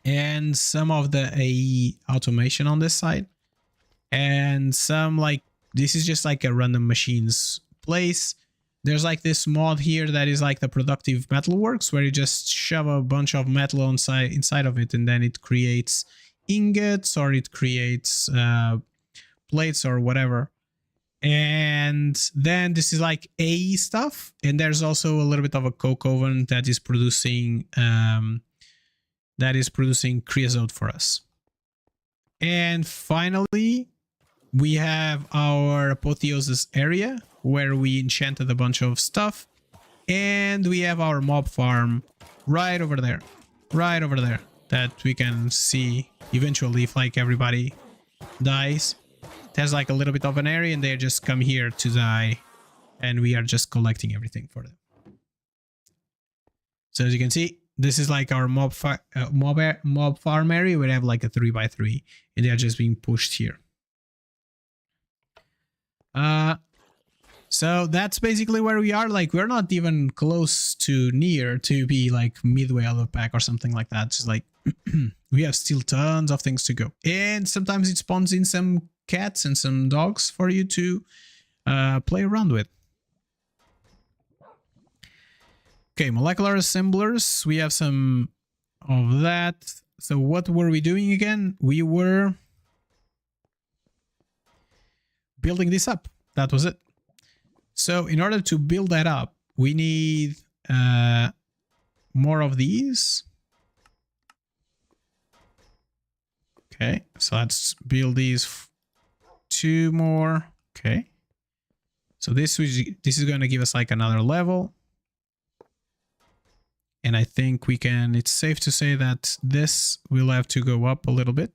and some of the AE automation on this side, and some like this is just like a random machines place. There's like this mod here that is like the productive metalworks, where you just shove a bunch of metal inside of it, and then it creates ingots or it creates plates or whatever. And then this is like AE stuff, and there's also a little bit of a coke oven that is producing creosote for us. And finally, we have our apotheosis area where we enchanted a bunch of stuff, and we have our mob farm right over there, that we can see eventually if like everybody dies. There's like a little bit of an area, and they just come here to die, and we are just collecting everything for them. So as you can see, this is like our mob farm area. We have like a 3x3, and they are just being pushed here. So that's basically where we are. Like, we're not even close to near to be like midway out of the pack or something like that. Just like we have still tons of things to go, and sometimes it spawns in some cats and some dogs for you to play around with. Okay, molecular assemblers. We have some of that. So what were we doing again? We were building this up. That was it. So in order to build that up, we need more of these. Okay, so let's build these 2 more. Okay, so this is going to give us like another level, and I think we can. It's safe to say that this will have to go up a little bit,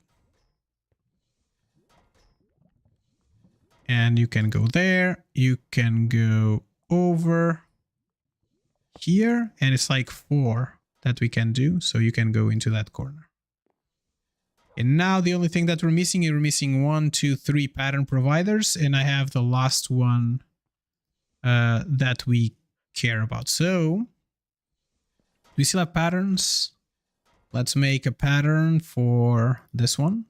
and you can go there. You can go over here, and it's like 4 that we can do. So you can go into that corner. And now the only thing that we're missing is 1, 2, 3 pattern providers, and I have the last one that we care about. So we still have patterns. Let's make a pattern for this one.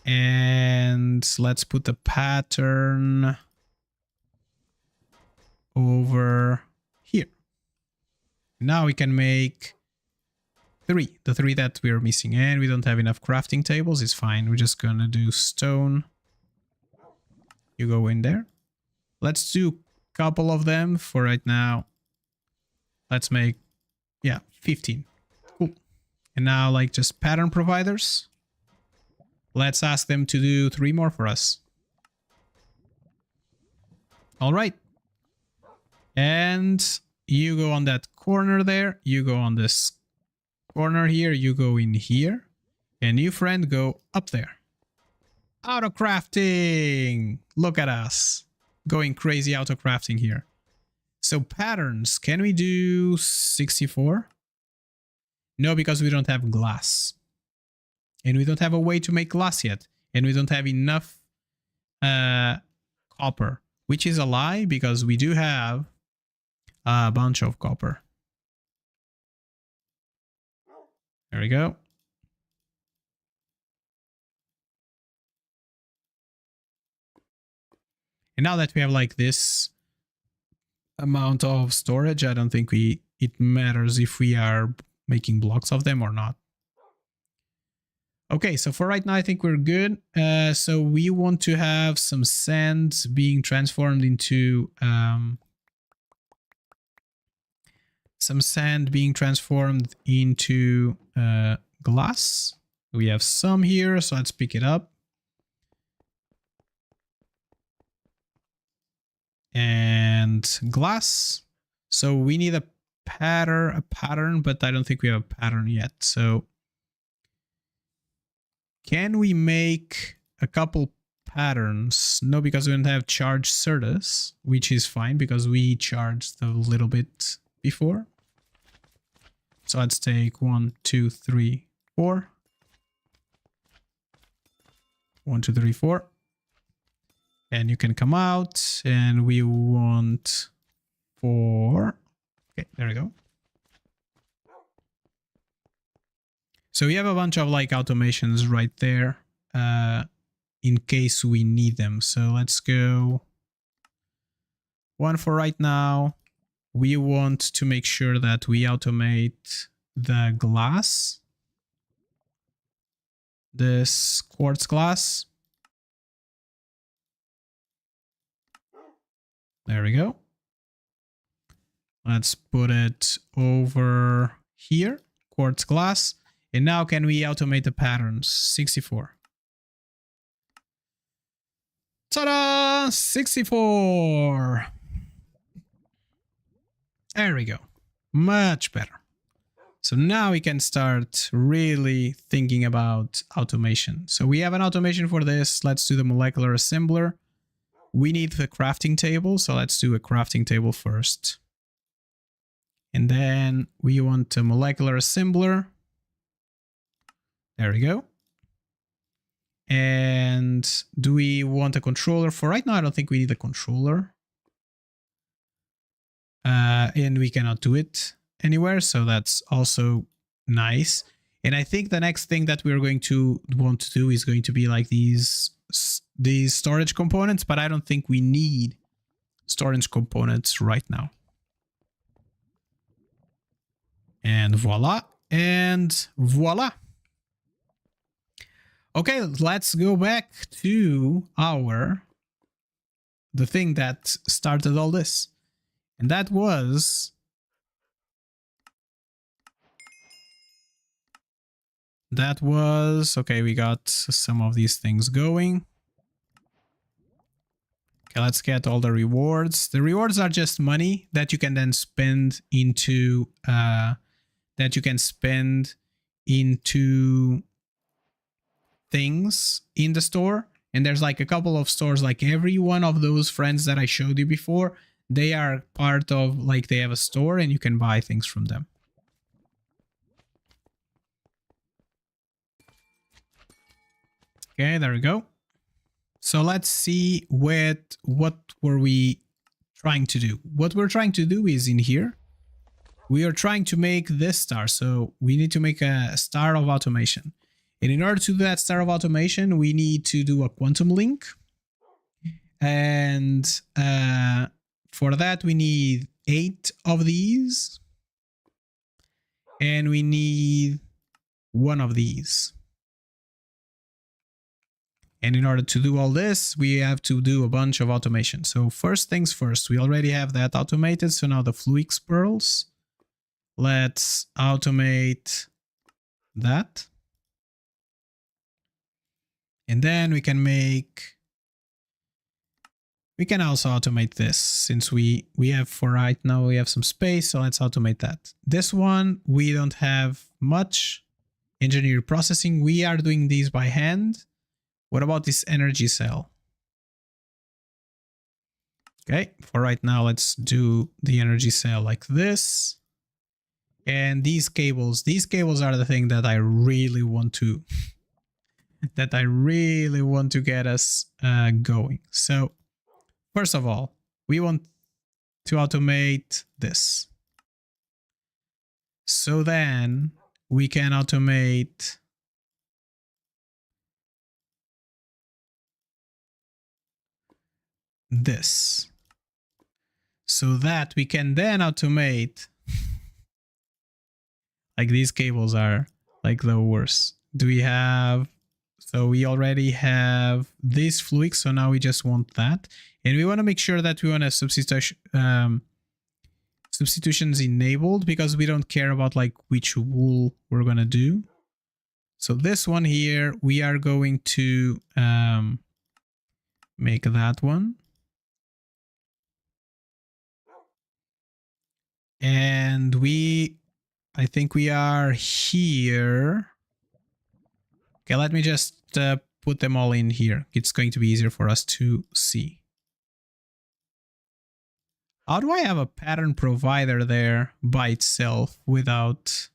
And let's put the pattern over here. Now we can make 3, the 3 that we're missing, and we don't have enough crafting tables. It's fine. We're just gonna do stone. You go in there. Let's do a couple of them for right now. Let's make, yeah, 15. Cool. And now like just pattern providers. Let's ask them to do 3 more for us. All right. And you go on that corner there. You go on this corner here. You go in here. And you, friend, go up there. Auto crafting. Look at us. Going crazy auto crafting here. So patterns. Can we do 64? No, because we don't have glass. And we don't have a way to make glass yet. And we don't have enough copper. Which is a lie, because we do have a bunch of copper. There we go. And now that we have like this amount of storage, I don't think it matters if we are making blocks of them or not. Okay, so for right now, I think we're good. So we want to have some sand being transformed into glass. We have some here, so let's pick it up. And glass. So we need a pattern, but I don't think we have a pattern yet. So can we make a couple patterns? No, because we don't have charged Certus, which is fine because we charged a little bit before. So let's take 1, 2, 3, 4. 1, 2, 3, 4. And you can come out, and we want 4. Okay, there we go. So we have a bunch of like automations right there in case we need them. So let's go one for right now. We want to make sure that we automate the glass, this quartz glass. There we go. Let's put it over here, quartz glass. And now can we automate the patterns? 64. Ta-da! 64. There we go. Much better. So now we can start really thinking about automation. So we have an automation for this. Let's do the molecular assembler. We need the crafting table. So let's do a crafting table first. And then we want a molecular assembler. There we go. And do we want a controller? For right now, I don't think we need a controller. And we cannot do it anywhere, so that's also nice. And I think the next thing that we're going to want to do is going to be like these storage components, but I don't think we need storage components right now. And voila. And voila. Okay, let's go back to the thing that started all this. And that was okay, we got some of these things going. Okay, let's get all the rewards. The rewards are just money that you can then spend into things in the store. And there's like a couple of stores, like every one of those friends that I showed you before, they are part of, like, they have a store and you can buy things from them. Okay, there we go. So let's see what were we trying to do. What we're trying to do is in here. We are trying to make this star. So we need to make a star of automation. And in order to do that star of automation, we need to do a quantum link. And for that, we need 8 of these. And we need 1 of these. And in order to do all this, we have to do a bunch of automation. So first things first, we already have that automated. So now the Fluix pearls. Let's automate that. And then we can also automate this, since we have, for right now, we have some space. So let's automate that. This one, we don't have much engineer processing. We are doing these by hand. What about this energy cell? Okay, for right now, let's do the energy cell like this. And these cables are the thing that I really want to get us going. So first of all, we want to automate this. So then we can automate this. So that we can then automate, like, these cables are like the worst. So we already have this Fluix, so now we just want that. And we want to make sure that we want a substitutions enabled, because we don't care about like which wool we're going to do. So this one here, we are going to make that one. And I think we are here. Okay, let me just put them all in here. It's going to be easier for us to see. How do I have a pattern provider there by itself without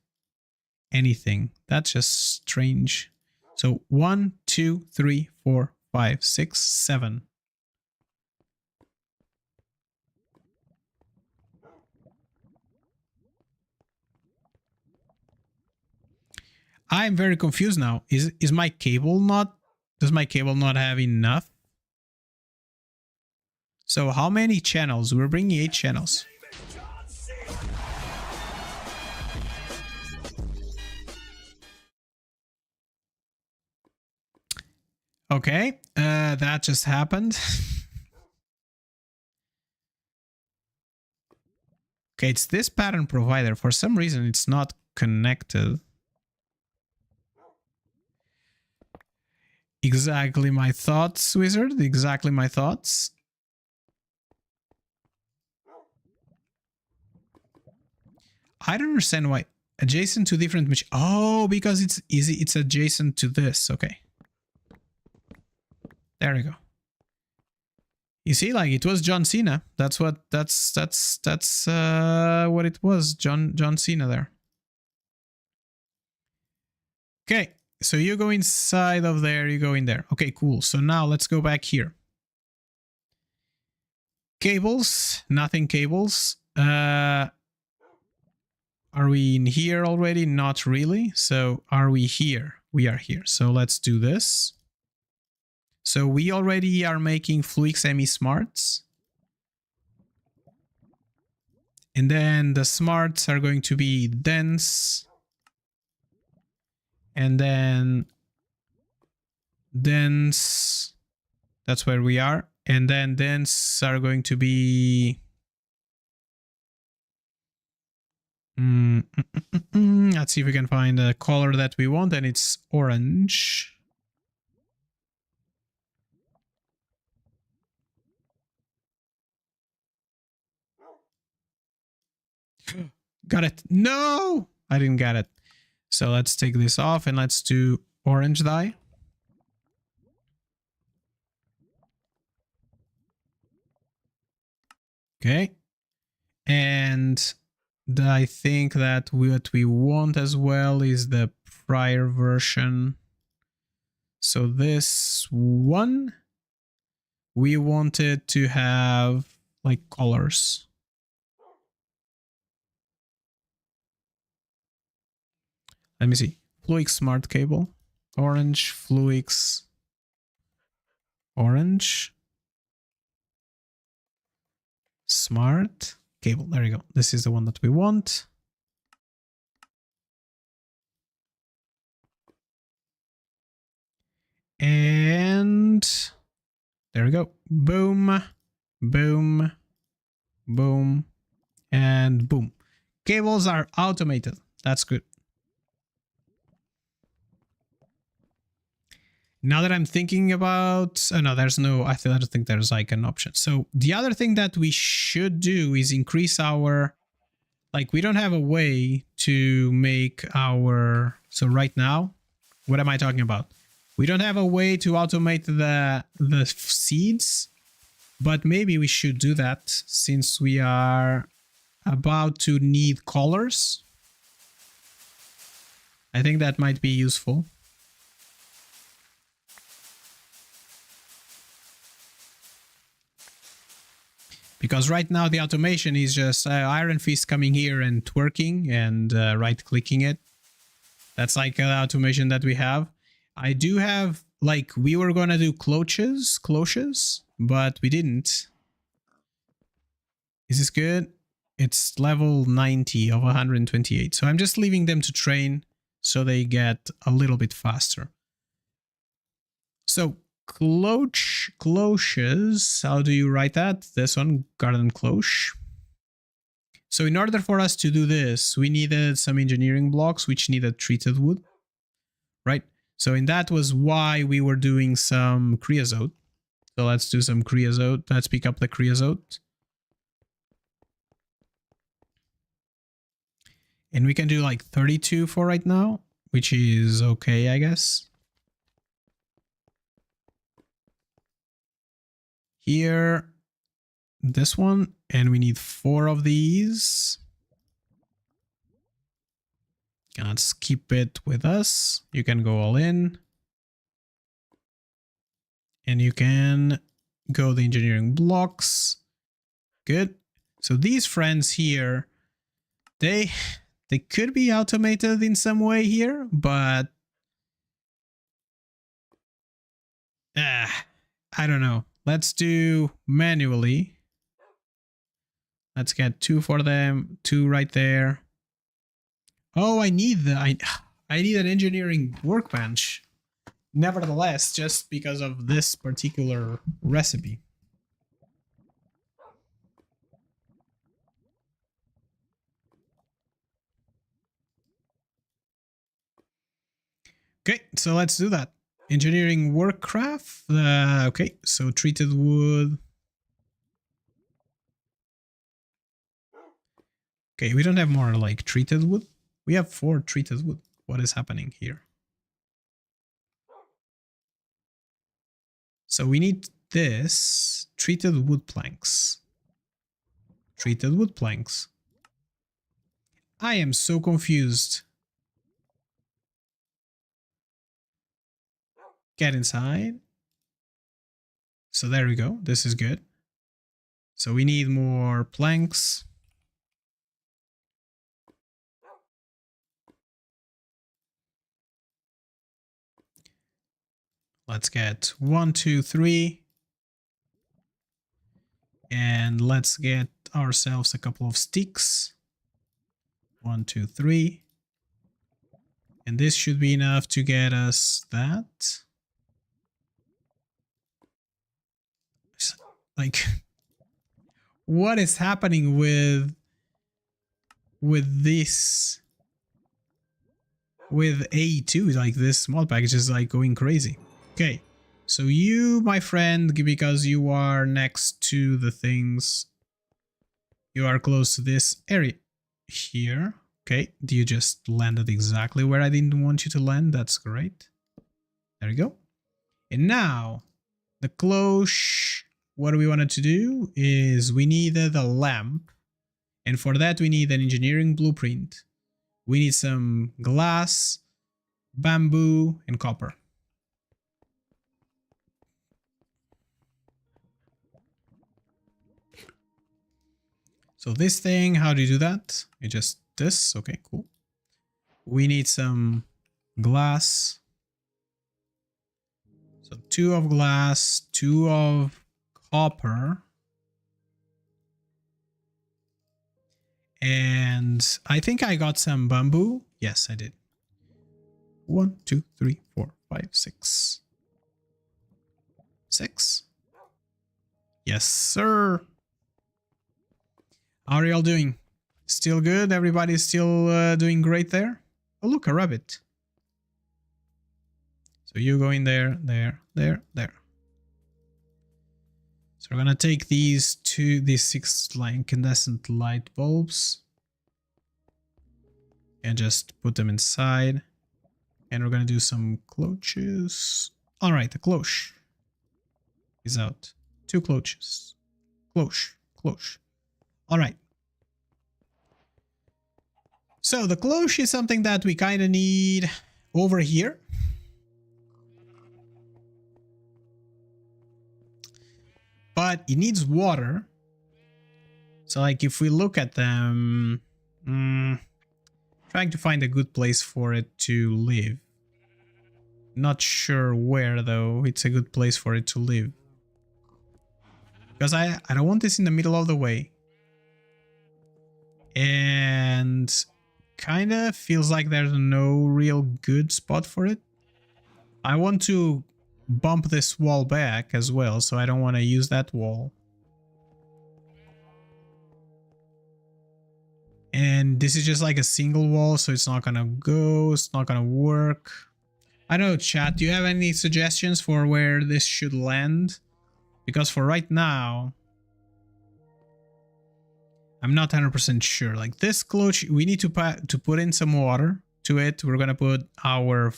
anything? That's just strange. So 1, 2, 3, 4, 5, 6, 7. I'm very confused now. Is my cable not... Does my cable not have enough? So how many channels? We're bringing 8 channels. Okay, that just happened. Okay, it's this pattern provider. For some reason, it's not connected. Exactly my thoughts, wizard. Exactly my thoughts. I don't understand why. Adjacent to different machines. Oh, because it's easy. It's adjacent to this. Okay. There we go. You see, like it was John Cena. That's what what it was. John Cena there. Okay. So you go inside of there, you go in there. Okay, cool. So now let's go back here. Cables, nothing cables. Are we in here already? Not really. So are we here? We are here. So let's do this. So we already are making Fluix semi-smarts. And then the smarts are going to be dense. And then dense. That's where we are. And then dense are going to be... Let's see if we can find a color that we want, and it's orange. Got it. No, I didn't get it. So let's take this off and let's do orange dye. Okay. And I think that what we want as well is the prior version. So this one, we wanted to have like colors. Let me see. Fluix smart cable. Orange, Fluix. Orange. Smart cable. There you go. This is the one that we want. And there we go. Boom, boom, boom, and boom. Cables are automated. That's good. Now that I'm thinking about... Oh, no, there's no... I don't think there's like an option. So the other thing that we should do is increase our... Like, we don't have a way to make our... So right now, what am I talking about? We don't have a way to automate the seeds, but maybe we should do that since we are about to need colors. I think that might be useful. Because right now the automation is just Iron Fist coming here and twerking and right-clicking it. That's like an automation that we have. I do have, like, we were going to do cloches, but we didn't. Is this good? It's level 90 of 128. So I'm just leaving them to train so they get a little bit faster. So cloches, how do you write that? This one, garden cloche. So in order for us to do this, we needed some engineering blocks, which needed treated wood, right? So in that was why we were doing some creosote. So let's do some creosote. Let's pick up the creosote. And we can do like 32 for right now, which is okay, I guess. Here, this one, and we need 4 of these. Let's keep it with us. You can go all in. And you can go the engineering blocks. Good. So these friends here, they They could be automated in some way here, but I don't know. Let's do manually. Let's get 2 for them, 2 right there. Oh, I need I need an engineering workbench. Nevertheless, just because of this particular recipe. Okay, so let's do that. Engineering workcraft. Okay, so treated wood. Okay, we don't have more like treated wood. We have 4 treated wood. What is happening here? So we need this treated wood planks. Treated wood planks. I am so confused. Get inside. So there we go. This is good. So we need more planks. Let's get 1, 2, 3. And let's get ourselves a couple of sticks. 1, 2, 3. And this should be enough to get us that. Like, what is happening with this? With AE2, like this small package is like going crazy. Okay, so you, my friend, because you are next to the things, you are close to this area here. Okay, you just landed exactly where I didn't want you to land. That's great. There you go. And now the cloche, what we wanted to do is we needed a lamp. And for that, we need an engineering blueprint. We need some glass, bamboo, and copper. So this thing, how do you do that? You just this. Okay, cool. We need some glass. So 2 of glass, 2 of copper. And I think I got some bamboo. Yes, I did. 1, 2, 3, 4, 5, 6. 6. Yes, sir. How are y'all doing? Still good? Everybody's still doing great there? Oh, look, a rabbit. So you go in there, there, there, there. So we're gonna take these 6 incandescent light bulbs and just put them inside. And we're gonna do some cloches. All right, the cloche is out. 2 cloches. Cloche, cloche. All right. So the cloche is something that we kind of need over here. But it needs water. So like if we look at them, trying to find a good place for it to live. Not sure where though it's a good place for it to live. Because I don't want this in the middle of the way. And kind of feels like there's no real good spot for it. I want to bump this wall back as well, so I don't want to use that wall. And this is just like a single wall, so it's not gonna go, it's not gonna work. I don't know, chat, do you have any suggestions for where this should land? Because for right now, I'm not 100% sure. Like this cloche, we need to put in some water to it. We're gonna put our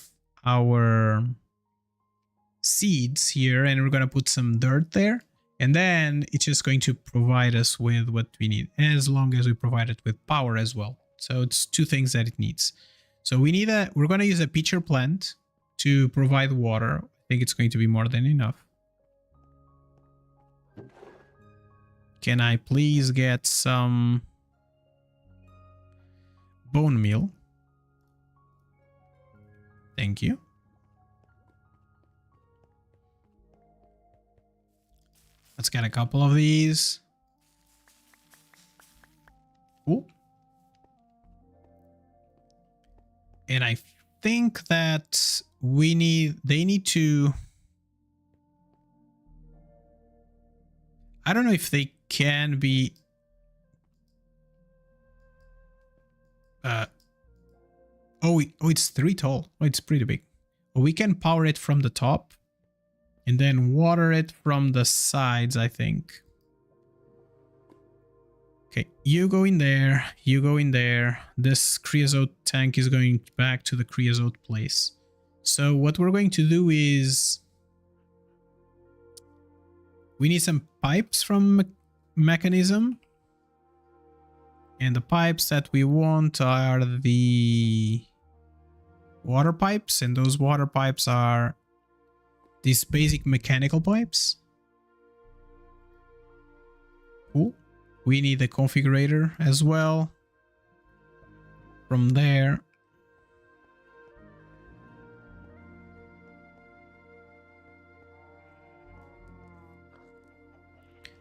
seeds here, and we're gonna put some dirt there. And then it's just going to provide us with what we need, as long as we provide it with power as well. So it's 2 things that it needs. So we're going to use a pitcher plant to provide water. I think it's going to be more than enough. Can I please get some bone meal. Thank you. Let's get a couple of these. Cool. And I think that they need to, I don't know if they can be, oh, it's 3 tall. Oh, it's pretty big. We can power it from the top and then water it from the sides, I think. Okay, you go in there, you go in there. This creosote tank is going back to the creosote place. So what we're going to do is we need some pipes from mechanism. And the pipes that we want are the water pipes, and those water pipes are these basic mechanical pipes. Cool. We need the configurator as well. From there.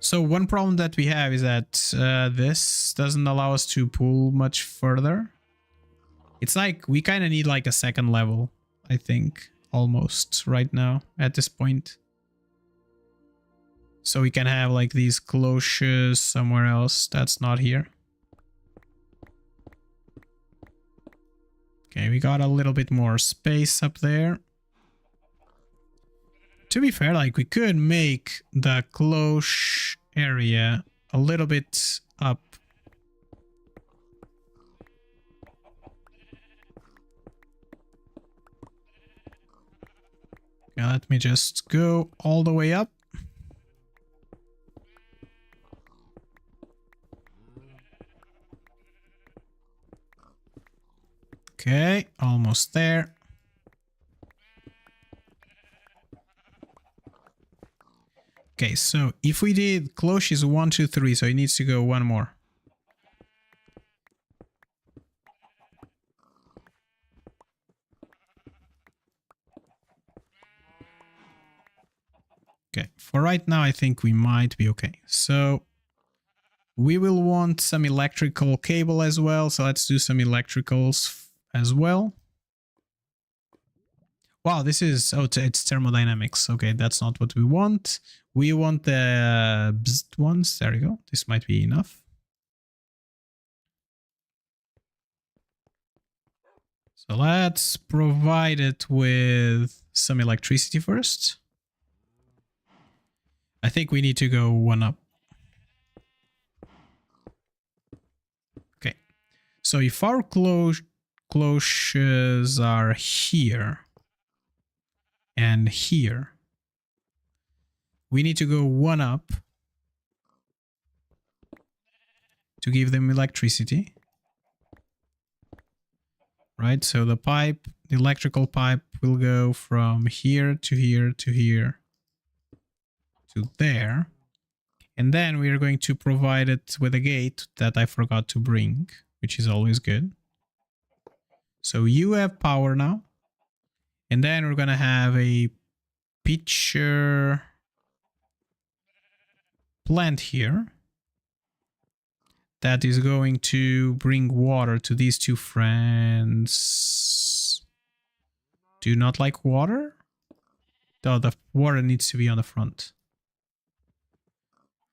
So one problem that we have is that this doesn't allow us to pull much further. It's like we kind of need like a second level, I think, almost right now at this point. So we can have like these cloches somewhere else that's not here. Okay, we got a little bit more space up there. To be fair, like we could make the cloche area a little bit up. Okay, let me just go all the way up. Okay, almost there. Okay, so if we did cloches 1, 2, 3, so it needs to go one more. Okay, for right now, I think we might be okay. So we will want some electrical cable as well. So let's do some electricals as well. Wow, this is, oh, it's thermodynamics. Okay, that's not what we want. We want the bzzzt ones. There we go. This might be enough. So let's provide it with some electricity first. I think we need to go one up. Okay. So if our cloches are here and here, we need to go one up to give them electricity. Right? So the pipe, the electrical pipe will go from here to here to here to there. And then we are going to provide it with a gate that I forgot to bring, which is always good. So you have power now. And then we're going to have a pitcher plant here that is going to bring water to these two friends. Do you not like water? No, the water needs to be on the front.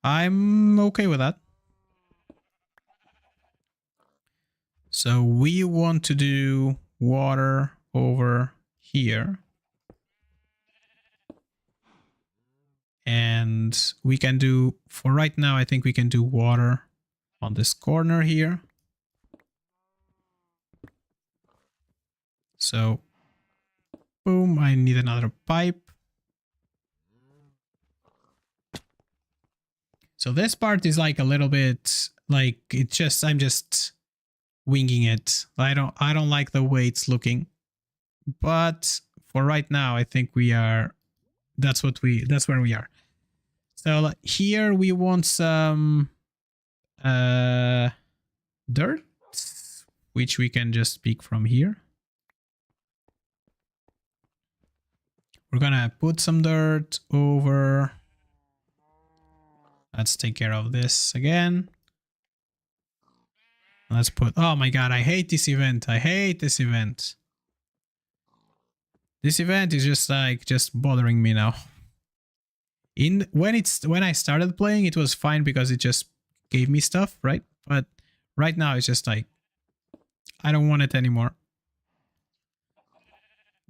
I'm okay with that. So we want to do water over here. And we can do, for right now, I think we can do water on this corner here. So, boom, I need another pipe. So this part is like a little bit like it just, I'm just winging it. I don't like the way it's looking. But for right now, I think we are, that's where we are. So here we want some dirt. which we can just pick from here. We're gonna put some dirt over. Let's take care of this again. Let's put, oh my god, I hate this event. I hate this event. This event is just bothering me now. When I started playing, it was fine because it just gave me stuff, right? But right now it's just like I don't want it anymore.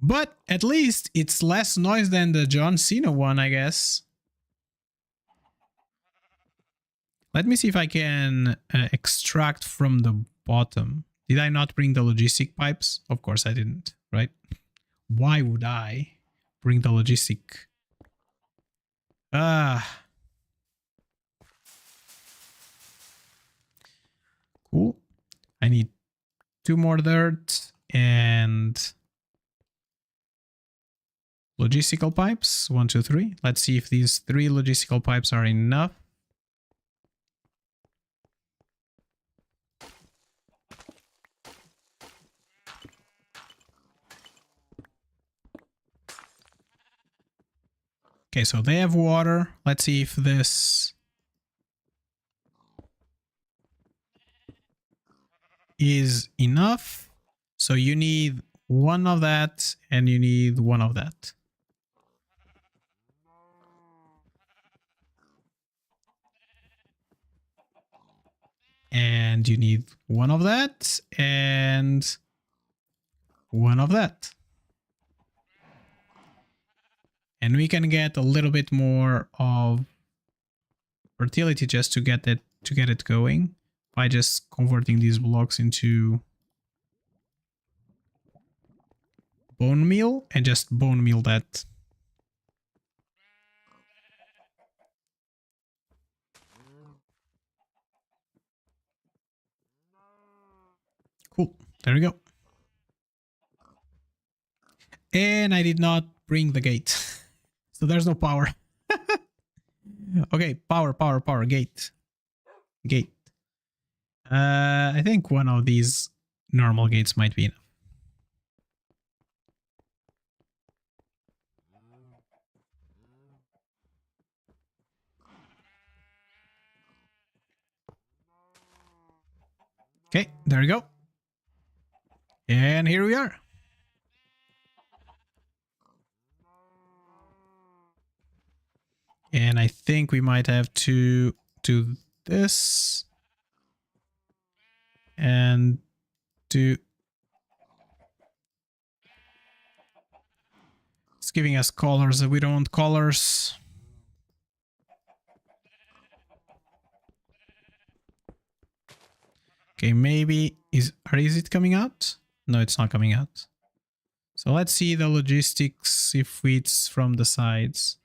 But at least it's less noise than the John Cena one, I guess. Let me see if I can extract from the bottom. Did I not bring the logistic pipes? Of course I didn't, right? Why would I bring the logistic? Cool. I need 2 more dirt and logistical pipes. 1, 2, 3. Let's see if these 3 logistical pipes are enough. Okay, so they have water. Let's see if this is enough. So you need 1 of that and you need 1 of that. And you need 1 of that and 1 of that. And we can get a little bit more of fertility just to get it going by just converting these blocks into bone meal and just bone meal that. Cool. There we go. And I did not bring the gate. So there's no power. Okay, power, gate. Gate. I think 1 of these normal gates might be enough. Okay, there we go. And here we are. And I think we might have to do this and do. It's giving us colors. We don't want colors. Okay, maybe is it coming out? No, it's not coming out. So let's see the logistics if it's from the sides.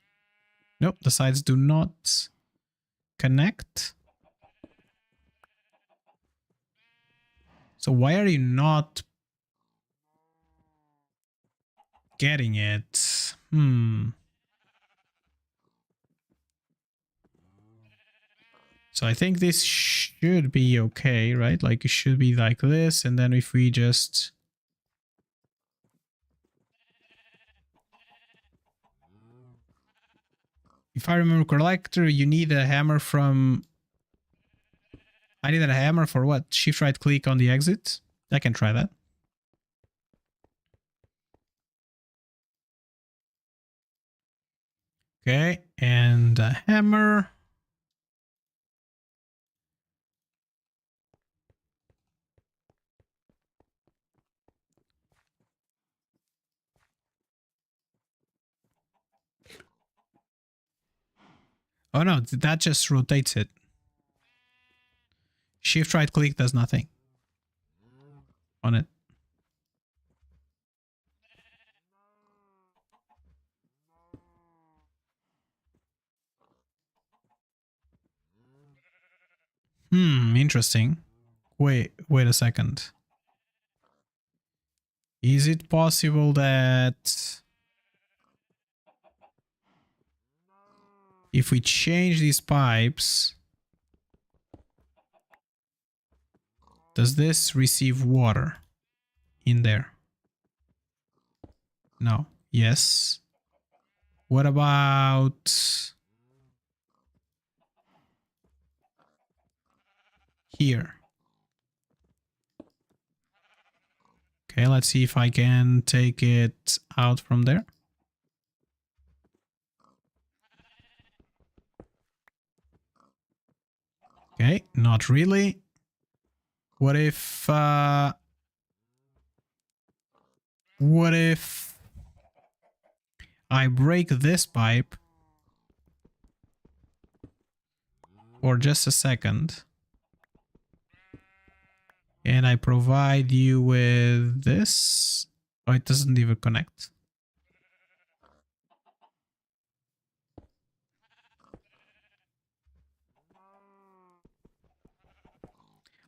Nope, the sides do not connect. So why are you not getting it? So I think this should be okay, right? Like it should be like this. And then if we just... If I remember correctly, you need a hammer from... I needed a hammer for what? Shift right click on the exit? I can try that. Okay, and a hammer. Oh no, that just rotates it. Shift right click does nothing on it. Interesting. Wait a second. Is it possible that if we change these pipes Does this receive water in there? No. Yes. What about here? Okay, let's see if I can take it out from there. Okay, not really. What if I break this pipe for just a second and I provide you with this? Oh, it doesn't even connect.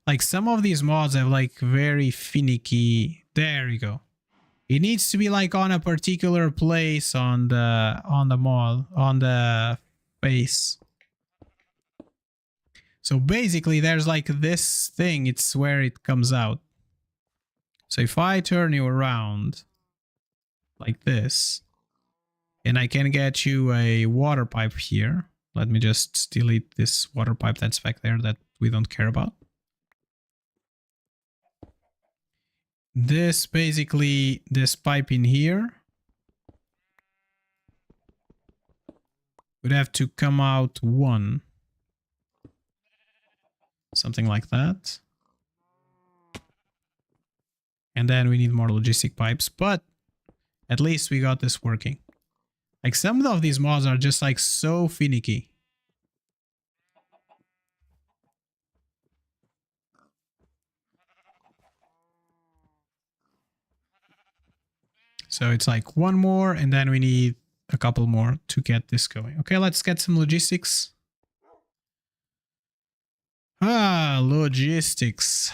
Like some of these mods have like very finicky. There you go. It needs to be like on a particular place on the mod, on the face. So basically there's like this thing, it's where it comes out. So if I turn you around like this, and I can get you a water pipe here. Let me just delete this water pipe that's back there that we don't care about. This basically, this pipe in here would have to come out one. Something like that. And then we need more logistic pipes, but at least we got this working. Like some of these mods are just like so finicky. So it's like one more and then we need a couple more to get this going. Okay, let's get some logistics. Logistics.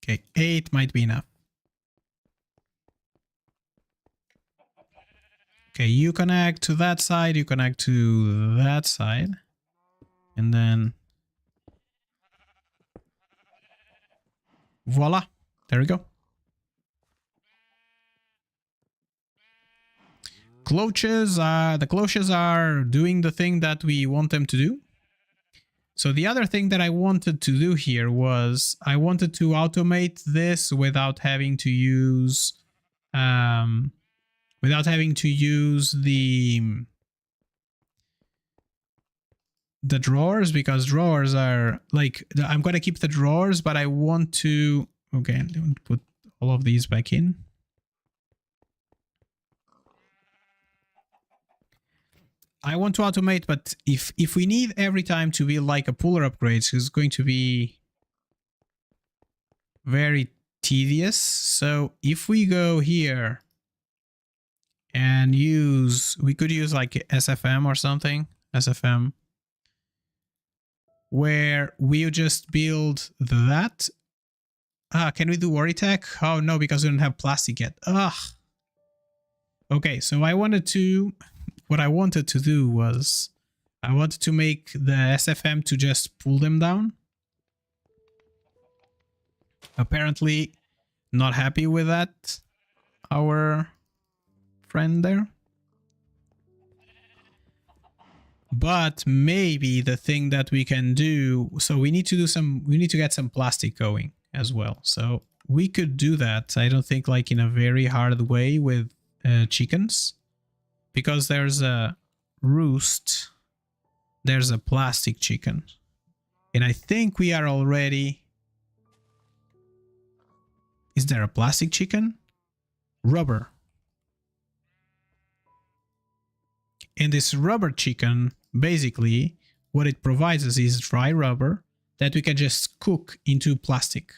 Okay, 8 might be enough. Okay, you connect to that side, you connect to that side. And then... voila, there we go. The cloches are doing the thing that we want them to do. So the other thing that I wanted to do here was I wanted to automate this without having to use the drawers, because drawers are like, I'm going to keep the drawers, but I want to, okay, I'm going to put all of these back in. I want to automate, but if we need every time to be like a puller upgrades, it's going to be very tedious. So if we go here and we could use like SFM or something, SFM, where we just build that. Can we do Oritech? Oh no, because we don't have plastic yet. Ugh. Okay, so what I wanted to do was I wanted to make the SFM to just pull them down. Apparently not happy with that, our friend there. But maybe the thing that we can do, so we need to get some plastic going as well. So we could do that. I don't think like in a very hard way with chickens, because there's a roost, there's a plastic chicken. And I think we are already... Is there a plastic chicken? Rubber. And this rubber chicken, basically, what it provides us is dry rubber that we can just cook into plastic.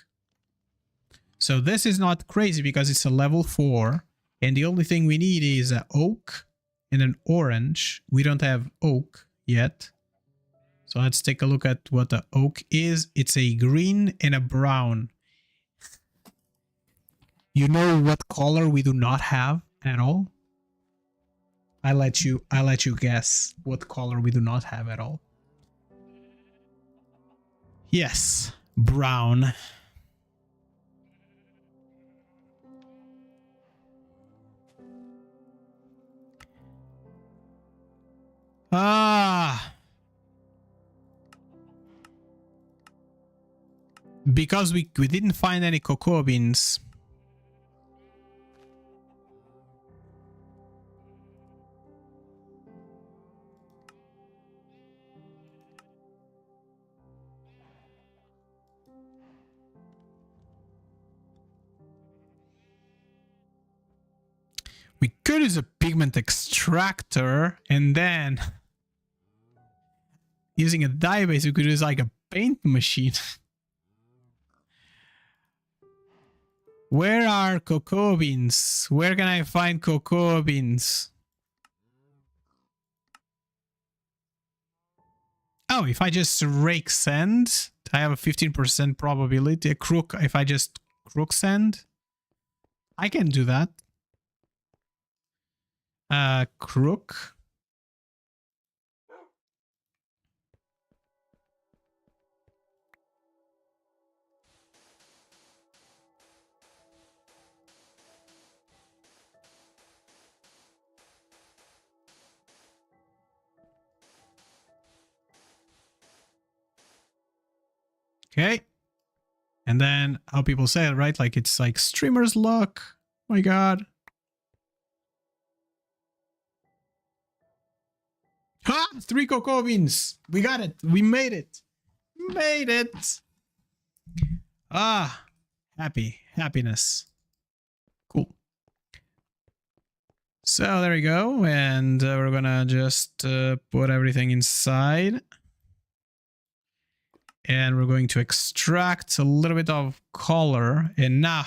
So this is not crazy because it's a level 4, and the only thing we need is an oak and an orange. We don't have oak yet. So let's take a look at what the oak is. It's a green and a brown. You know what color we do not have at all? I let you guess what color we do not have at all. Yes, brown. Ah, because we didn't find any cocoa beans. We could use a pigment extractor and then using a dye base, we could use like a paint machine. Where are cocoa beans? Where can I find cocoa beans? Oh, if I just rake sand, I have a 15% probability. A crook, if I just crook sand, I can do that. Crook. Okay. And then how people say it, right? Like it's like streamer's luck. Oh my god. Ha! 3 cocoa beans. We got it. We made it. Made it. Ah, happiness. Cool. So there we go. And we're gonna just put everything inside. And we're going to extract a little bit of color. And now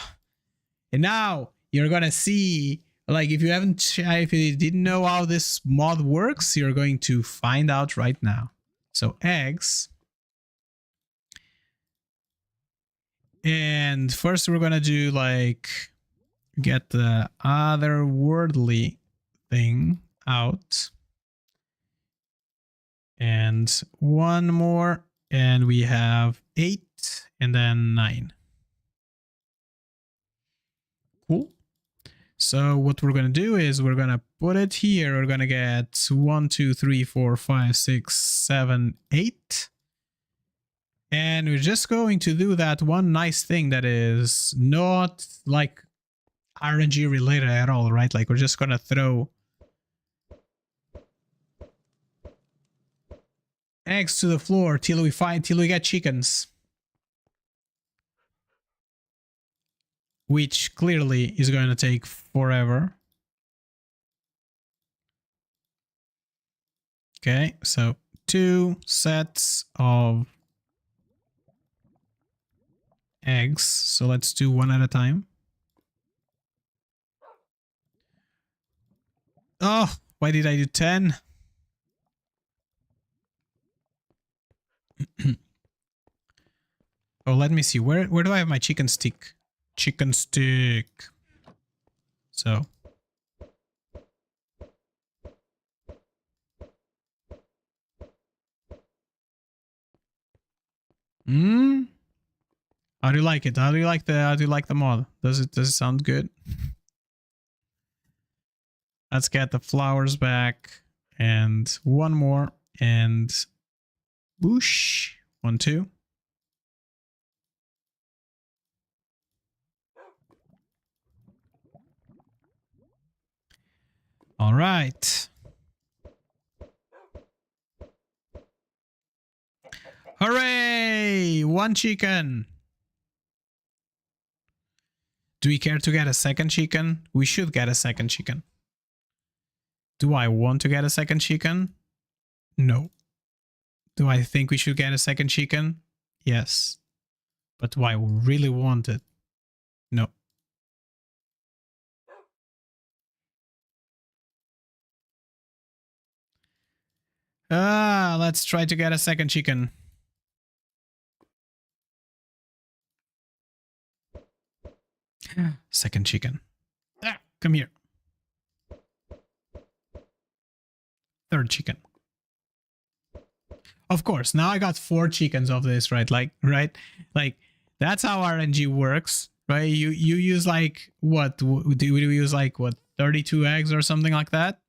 you're gonna see, like, if you didn't know how this mod works, you're going to find out right now. So eggs. And first we're gonna do like get the otherworldly thing out. And one more, and we have 8 and then 9. Cool. So what we're gonna do is we're gonna put it here. We're gonna get 1, 2, 3, 4, 5, 6, 7, 8. And we're just going to do that one nice thing that is not like RNG related at all, right? Like we're just gonna throw eggs to the floor till we get chickens. Which clearly is going to take forever. Okay, so 2 sets of eggs. So let's do one at a time. Oh, why did I do 10? Oh, let me see. Where do I have my chicken stick? Chicken stick. So. How do you like it? How do you like the mod? Does it sound good? Let's get the flowers back. And one more. And boosh. 1, 2. All right. Hooray! 1 chicken. Do we care to get a second chicken? We should get a second chicken. Do I want to get a second chicken? No. Do I think we should get a second chicken? Yes. But do I really want it? No. Let's try to get a second chicken. Second chicken. Come here. Third chicken. Of course, now I got 4 chickens of this, right? Right? Like, that's how RNG works, right? You use like, what? Do we use like, what, 32 eggs or something like that?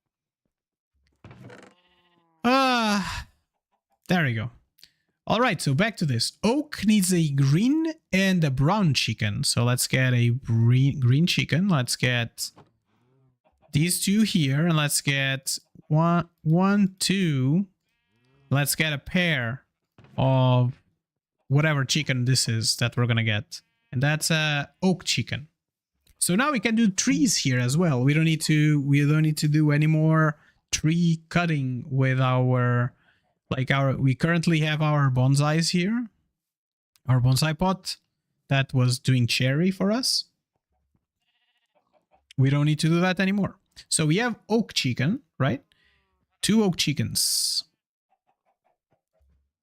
There we go. All right, so back to this. Oak needs a green and a brown chicken. So let's get a green chicken. Let's get these 2 here, and let's get one, 2. Let's get a pair of whatever chicken this is that we're gonna get, and that's a oak chicken. So now we can do trees here as well. We don't need to do any more tree cutting with our, like, we currently have our bonsais here, our bonsai pot that was doing cherry for us. We don't need to do that anymore. So we have oak chicken, right? 2 oak chickens.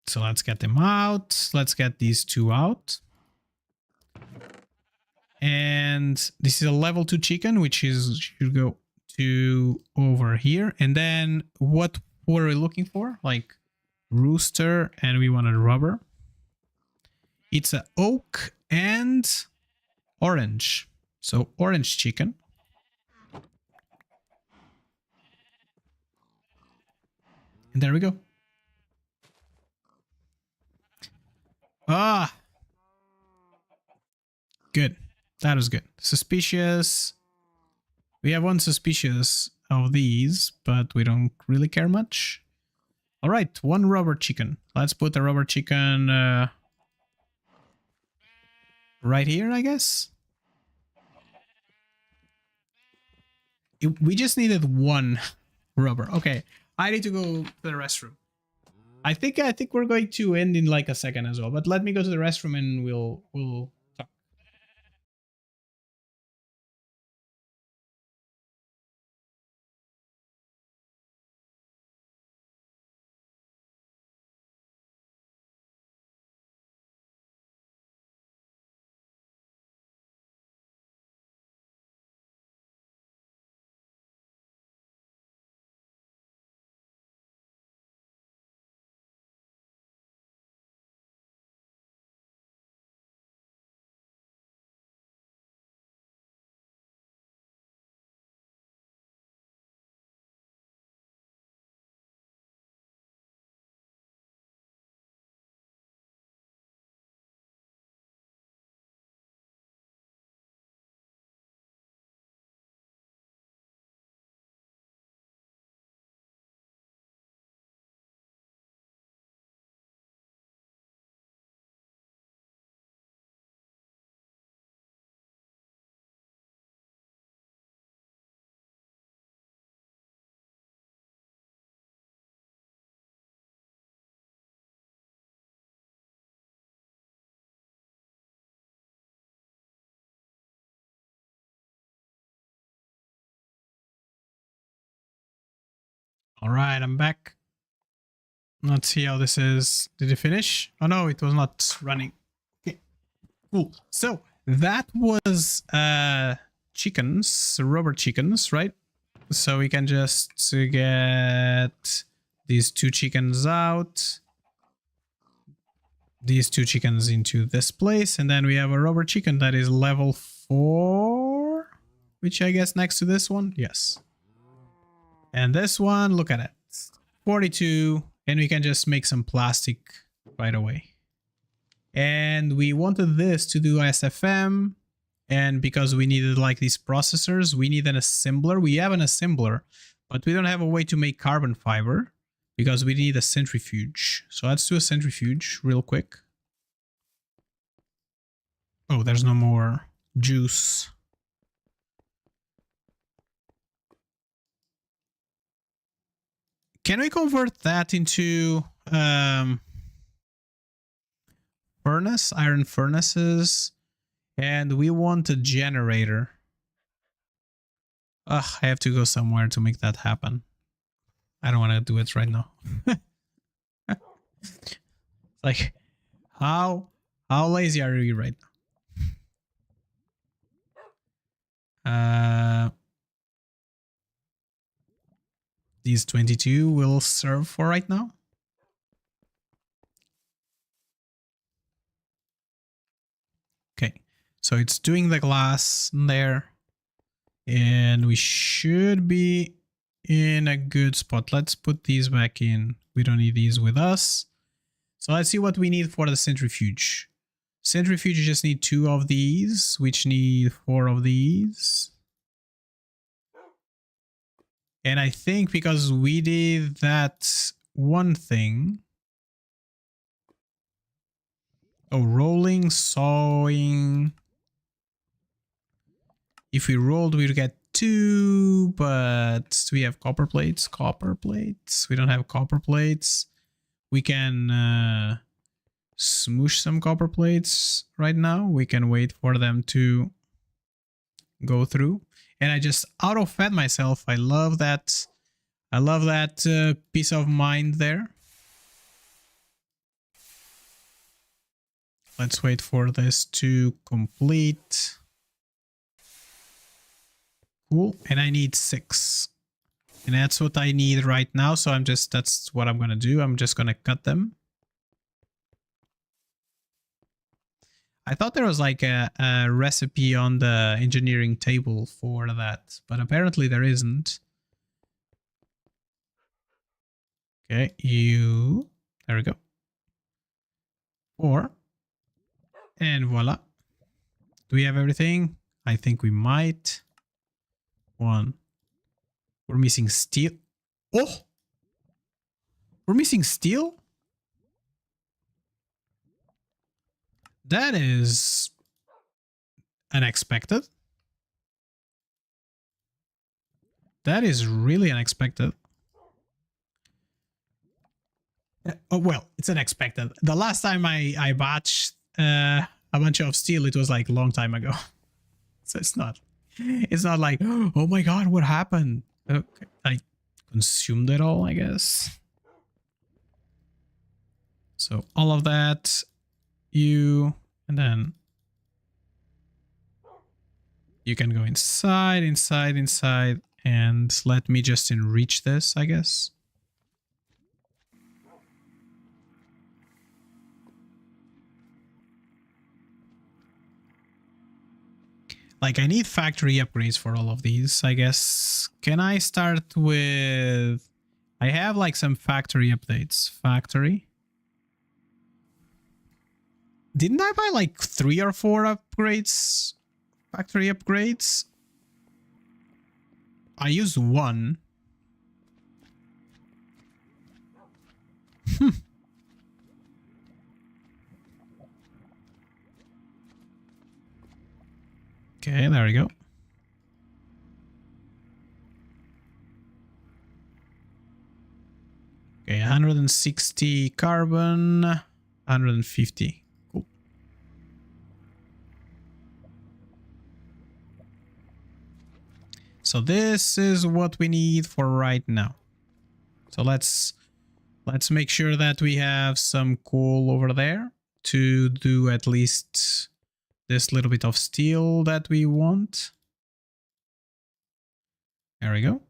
So let's get them out. Let's get these 2 out. And this is a level 2 chicken, which is should go to over here. And then what were we looking for? Like rooster, and we wanted rubber. It's a oak and orange. So orange chicken. And there we go. Ah, good. That was good. Suspicious. We have 1 suspicious of these, but we don't really care much. All right, 1 rubber chicken. Let's put the rubber chicken right here, I guess. We just needed 1 rubber. Okay, I need to go to the restroom. I think we're going to end in like a second as well, but let me go to the restroom and we'll talk. All right, I'm back. Let's see how this is. Did it finish? Oh no, it was not running. Okay, cool. So that was chickens, rubber chickens, right? So we can just get these 2 chickens out. These 2 chickens into this place, and then we have a rubber chicken that is level 4, which I guess next to this one. Yes. And this one, look at it. 42, and we can just make some plastic right away. And we wanted this to do SFM, and because we needed like these processors, we need an assembler. We have an assembler, but we don't have a way to make carbon fiber because we need a centrifuge. So let's do a centrifuge real quick. Oh, there's no more juice. Can we convert that into furnace, iron furnaces? And we want a generator. Ugh, I have to go somewhere to make that happen. I don't want to do it right now. Like, how lazy are you right now? These 22 will serve for right now. So it's doing the glass there. And we should be in a good spot. Let's put these back in. We don't need these with us. So let's see what we need for the centrifuge. Centrifuge, you just need 2 of these, which need 4 of these. And I think because we did that one thing. Oh, rolling, sawing. If we rolled, we'd get 2, but we have copper plates. Copper plates. We don't have copper plates. We can smoosh some copper plates right now. We can wait for them to go through. And I just auto-fed myself. I love that. I love that peace of mind there. Let's wait for this to complete. Cool. And I need 6. And that's what I need right now. So that's what I'm going to do. I'm just going to cut them. I thought there was like a recipe on the engineering table for that, but apparently there isn't. Okay, there we go. 4. And voila. Do we have everything? I think we might. 1. We're missing steel. Oh! We're missing steel? That is unexpected. That is really unexpected. Oh, well, it's unexpected. The last time I batched a bunch of steel, it was like a long time ago. So it's not like, oh my god, what happened? Okay, I consumed it all, I guess. So all of that. And then you can go inside, and let me just enrich this, I guess. Like, I need factory upgrades for all of these, I guess. Can I start with... I have like some factory updates. Factory. Didn't I buy like 3 or 4 upgrades? Factory upgrades? I used 1. Okay, there we go. Okay, 160 carbon, 150. Cool. So this is what we need for right now. So let's make sure that we have some coal over there to do at least this little bit of steel that we want. There we go.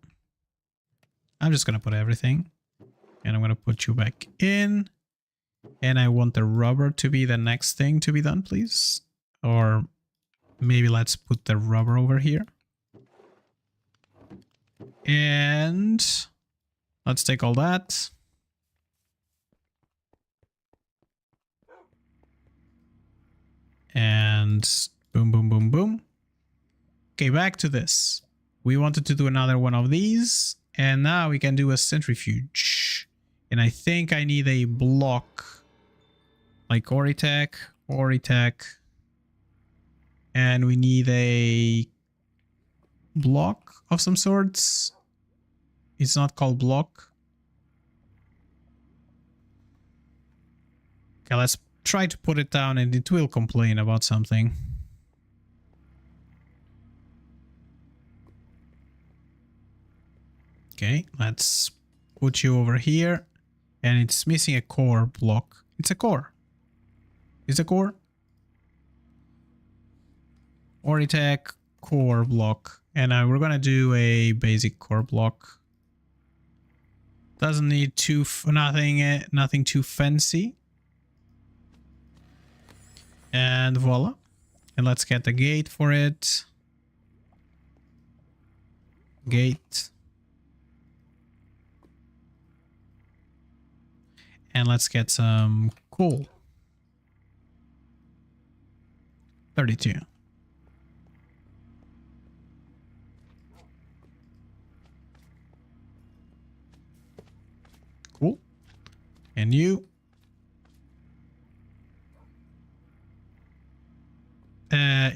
I'm just gonna put everything. And I'm going to put you back in. And I want the rubber to be the next thing to be done, please. Or maybe let's put the rubber over here. And let's take all that. And boom, boom, boom, boom. Okay, back to this. We wanted to do another one of these. And now we can do a centrifuge. And I think I need a block, like Oritech, and we need a block of some sorts. It's not called block. Okay, let's try to put it down and it will complain about something. Okay, let's put you over here. And it's missing a core block. It's a core. Is a core? Oritech core block. And we're gonna do a basic core block. Doesn't need nothing too fancy. And voila. And let's get the gate for it. Gate. And let's get some coal. 32. Cool. And you.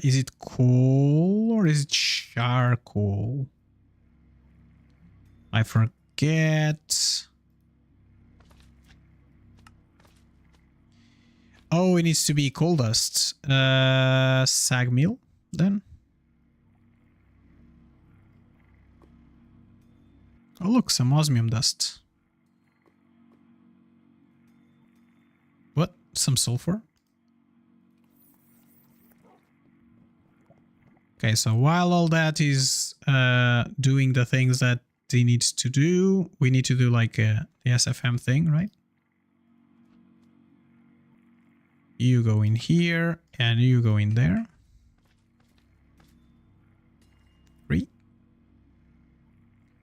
Is it coal or is it charcoal? I forget. Oh, it needs to be coal dust. Sag meal then. Oh look, some osmium dust. What? Some sulfur? Okay, so while all that is doing the things that it needs to do, we need to do like the SFM thing, right? You go in here and you go in there. 3.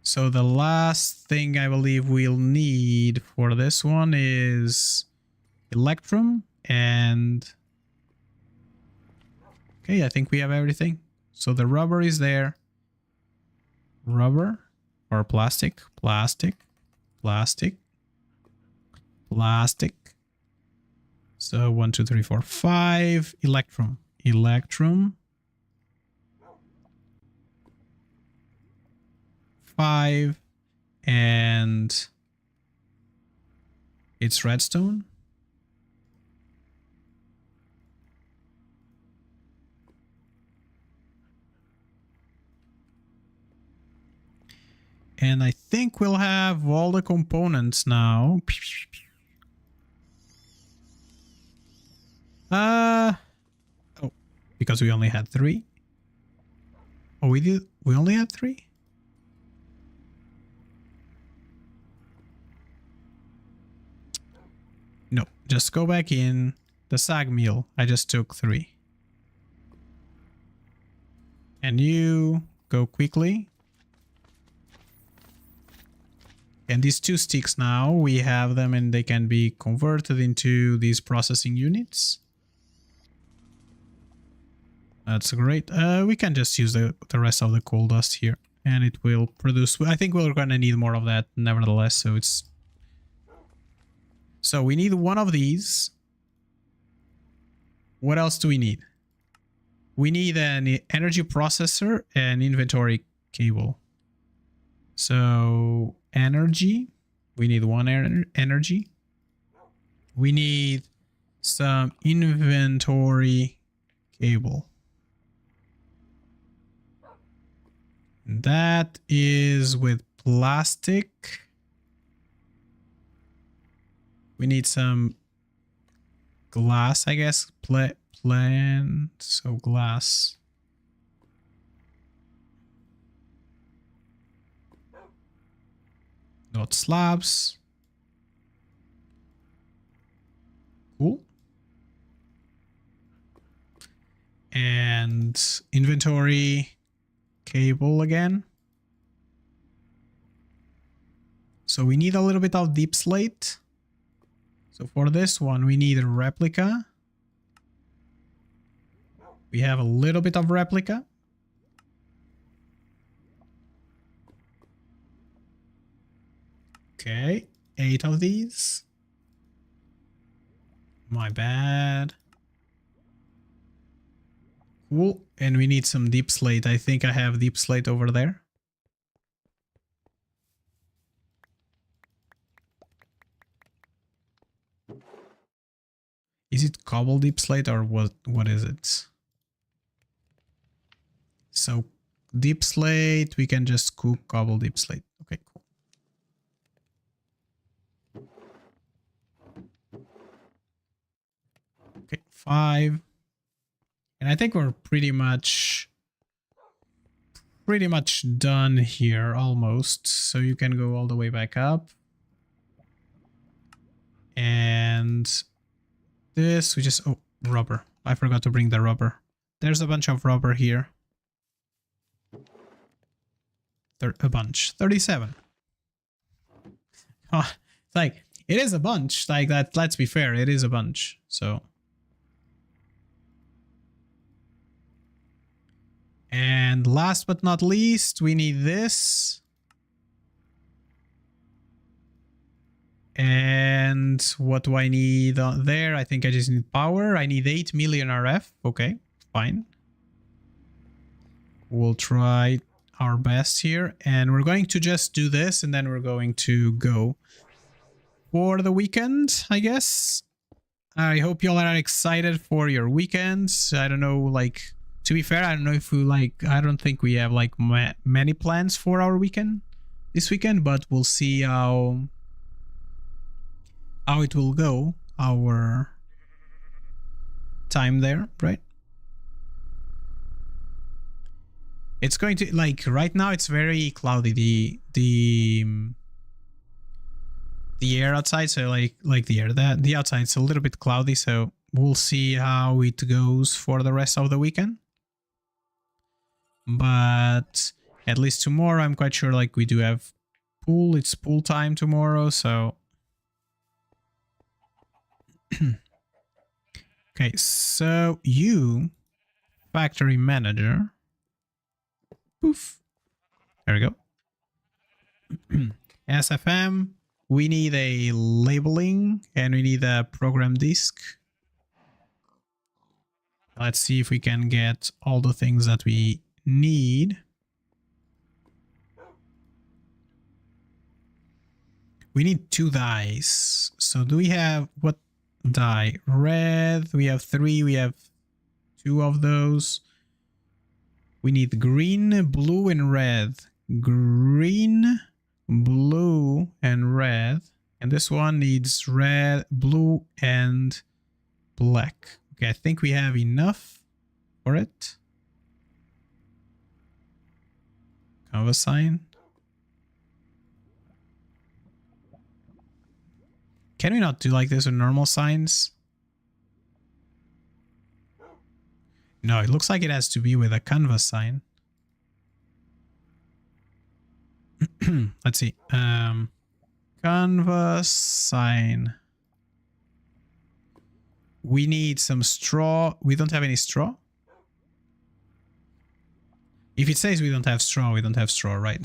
So the last thing I believe we'll need for this one is electrum and... Okay, I think we have everything. So the rubber is there. Rubber or plastic, plastic, plastic, plastic. So 1, 2, 3, 4, 5. Electrum. Electrum. 5. And it's redstone. And I think we'll have all the components now. Oh, because we only had 3. Oh, we only had 3? No, just go back in the sag meal. I just took 3. And you go quickly. And these 2 sticks now, we have them and they can be converted into these processing units. That's great. We can just use the rest of the coal dust here and it will produce... I think we're going to need more of that nevertheless, so it's... So we need one of these. What else do we need? We need an energy processor and inventory cable. So energy, we need one energy. We need some inventory cable. That is with plastic. We need some glass, I guess. Plant, so glass. Not slabs. Cool. And inventory cable again. So we need a little bit of deep slate. So for this one, we need a replica. We have a little bit of replica. Okay, 8 of these. My bad. Cool, and we need some deep slate. I think I have deep slate over there. Is it cobble deep slate or what is it? So deep slate, we can just cook cobble deep slate. Okay, cool. Okay, 5. And I think we're pretty much done here almost. So you can go all the way back up. And this we just, oh, rubber. I forgot to bring the rubber. There's a bunch of rubber here. A bunch. 37. Oh, it's like, it is a bunch. Like that, let's be fair, it is a bunch. So. And last but not least, we need this. And what do I need there? I think I just need power. I need 8 million RF. Okay, fine. We'll try our best here. And we're going to just do this, and then we're going to go for the weekend, I guess. I hope y'all are excited for your weekends. I don't know, like, to be fair, I don't know if we I don't think we have like many plans for our weekend this weekend, but we'll see how it will go, our time there, right? It's going to, like, right now it's very cloudy, the air outside, so like the outside's a little bit cloudy, so we'll see how it goes for the rest of the weekend. But at least tomorrow, I'm quite sure, like, we do have pool. It's pool time tomorrow, so. Okay, so you, factory manager. Poof. There we go. SFM, we need a labeling and we need a program disk. Let's see if we can get all the things that we need. We need 2 dyes. So do we have what dye? Red. We have 3. We have 2 of those. We need green, blue, and red. Green, blue, and red. And this one needs red, blue, and black. Okay, I think we have enough for it. Of a sign. Can we not do like this with normal signs? No, it looks like it has to be with a canvas sign. Let's see. Canvas sign. We need some straw. We don't have any straw. If it says we don't have straw, we don't have straw, right?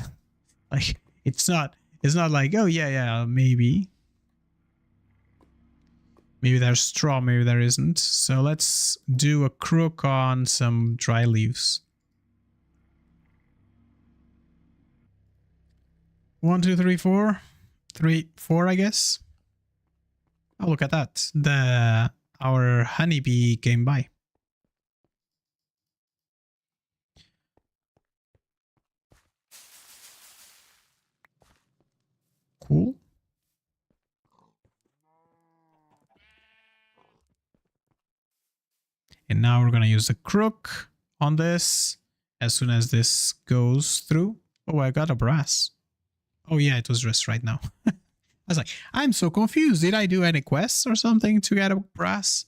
Like, it's not like, oh yeah, maybe. Maybe there's straw, maybe there isn't. So let's do a crook on some dry leaves. 1, 2, 3, 4. 3, 4, I guess. Oh, look at that. Our honeybee came by. Cool. And now we're going to use the crook on this as soon as this goes through. Oh, I got a brass. Oh yeah, it was just right now. I was like, I'm so confused. Did I do any quests or something to get a brass?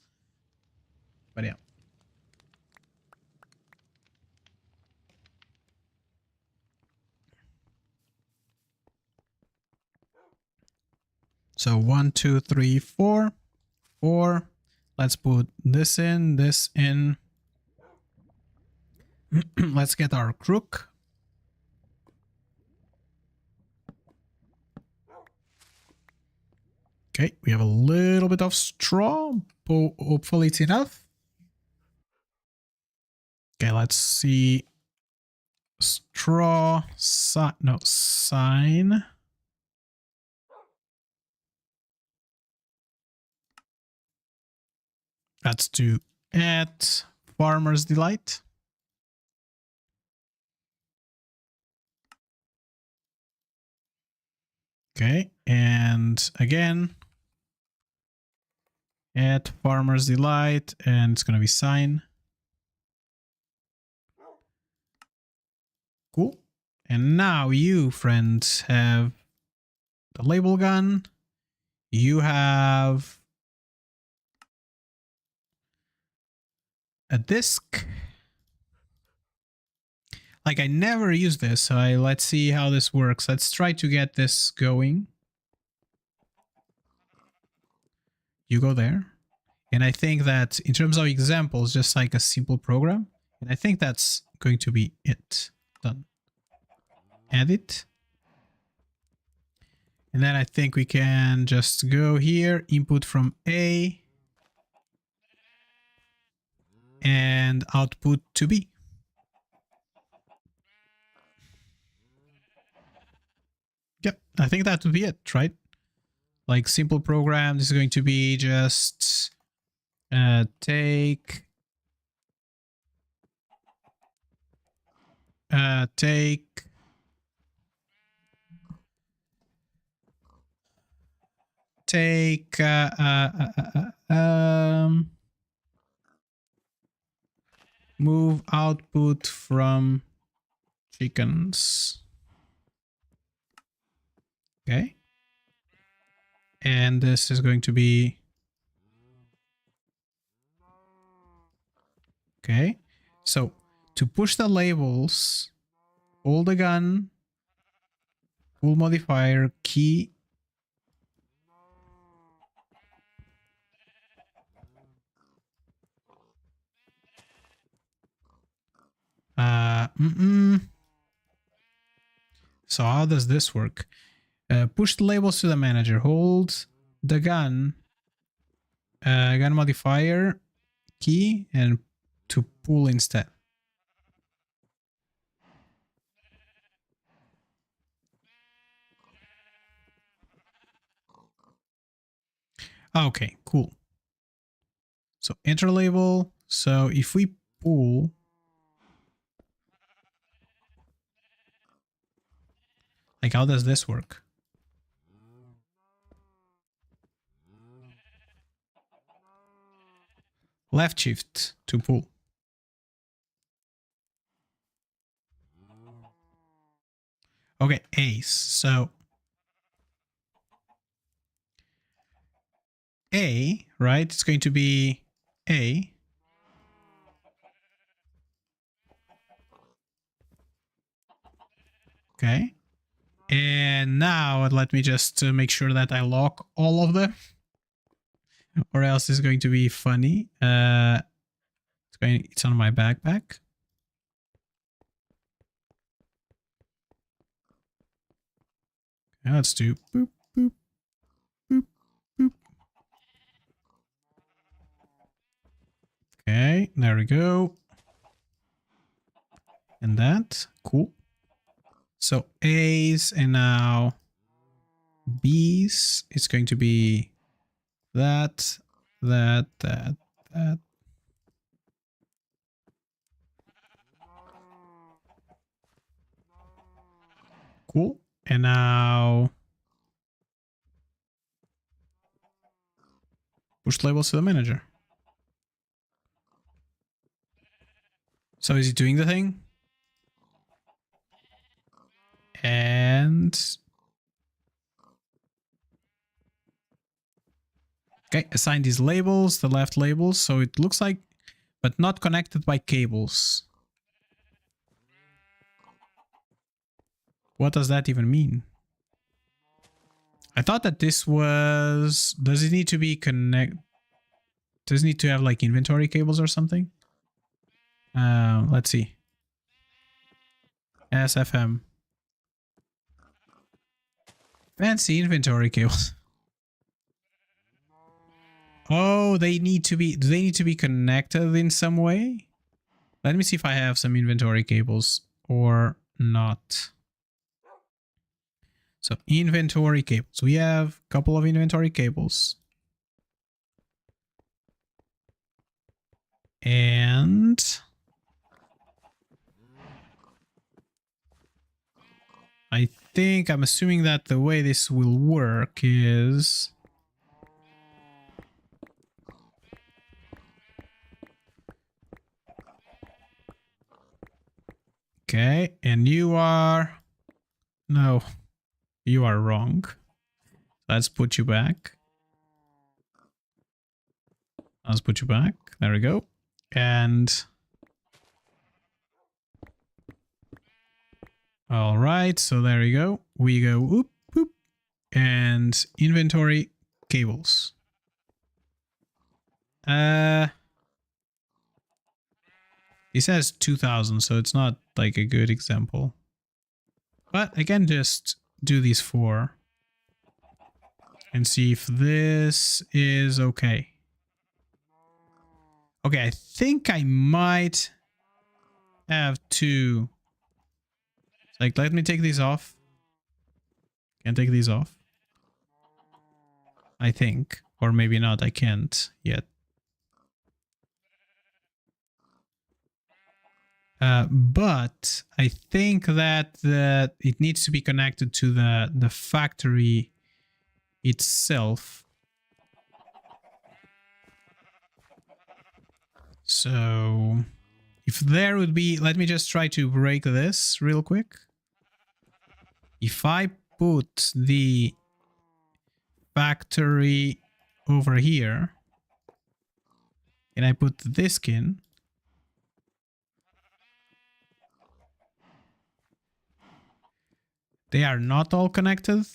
But yeah. So 1, 2, 3, 4. 4. Let's put this in, this in. Let's get our crook. Okay, we have a little bit of straw. Hopefully it's enough. Okay, let's see. Straw, sign. Let's do at Farmer's Delight. Okay, and again, at Farmer's Delight, and it's going to be sign. Cool. And now you, friends, have the label gun. You have a disc. Like I never use this, so let's see how this works. Let's try to get this going. You go there. And I think that in terms of examples, just like a simple program, and I think that's going to be it. Done. Edit. And then I think we can just go here, input from A and output to B. Yep, I think that would be it, right? Like simple program, this is going to be just take move output from chickens. Okay. And this is going to be okay. So to push the labels, hold the gun, pull modifier, key. So how does this work? Push the labels to the manager, hold the gun, gun modifier, key, and to pull instead. Okay, cool. So enter label. So if we pull, like how does this work? Left shift to pull. Okay, ace. So A, right? It's going to be A. Okay. And now let me just make sure that I lock all of them, or else it's going to be funny. It's on my backpack. Okay, let's do boop, boop, boop, boop. Okay, there we go. And that, cool. So A's and now B's, it's going to be that. Cool. And now push labels to the manager. So is he doing the thing? And okay, assign these labels, the left labels. So it looks like, but not connected by cables. What does that even mean? I thought that this was, does it need to be does it need to have like inventory cables or something? Let's see. SFM. Fancy inventory cables. Oh, they need to be, do they need to be connected in some way? Let me see if I have some inventory cables or not. So inventory cables. We have a couple of inventory cables. And I think I'm assuming that the way this will work is okay, and you are no, you are wrong. Let's put you back. Let's put you back. There we go. And All right, so there you go. We go whoop, whoop, and inventory cables. It says 2000, so it's not like a good example. But I can just do these 4 and see if this is okay. Okay, I think I might have to... Like, let me take these off. Can't take these off. I think. Or maybe not, I can't yet. But I think that it needs to be connected to the factory itself. So if there would be, let me just try to break this real quick. If I put the factory over here and I put the disk in, they are not all connected.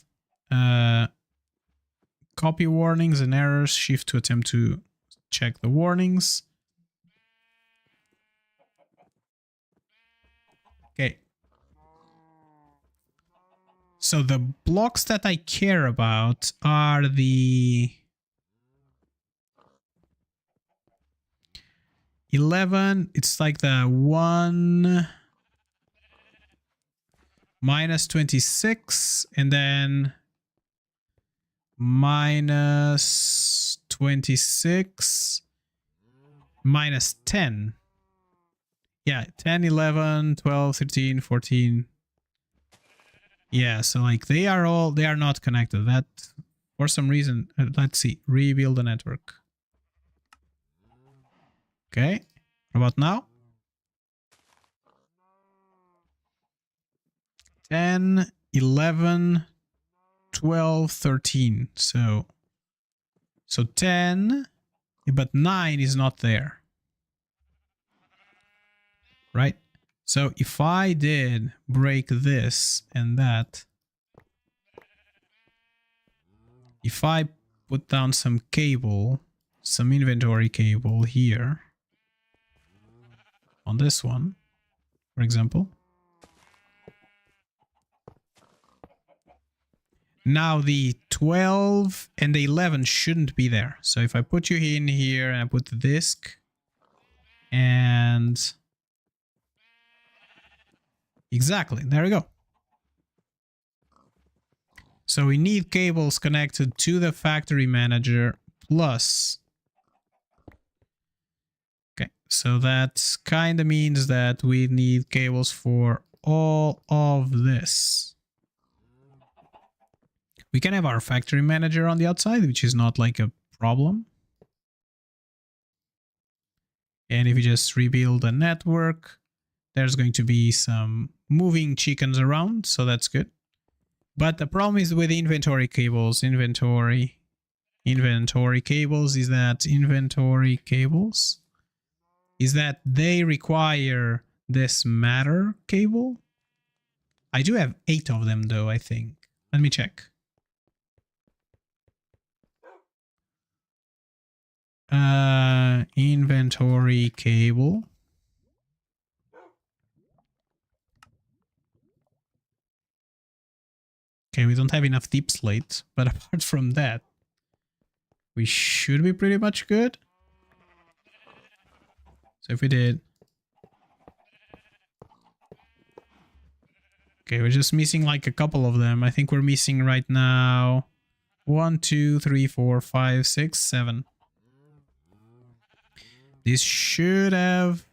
Copy warnings and errors, shift to attempt to check the warnings. Okay. So the blocks that I care about are the 11. It's like the 1 minus 26 and then minus 26 minus 10. Yeah, 10, 11, 12, 13, 14. Yeah, so like they are not connected. That for some reason, let's see, rebuild the network. Okay, what about now? 10, 11, 12, 13. So 10, but 9 is not there. Right? So if I did break this and that, if I put down some cable, some inventory cable here on this one, for example. Now the 12 and the 11 shouldn't be there. So if I put you in here and I put the disk and... Exactly, there we go. So we need cables connected to the factory manager plus... Okay, so that kind of means that we need cables for all of this. We can have our factory manager on the outside, which is not like a problem. And if you just rebuild a network, there's going to be some moving chickens around, so that's good. But the problem is with inventory cables, inventory cables is that they require this matter cable. I do have 8 of them though, I think. Let me check. Inventory cable. Okay, we don't have enough deep slate, but apart from that, we should be pretty much good. So if we did... Okay, we're just missing like a couple of them. I think we're missing right now 1, 2, 3, 4, 5, 6, 7. This should have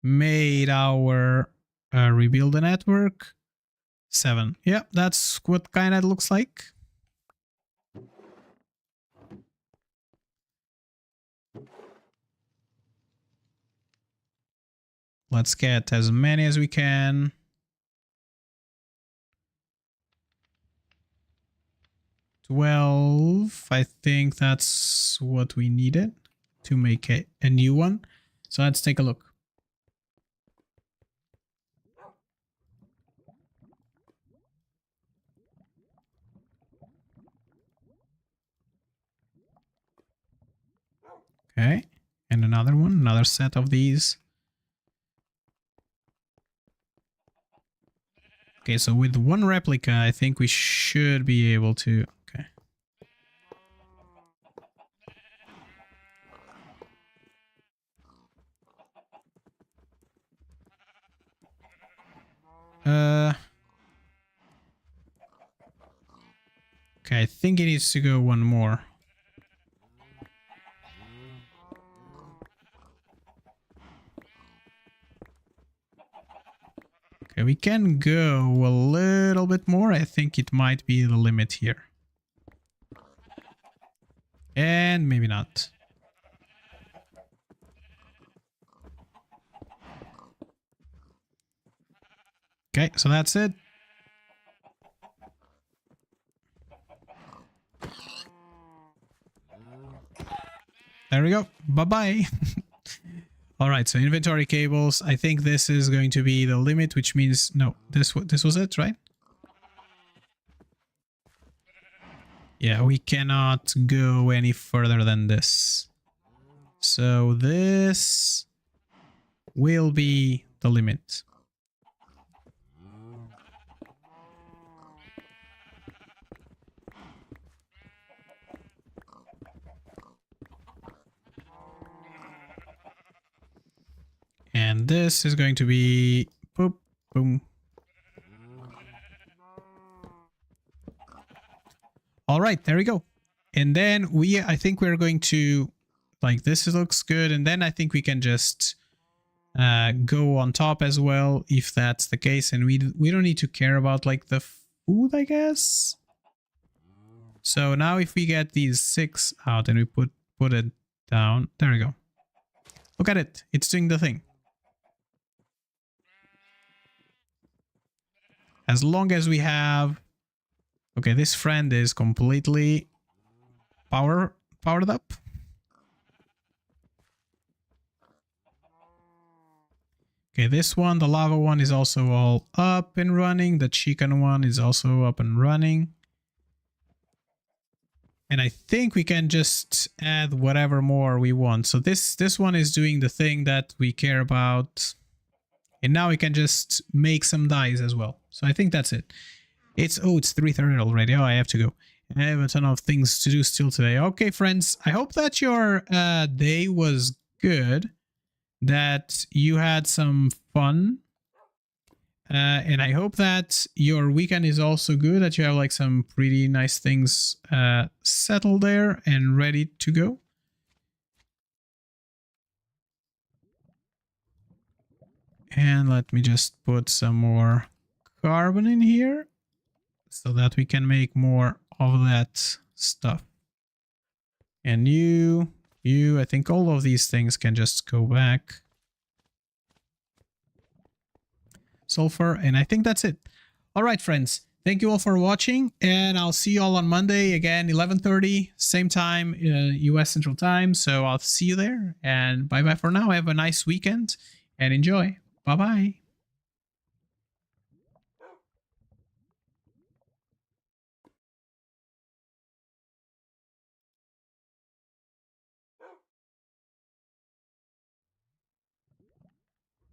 made our rebuild the network 7. Yeah, that's what kind of looks like. Let's get as many as we can. I think that's what we needed to make a new one. So let's take a look. Okay. And another one, another set of these. Okay, so with one replica, I think we should be able to... Okay. Okay, I think it needs to go one more. Okay, we can go a little bit more. I think it might be the limit here. And maybe not. Okay, so that's it. There we go. Bye-bye. All right, so inventory cables. I think this is going to be the limit, which means... No, this was it, right? Yeah, we cannot go any further than this. So this will be the limit. And this is going to be... Boop, boom. All right, there we go. And then I think we're going to... Like, this looks good. And then I think we can just go on top as well, if that's the case. And we don't need to care about, like, the food, I guess. So now if we get these 6 out and we put it down... There we go. Look at it. It's doing the thing. As long as we have... Okay, this friend is completely powered up. Okay, this one, the lava one, is also all up and running. The chicken one is also up and running. And I think we can just add whatever more we want. So this one is doing the thing that we care about. And now we can just make some dyes as well. So I think that's it. It's 3:30 already. Oh, I have to go. I have a ton of things to do still today. Okay, friends, I hope that your day was good, that you had some fun. And I hope that your weekend is also good, that you have like some pretty nice things settled there and ready to go. And let me just put some more carbon in here so that we can make more of that stuff. And I think all of these things can just go back. Sulfur, and I think that's it. All right, friends, thank you all for watching, and I'll see you all on Monday again, 11:30, same time, US Central Time. So I'll see you there, and bye bye for now. Have a nice weekend and enjoy. Bye bye.